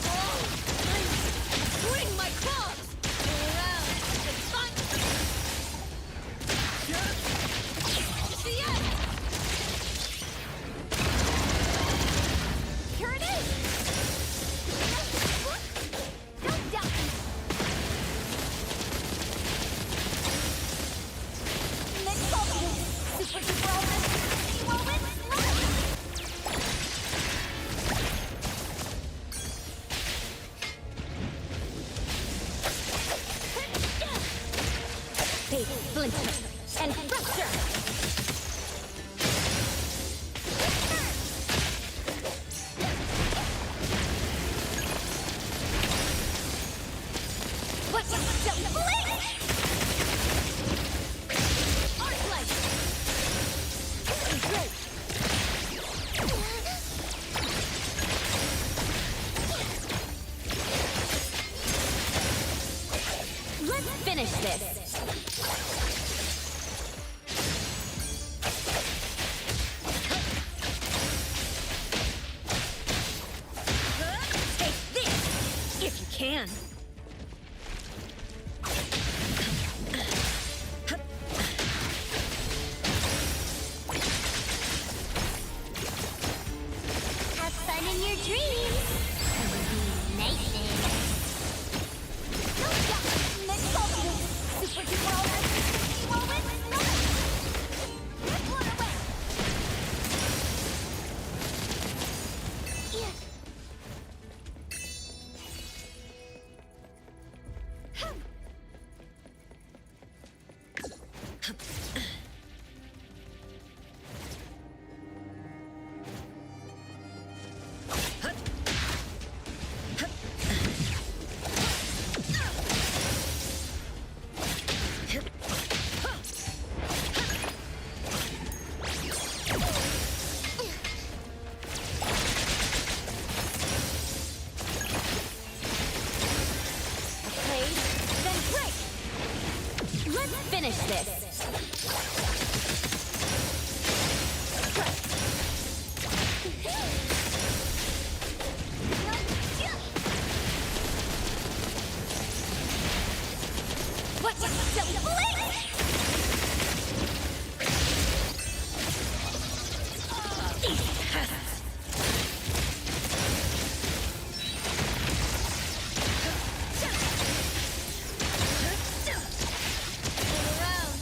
Oh, swing my claws. Go around and find. The end. Here it is! Don't doubt me! Next ultimate! Super duper ultimate! Whirlwind smash! Bait, splinter, and fracture. What silly blink! Arc light. Let's finish this. Take this, if you can. Have fun in your dreams! Nice Don't doubt me! Next ultimate! Super duper ultimate! Whirlwind smash! Get blown away! Yeah. Blade, then break. Let's finish this. What silly blink! Go around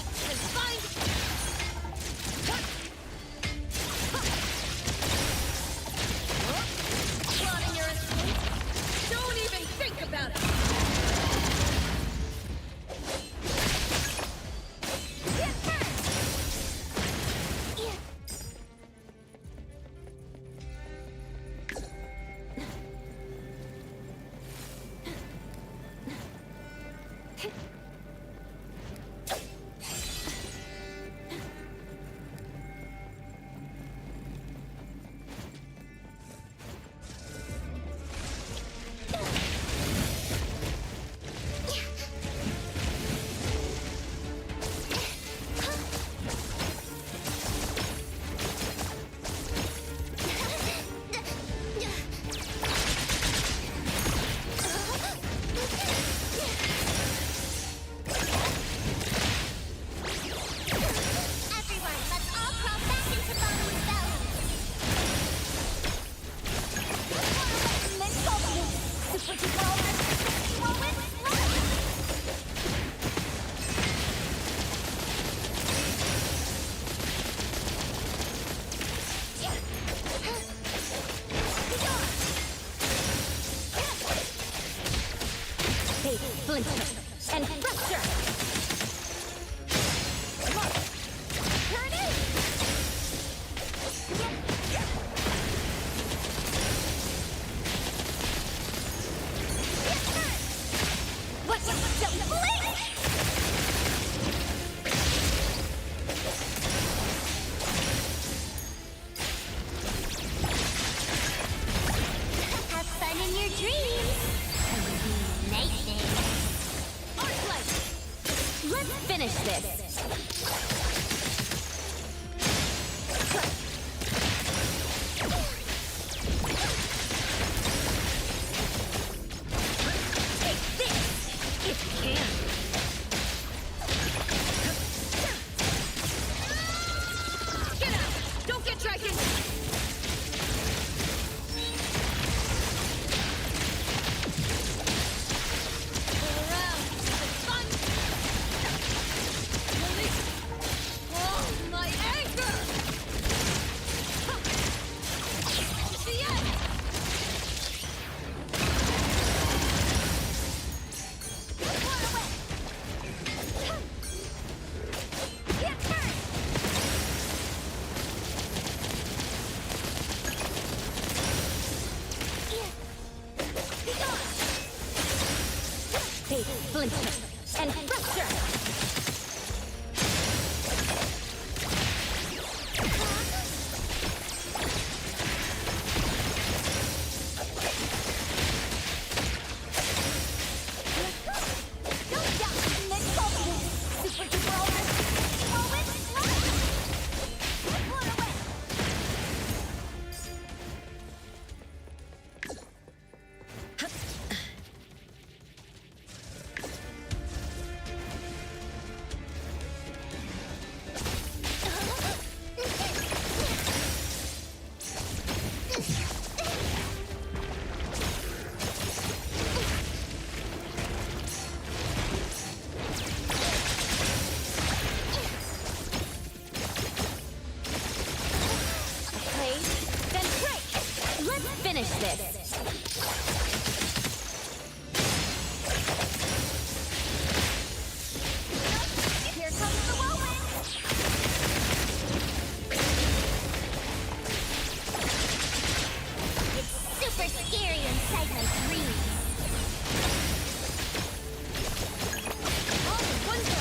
splinter, and fracture! Come on! Here it is! What? Don't blink! Have fun in your dreams. Night things. Let's finish this! Take this, if you can! Get out! Don't get dragged in! Pull around. It's fun! Release! Oh, my anger! Huh. It's the end! Blown away. Get hurt. Be gone. Take splinter, and fracture! Don't doubt Nick's ultimate. Super duper ultimate. Forward, left. Blown away. Play, then break! Let's finish this! Here comes the whirlwind. It's super scary inside my dreams. All in one go!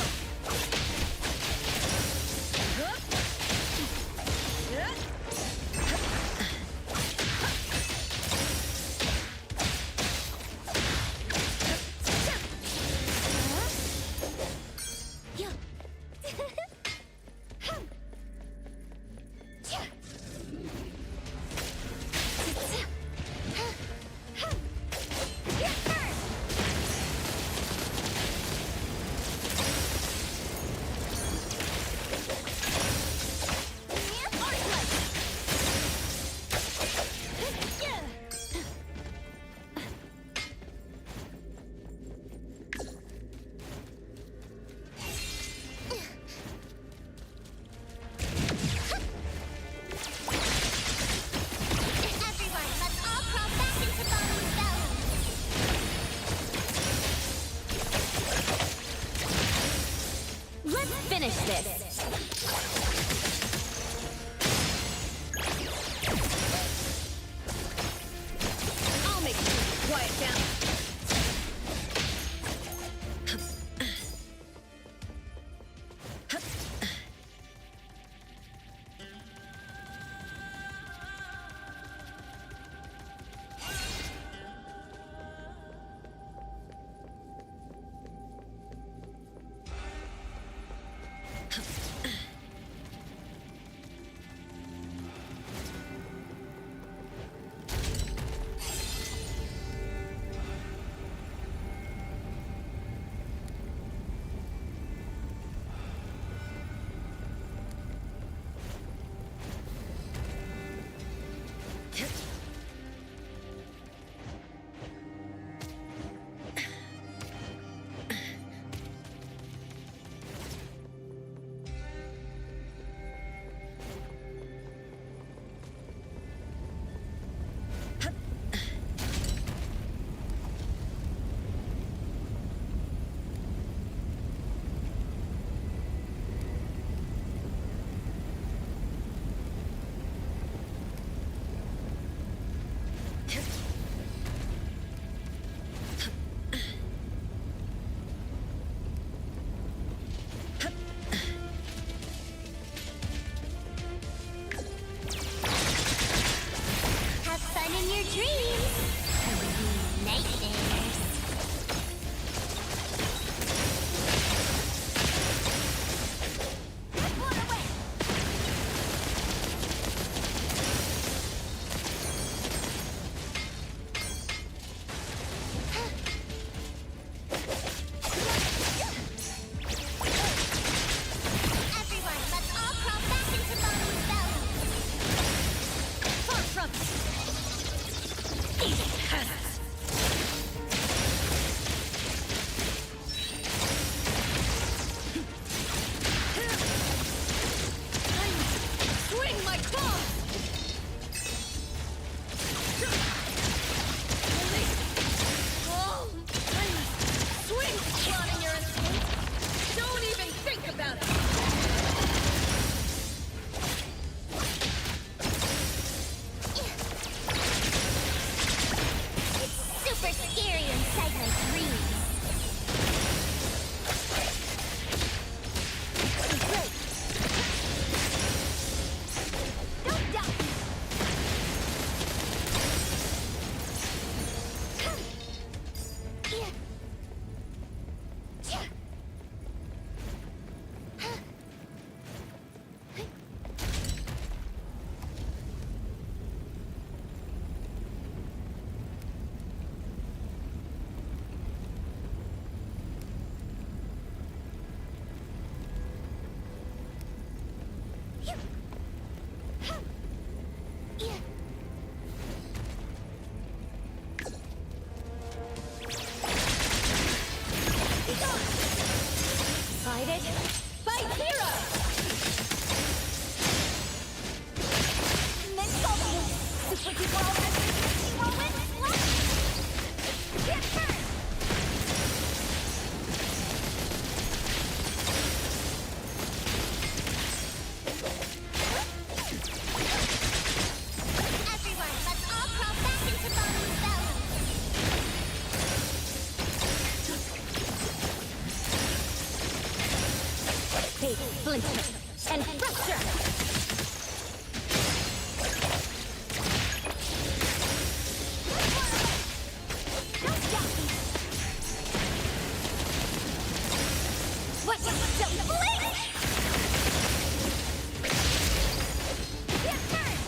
Everyone, let's all crawl back into Bonnie's belly. Let's finish this! I'll make sure you quiet down. These pests! Swing my claws! Swing, plotting your escape! Don't even think about it! Super scary inside my dreams. Great. Don't die. Yeah. Yeah. Fight it. Fight hero! Super Get hurt! Everyone, let's all crawl back into Baloo's belly. Bait, splinter, and fracture. What? Don't blink! Get hurt!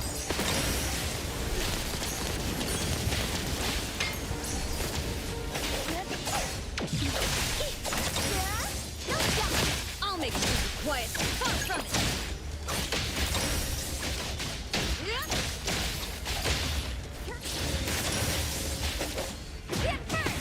I'll make you quiet. Come from it! Get hurt!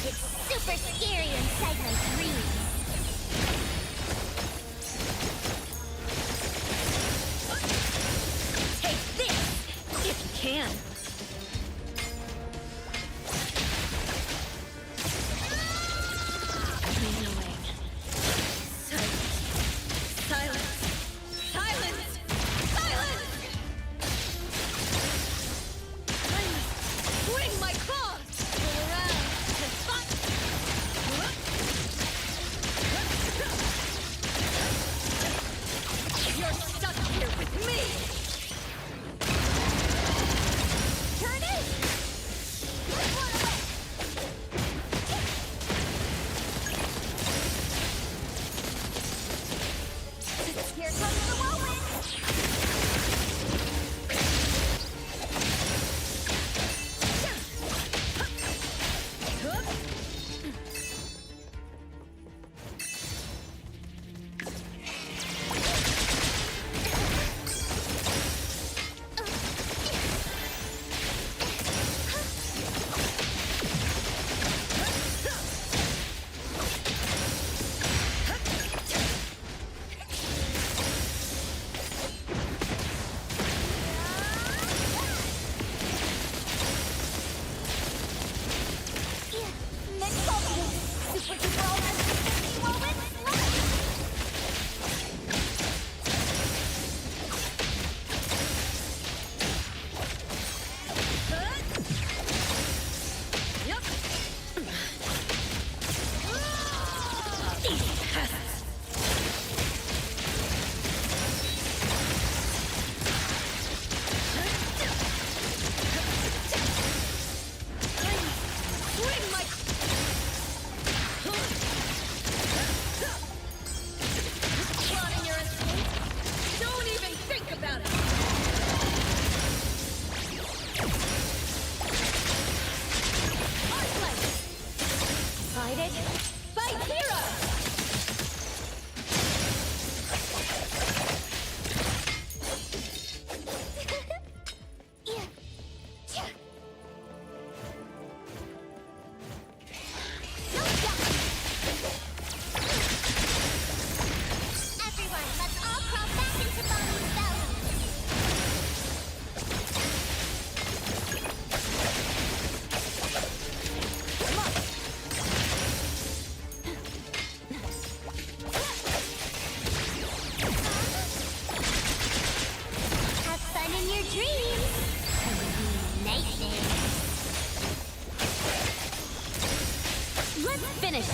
It's super scary inside my dreams. Take this! If you can. Winnowing. Silence. Silence. Silence! Silence! Swing my claws! Go around and fight! You're stuck here with me! Turn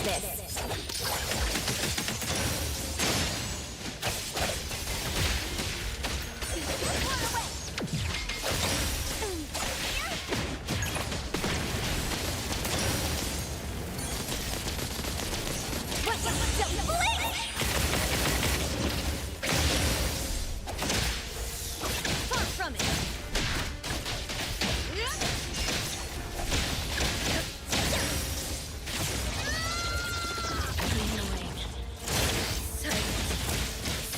Watch this. Far from it.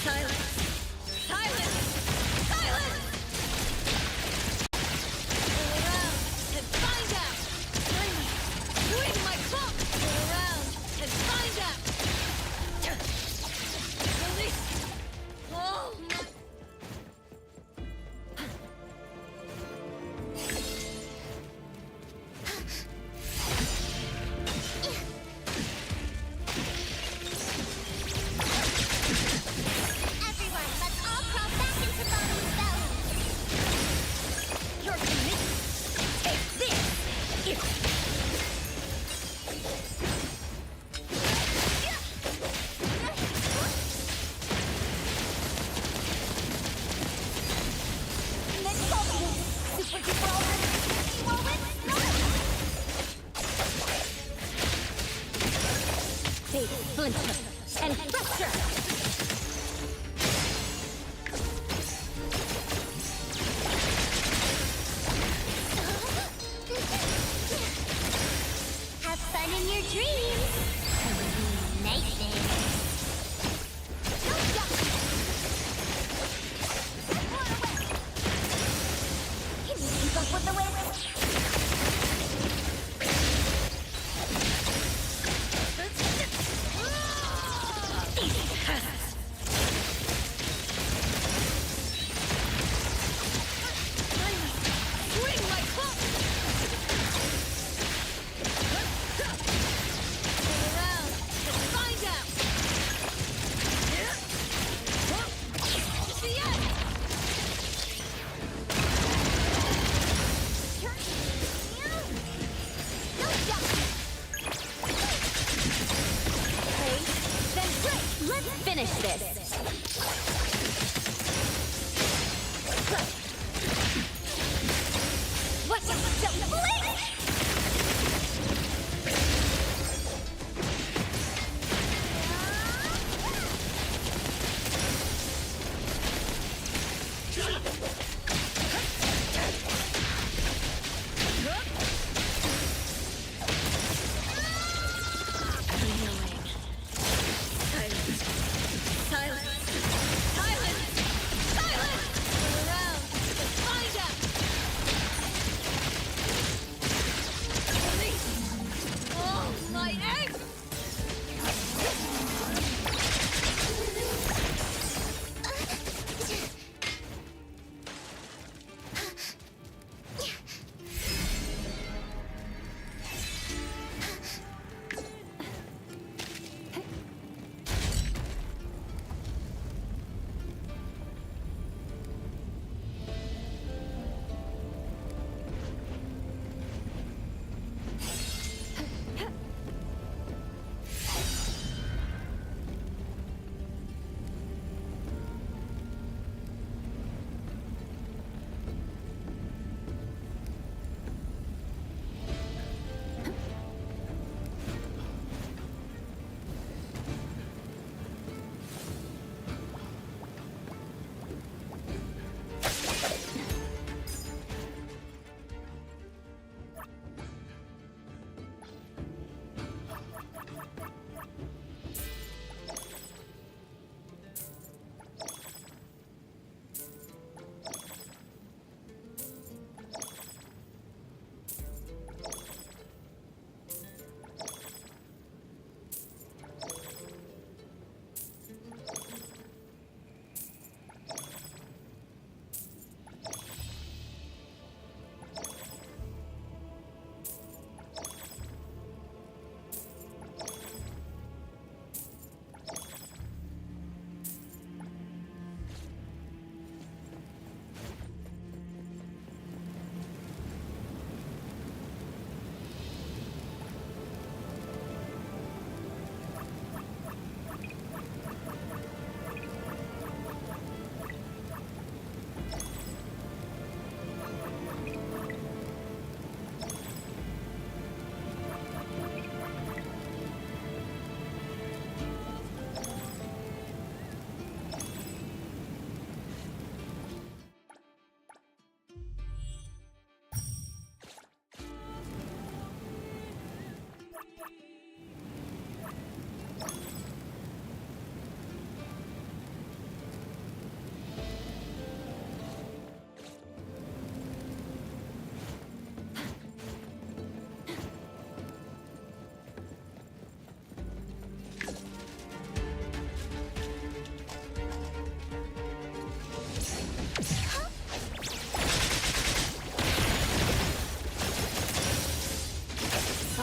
Silence! Silence! Silence! Roll around and find out! Swing my clock! Roll around and find out! Release! Oh! Everyone, let's all crawl back into Bottom's belly. You're committed. Take this. Next bubble. Super duper over. Moment. No. Take splinter and fracture. Have fun in your dreams. Night things. Can you keep up with the wind? Swing my clock! Roll around and find out! It's the end!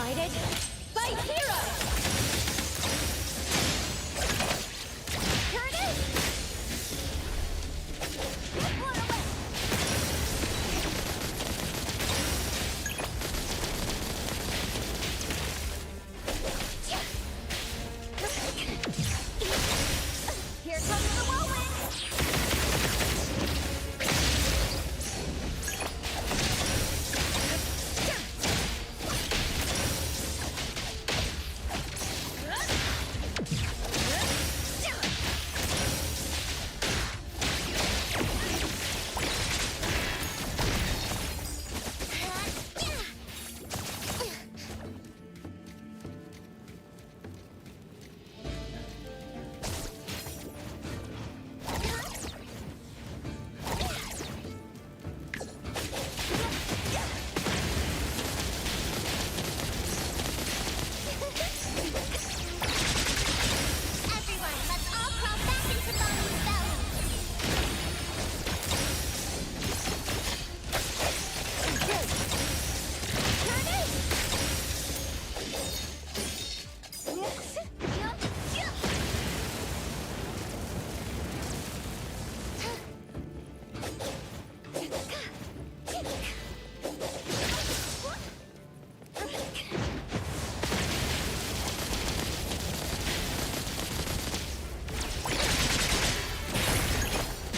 Excited? Fight hero! Here it is! Blown away! Here comes the whirlwind! Everyone, let's all crawl back into Bonnie's belly! Here it is!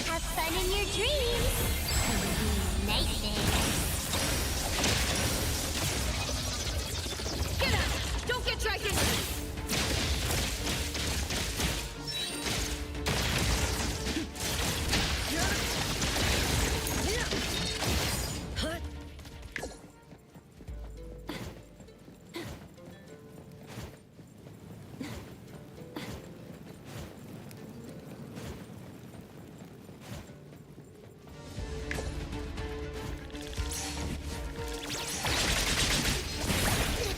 Have fun in your dreams! Nightmares! Get out! Don't get dragged into this!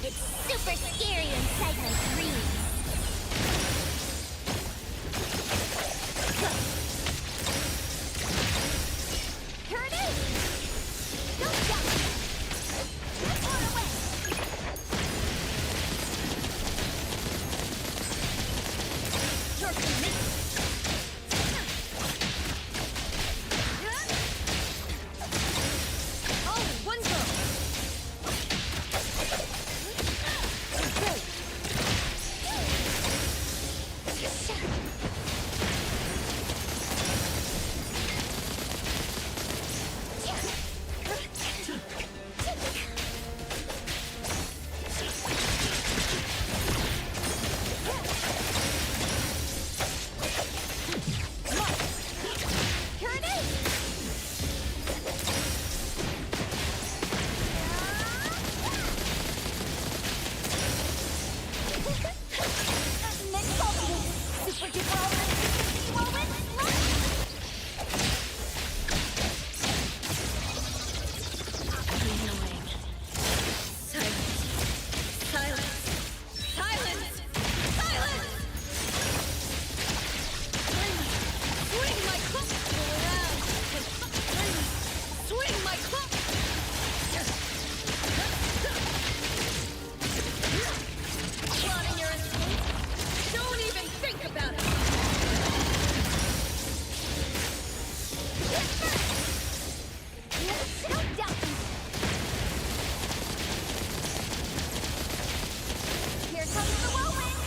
It's super scary inside my dreams! Here it is! Don't jump! Blown away! You're for me! Oh, one go! Here it is! Next ultimate! Super duper ultimate! Whirlwind, launch! Annoying. Silence. Silence. Silence. Silence! Swing my club around and swing my club. Plotting your escape? Don't even think about it. Don't doubt me! Here comes the whirlwind!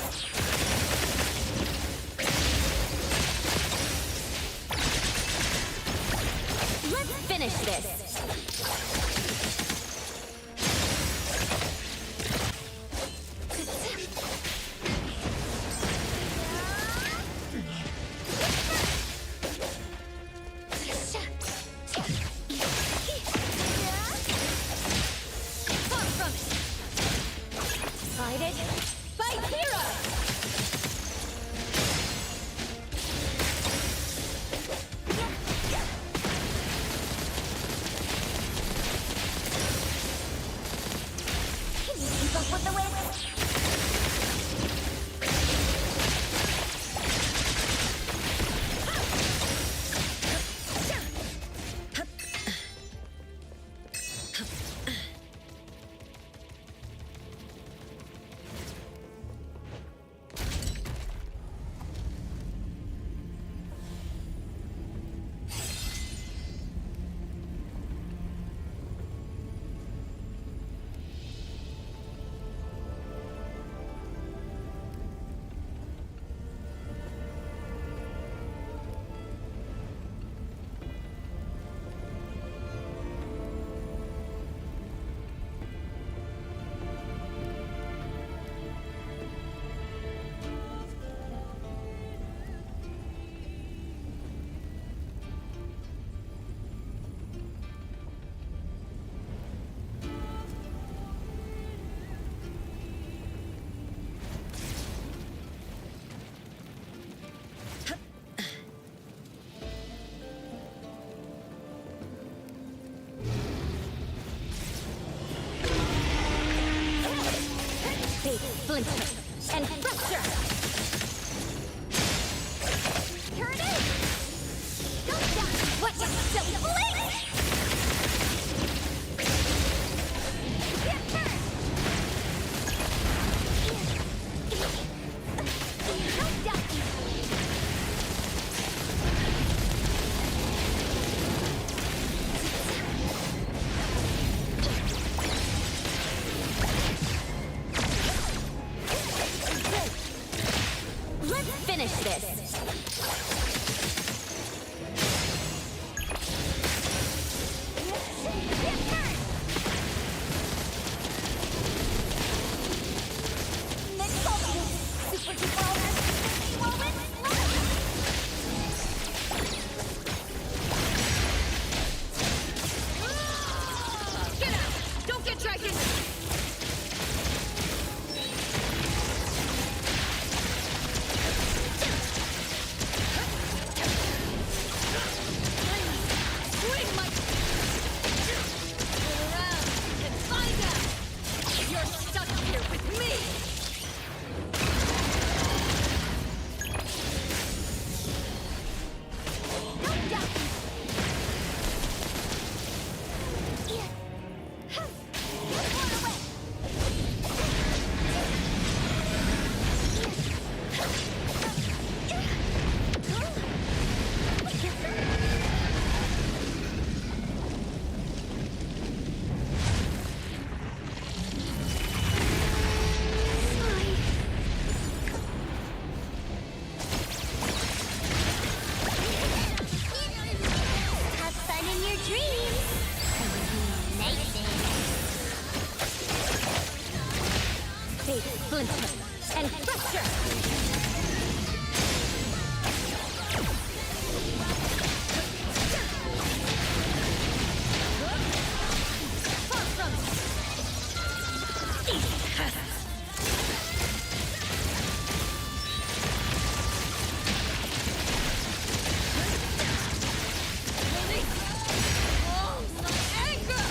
Let's finish this. Far from it. Excited? Fight hero! Can you keep up with the wind? splinter, and fracture! Here it is! Don't die! What a silly Blink! Get burned! Don't die! Let's finish this! Get burned! Next bubble! Super duper ultra woman! Get out! Don't get dragged in! Swing my... Turn around and find out! You're stuck here with me! Don't die! Get one away! Have fun in your dreams. Nice Big splinter, and fracture! Far from Oh, my anger!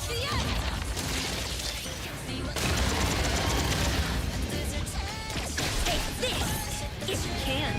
The end! Take this, if you can!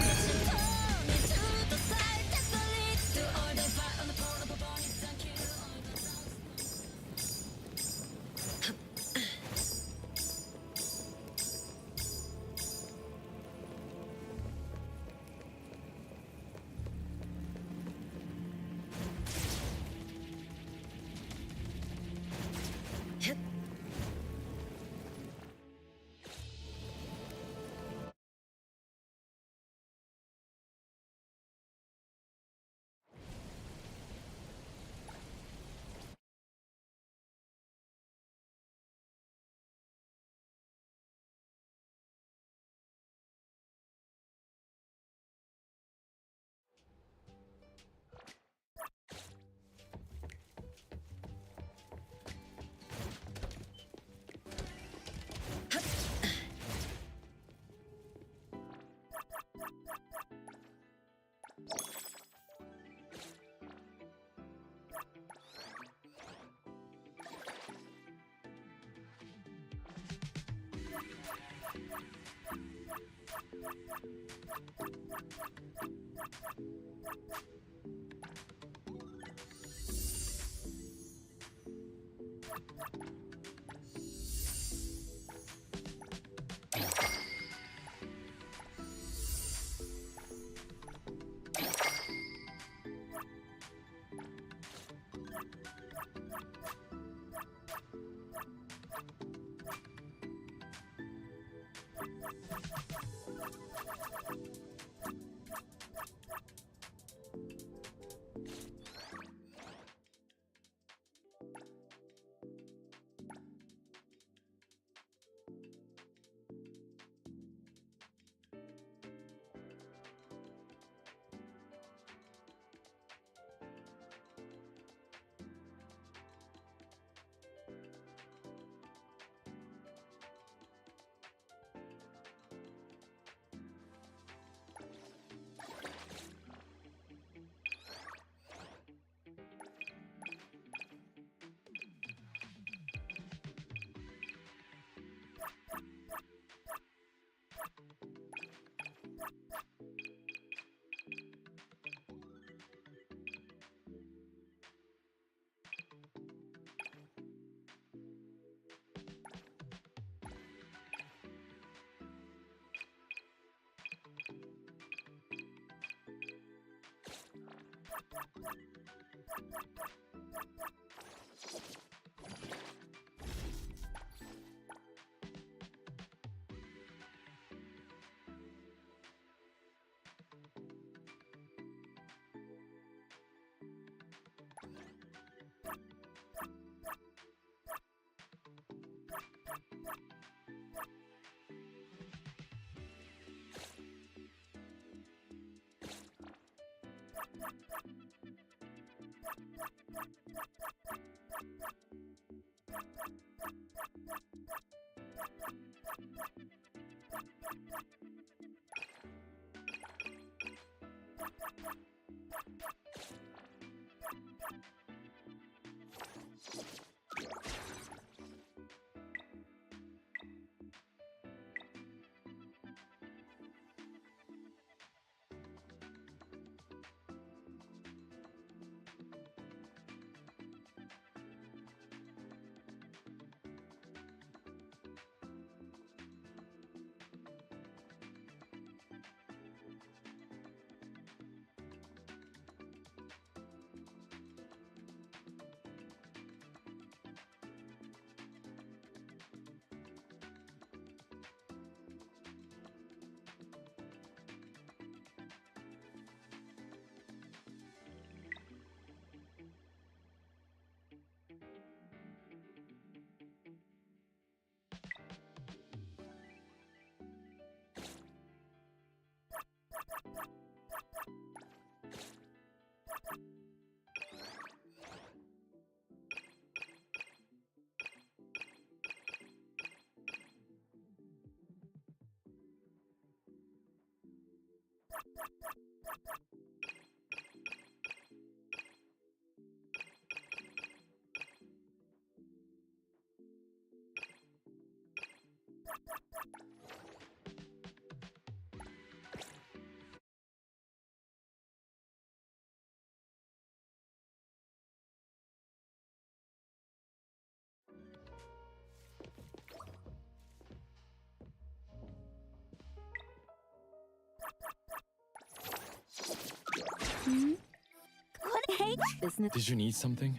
What? Hey, Business. Did you need something?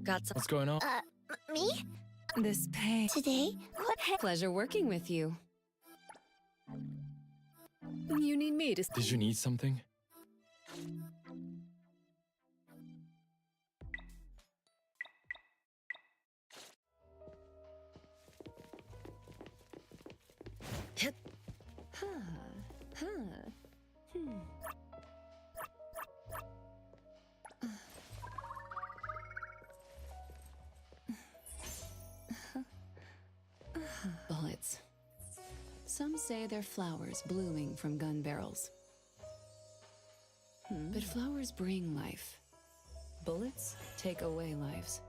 Got some. What's going on? me? This pay. Today? What? Hey. Pleasure working with you. You need me to. Did you need something? Bullets. Some say they're flowers blooming from gun barrels. But flowers bring life. Bullets take away lives.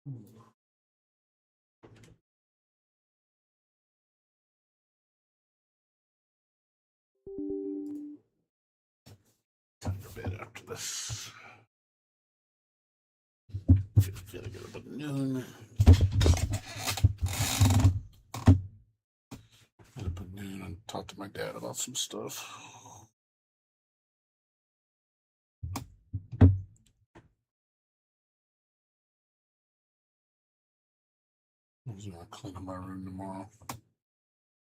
Time to bed after this. Gotta get up at noon. Get up at noon and talk to my dad about some stuff. I was gonna clean up my room tomorrow.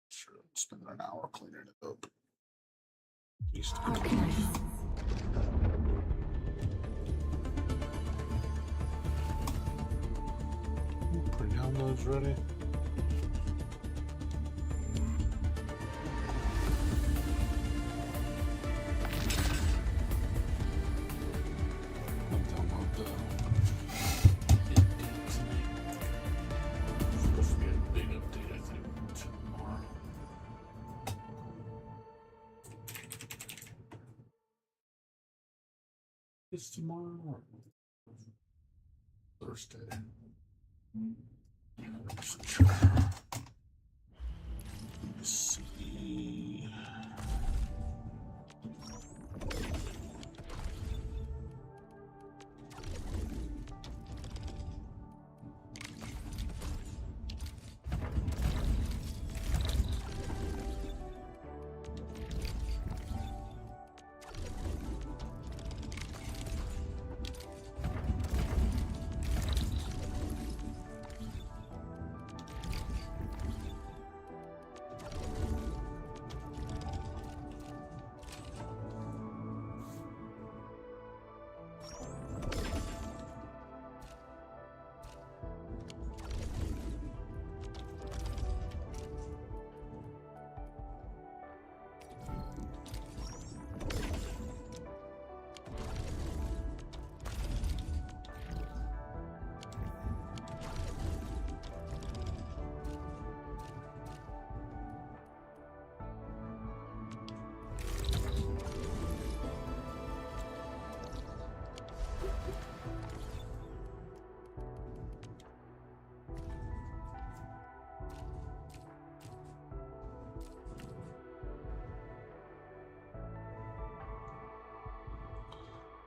Sure, spend an hour cleaning it up. At least pre-downloads ready. I'll download the supposed to be a big update, I think, tomorrow. It's tomorrow or Thursday. Sure. Let's see.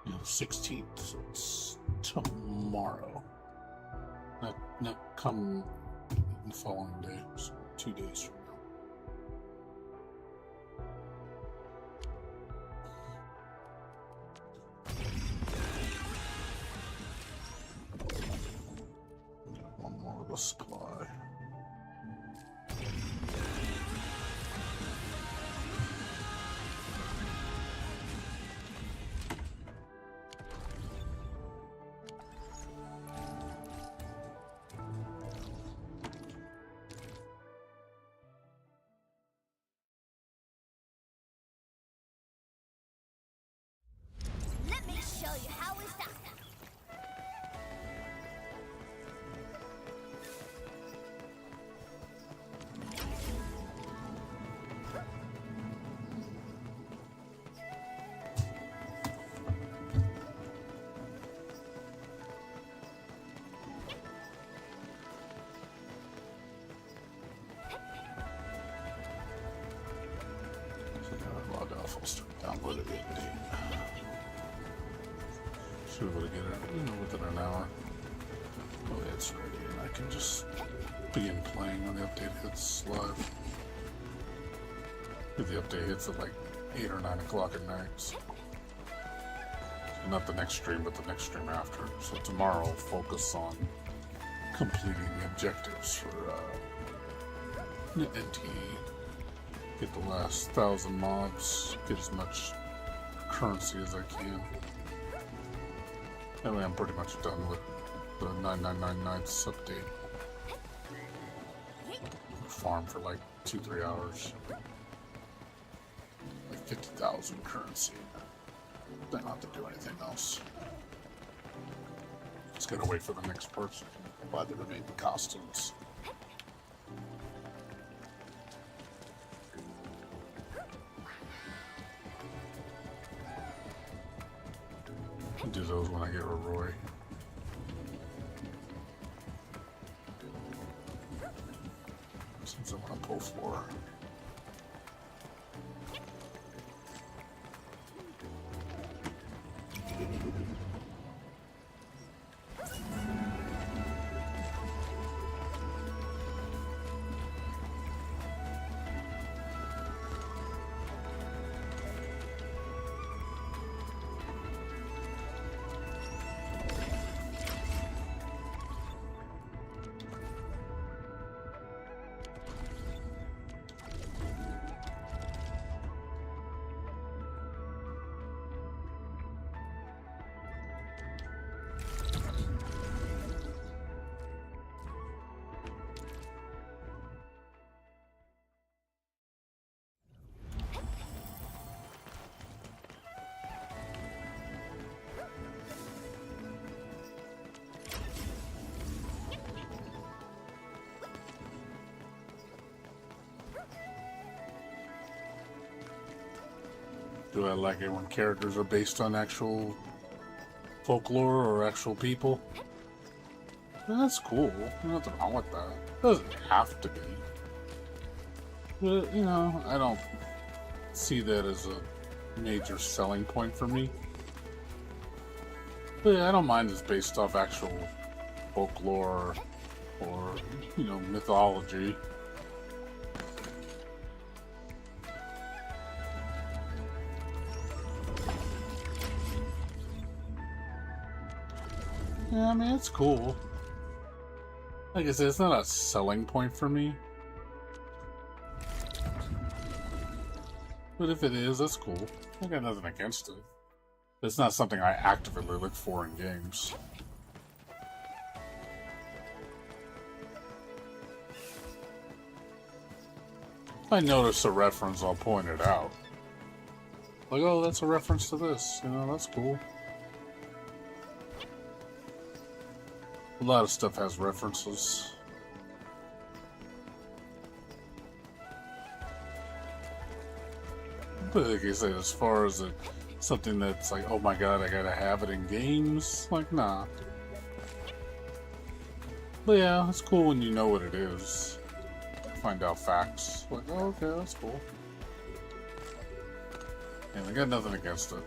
Yeah, 16th, so it's tomorrow. Not come the following day, so 2 days from now. One more of a supply. Let me show you how it's done. So now I log off, I'll start downloading the update. Should be able to get it within an hour. Oh, yeah, it's ready, and I can just begin playing when the update hits live. If the update hits at like 8 or 9 o'clock at night. So not the next stream, but the next stream after. So tomorrow I'll focus on completing the objectives for NTE. Get the last 1,000 mobs, get as much currency as I can. That way I'm pretty much done with the 9999 nights update. Farm for like 2-3 hours. Like 50,000 currency. Then I'll have to do anything else. Just gotta wait for the next person to buy the remaining costumes. I'll do those when I get a Roy. Since I want to pull 4. Do I like it when characters are based on actual folklore or actual people? That's cool. There's nothing wrong with that. It doesn't have to be. But, you know, I don't see that as a major selling point for me. But yeah, I don't mind it's based off actual folklore or, you know, mythology. Yeah, I mean, it's cool. Like I said, it's not a selling point for me. But if it is, that's cool. I got nothing against it. It's not something I actively look for in games. If I notice a reference, I'll point it out. Like, oh, that's a reference to this. You know, that's cool. A lot of stuff has references. But like I said, as far as something that's like, oh my god, I gotta have it in games, like, nah. But yeah, it's cool when you know what it is. Find out facts. Like, oh, okay, that's cool. And I got nothing against it.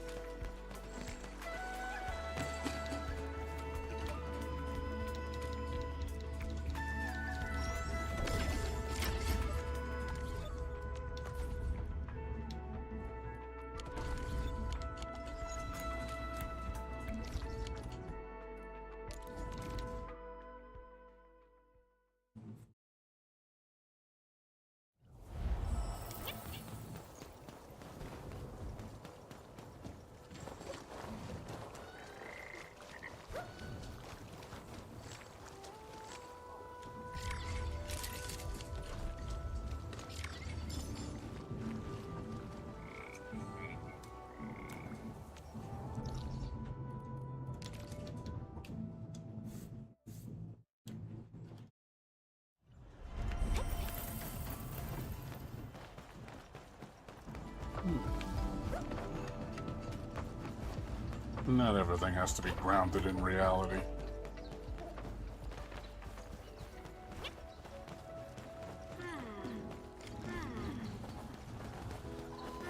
Not everything has to be grounded in reality.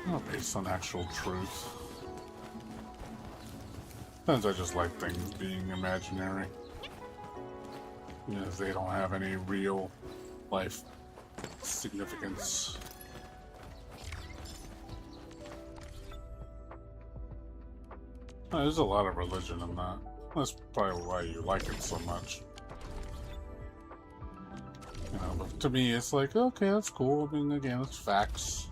Not based on actual truth. Sometimes I just like things being imaginary. You know, they don't have any real life significance. There's a lot of religion in that. That's probably why you like it so much. You know, but to me, it's like, okay, that's cool. I mean, again, it's facts.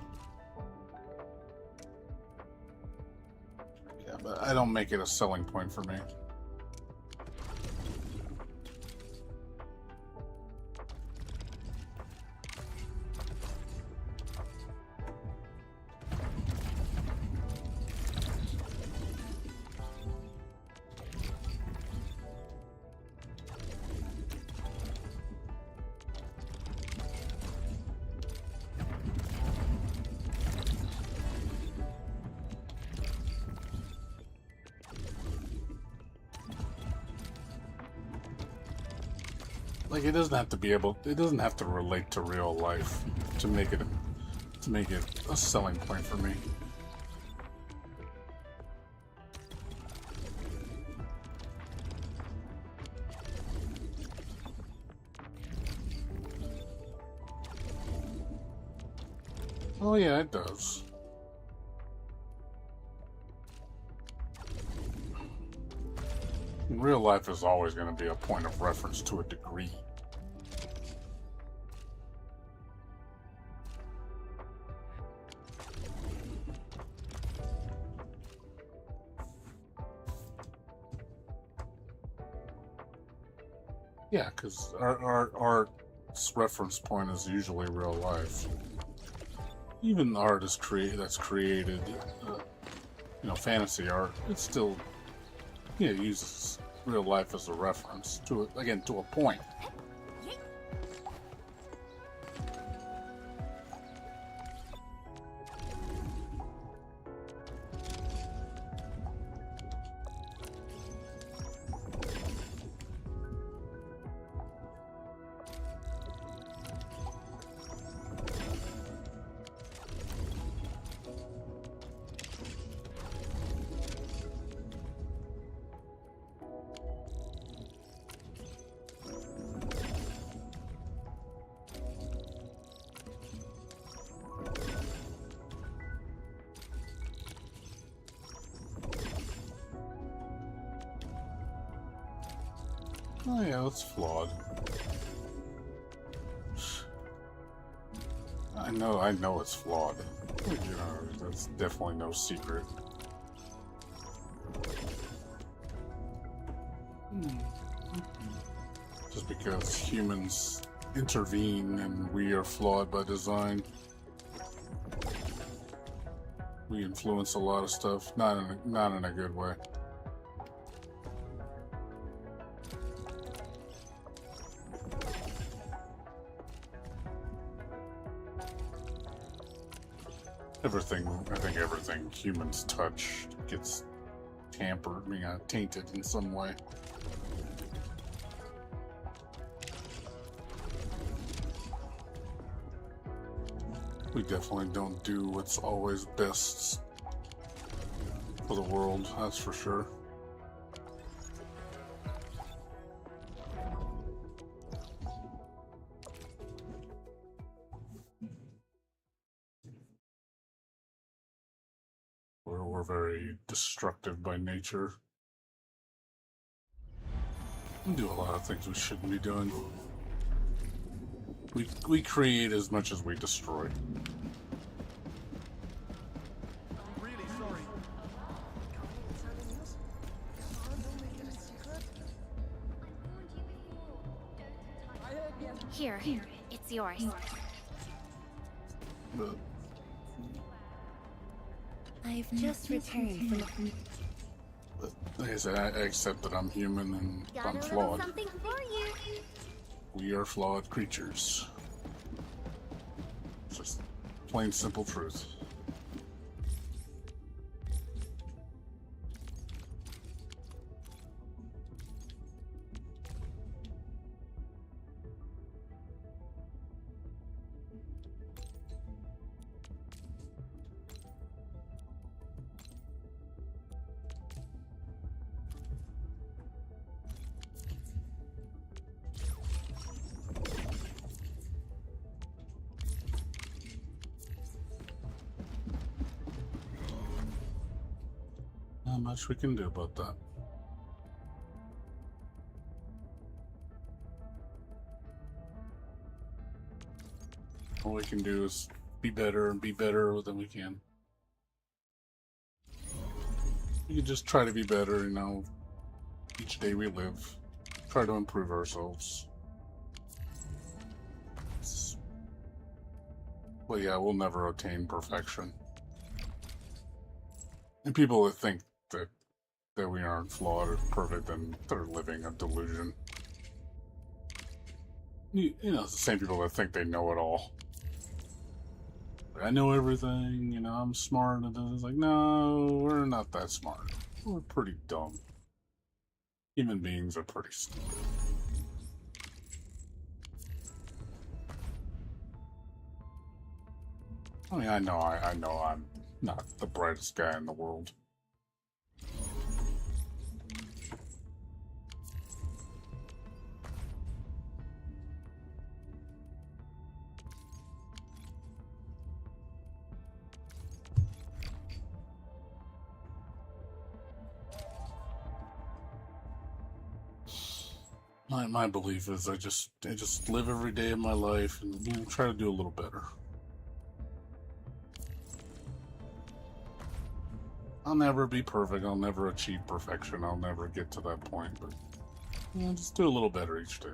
Yeah, but I don't make it a selling point for me. like it doesn't have to be able. It doesn't have to relate to real life to make it a selling point for me. Oh yeah, it does. In real life is always going to be a point of reference to a degree. Yeah, because our art's reference point is usually real life. Even art is that's created, fantasy art. It's still, uses real life as a reference to a point. Oh yeah, that's flawed. I know it's flawed. That's definitely no secret. Just because humans intervene and we are flawed by design. We influence a lot of stuff, not in a good way. I think everything humans touch gets tampered, tainted in some way. We definitely don't do what's always best for the world, that's for sure. We're very destructive by nature. We do a lot of things we shouldn't be doing. We create as much as we destroy. I'm really sorry. Here, it's yours. But I've just returned from like I said, I accept that I'm human and got I'm a little flawed. something for you. We are flawed creatures. Just plain simple truth. Not much we can do about that. All we can do is be better and be better than we can. We can just try to be better, each day we live. Try to improve ourselves. But yeah, we'll never attain perfection. And people that think that we aren't flawed or perfect, then they're living a delusion. The same people that think they know it all. I know everything, I'm smart, and it's like, no, we're not that smart. We're pretty dumb. Human beings are pretty stupid. I mean, I know I'm not the brightest guy in the world. My belief is I just live every day of my life and try to do a little better. I'll never be perfect. I'll never achieve perfection. I'll never get to that point. But just do a little better each day.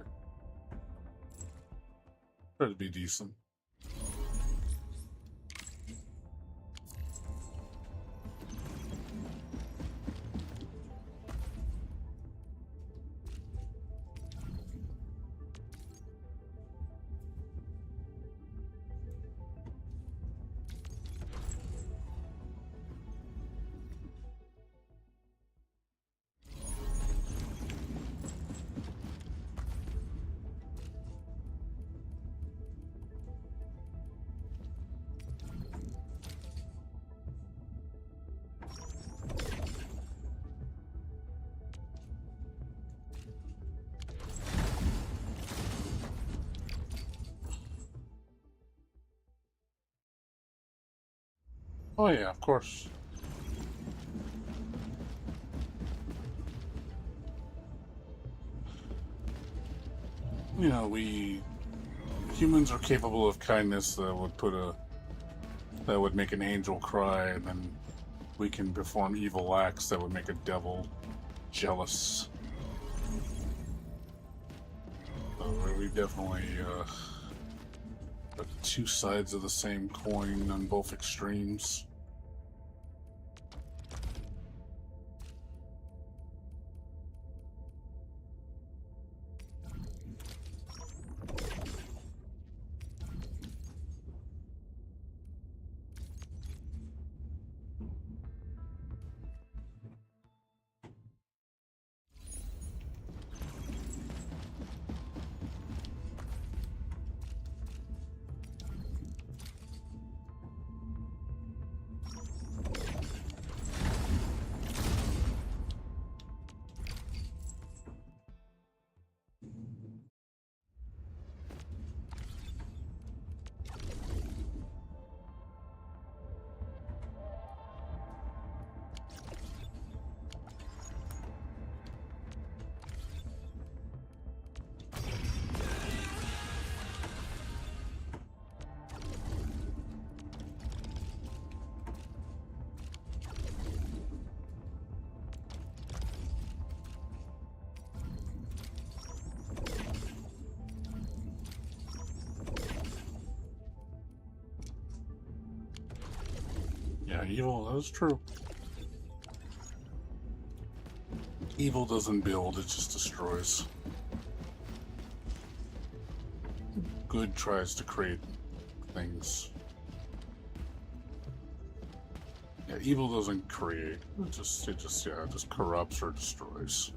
Try to be decent. Oh yeah, of course. You know, we humans are capable of kindness that would make an angel cry, and then we can perform evil acts that would make a devil jealous. So we definitely but two sides of the same coin on both extremes. Yeah, evil, that is true. Evil doesn't build, it just destroys. Good tries to create things. Yeah, evil doesn't create. It just corrupts or destroys.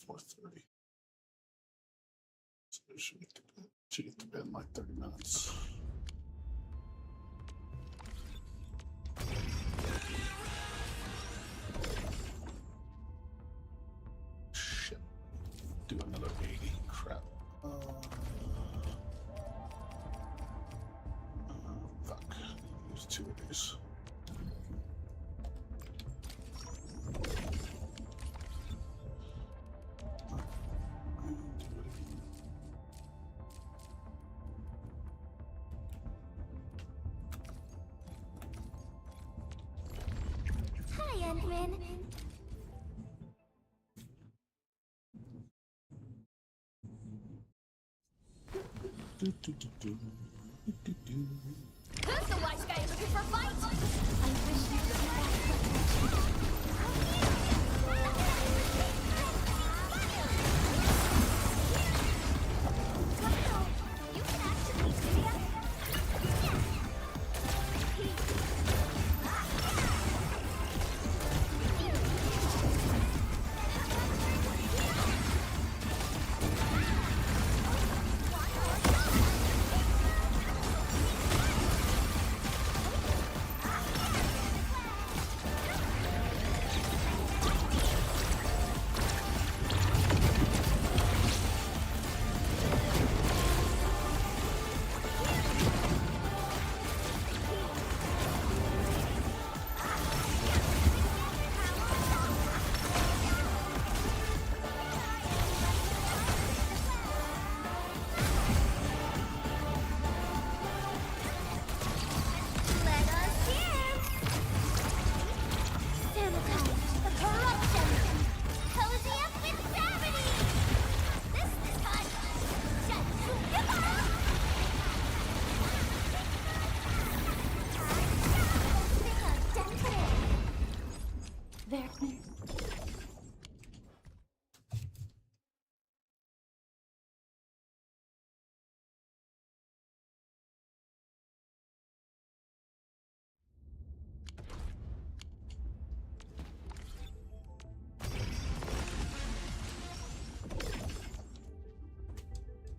4:30. So we should get to bed in like 30 minutes. Shit. Do another 80. Crap. Fuck. Use 2 of these. Hi, Ant-Man. Who's the wise guy looking for fight? Wow, you can actually see us? Let us dance! Sabotage the corruption! Cozy up with gravity! This time, Jatsuya! There.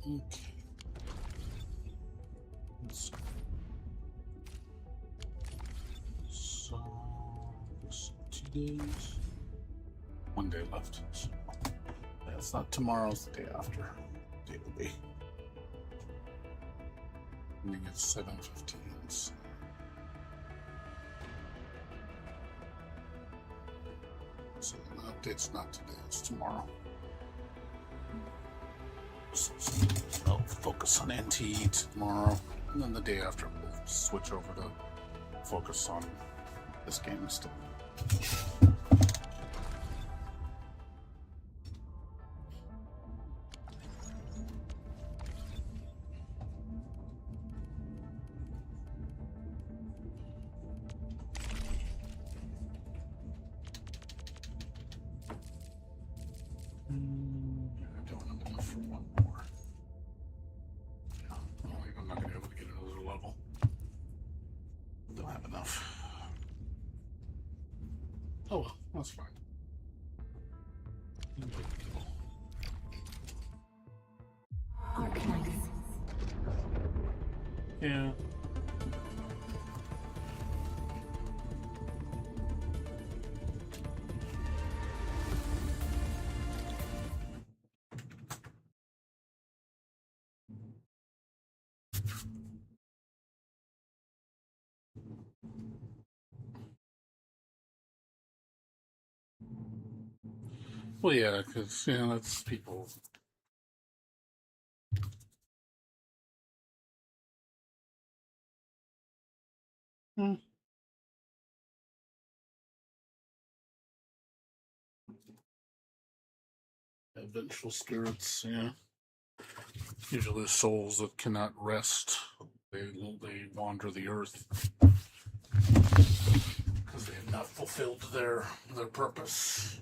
Okay. Let's see. So, 2 days. 1 day left. So, yeah, it's not tomorrow's the day after. Day will be. I think it's 7:15. So the update's not today, it's tomorrow. So I'll focus on NT tomorrow, and then the day after we'll switch over to focus on this game instead. I don't have enough for 1 more. Yeah, I'm not gonna be able to get another level. Don't have enough. Oh well, that's fine. No big deal. Arcanines. Yeah. Well, yeah, because that's people. Hmm. Vengeful spirits, yeah. Usually souls that cannot rest. They wander the earth because they have not fulfilled their purpose,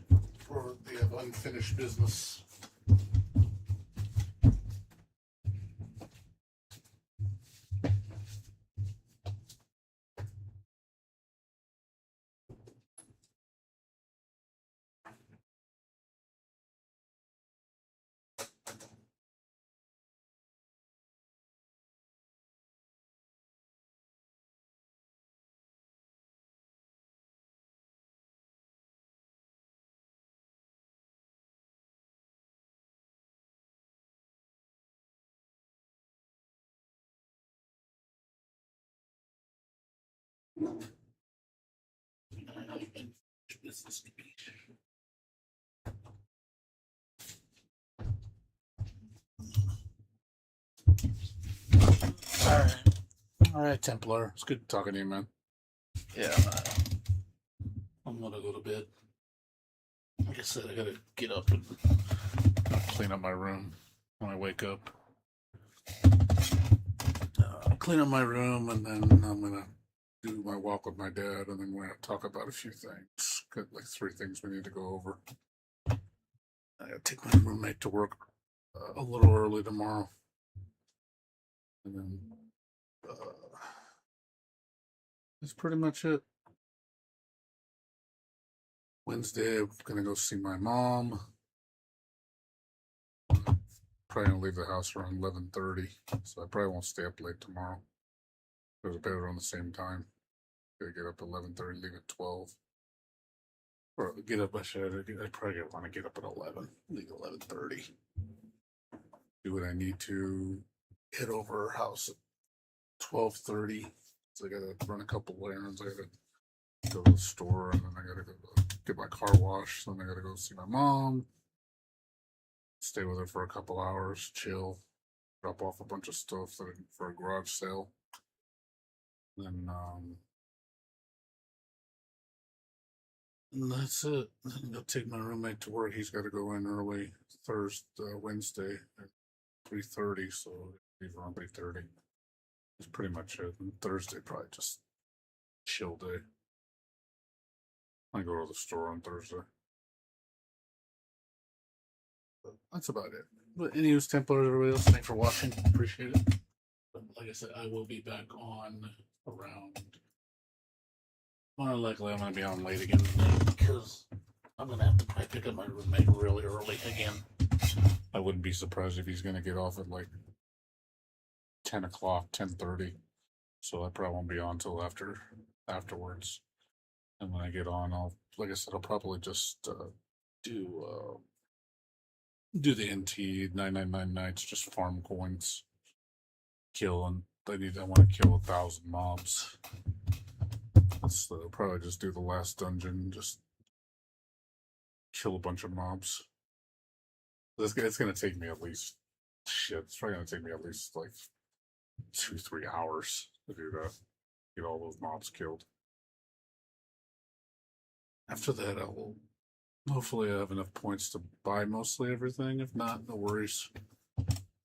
or they have unfinished business. Alright. Alright, Templar. It's good talking to you, man. Yeah, I'm gonna go to bed. Like I said, I gotta get up and clean up my room when I wake up. Clean up my room, and then I'm gonna do my walk with my dad, and then we're gonna talk about a few things. Got like 3 things we need to go over. I gotta take my roommate to work a little early tomorrow, and then that's pretty much it. Wednesday, I'm gonna go see my mom. Probably gonna leave the house around 11:30, so I probably won't stay up late tomorrow. Go to bed around the same time. Gotta get up at 11:30, leave at 12. Or get up, I probably want to get up at 11, leave at 11:30. Do what I need to, head over her house at 12:30. So I gotta run a couple errands. I gotta go to the store, and then I gotta go get my car washed. Then I gotta go see my mom, stay with her for a couple hours, chill, drop off a bunch of stuff for a garage sale. Then and that's it. Then I'll take my roommate to work. He's got to go in early Wednesday at 3:30, so leave around 3:30. That's pretty much it. And Thursday probably just chill day. I go to the store on Thursday. But that's about it. But any news, Templars, everybody else, thanks for watching. Appreciate it. But like I said, I will be back on around. More likely, I'm going to be on late again today because I'm going to have to probably pick up my roommate really early again. I wouldn't be surprised if he's going to get off at like 10 o'clock, 10:30. So I probably won't be on until afterwards. And when I get on, like I said, I'll probably just do the NT 999 nights, just farm coins, kill, and I want to kill 1,000 mobs. So I'll probably just do the last dungeon, just kill a bunch of mobs. It's gonna take me at least it's probably gonna take me at least like 2-3 hours to do that. Get all those mobs killed. After that, I will hopefully I have enough points to buy mostly everything. If not, no worries.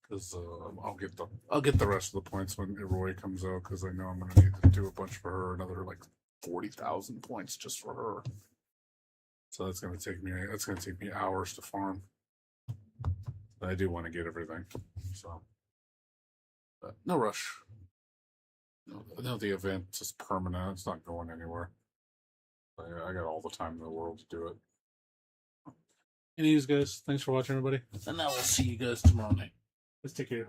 Because I'll get the rest of the points when Roy comes out. Because I know I'm gonna need to do a bunch for her, another like 40,000 points just for her. So that's gonna take me hours to farm. But I do want to get everything. So, but no rush. No, the event is permanent. It's not going anywhere. I got all the time in the world to do it. Anyways, guys, thanks for watching, everybody. And now we'll see you guys tomorrow night. Let's take care.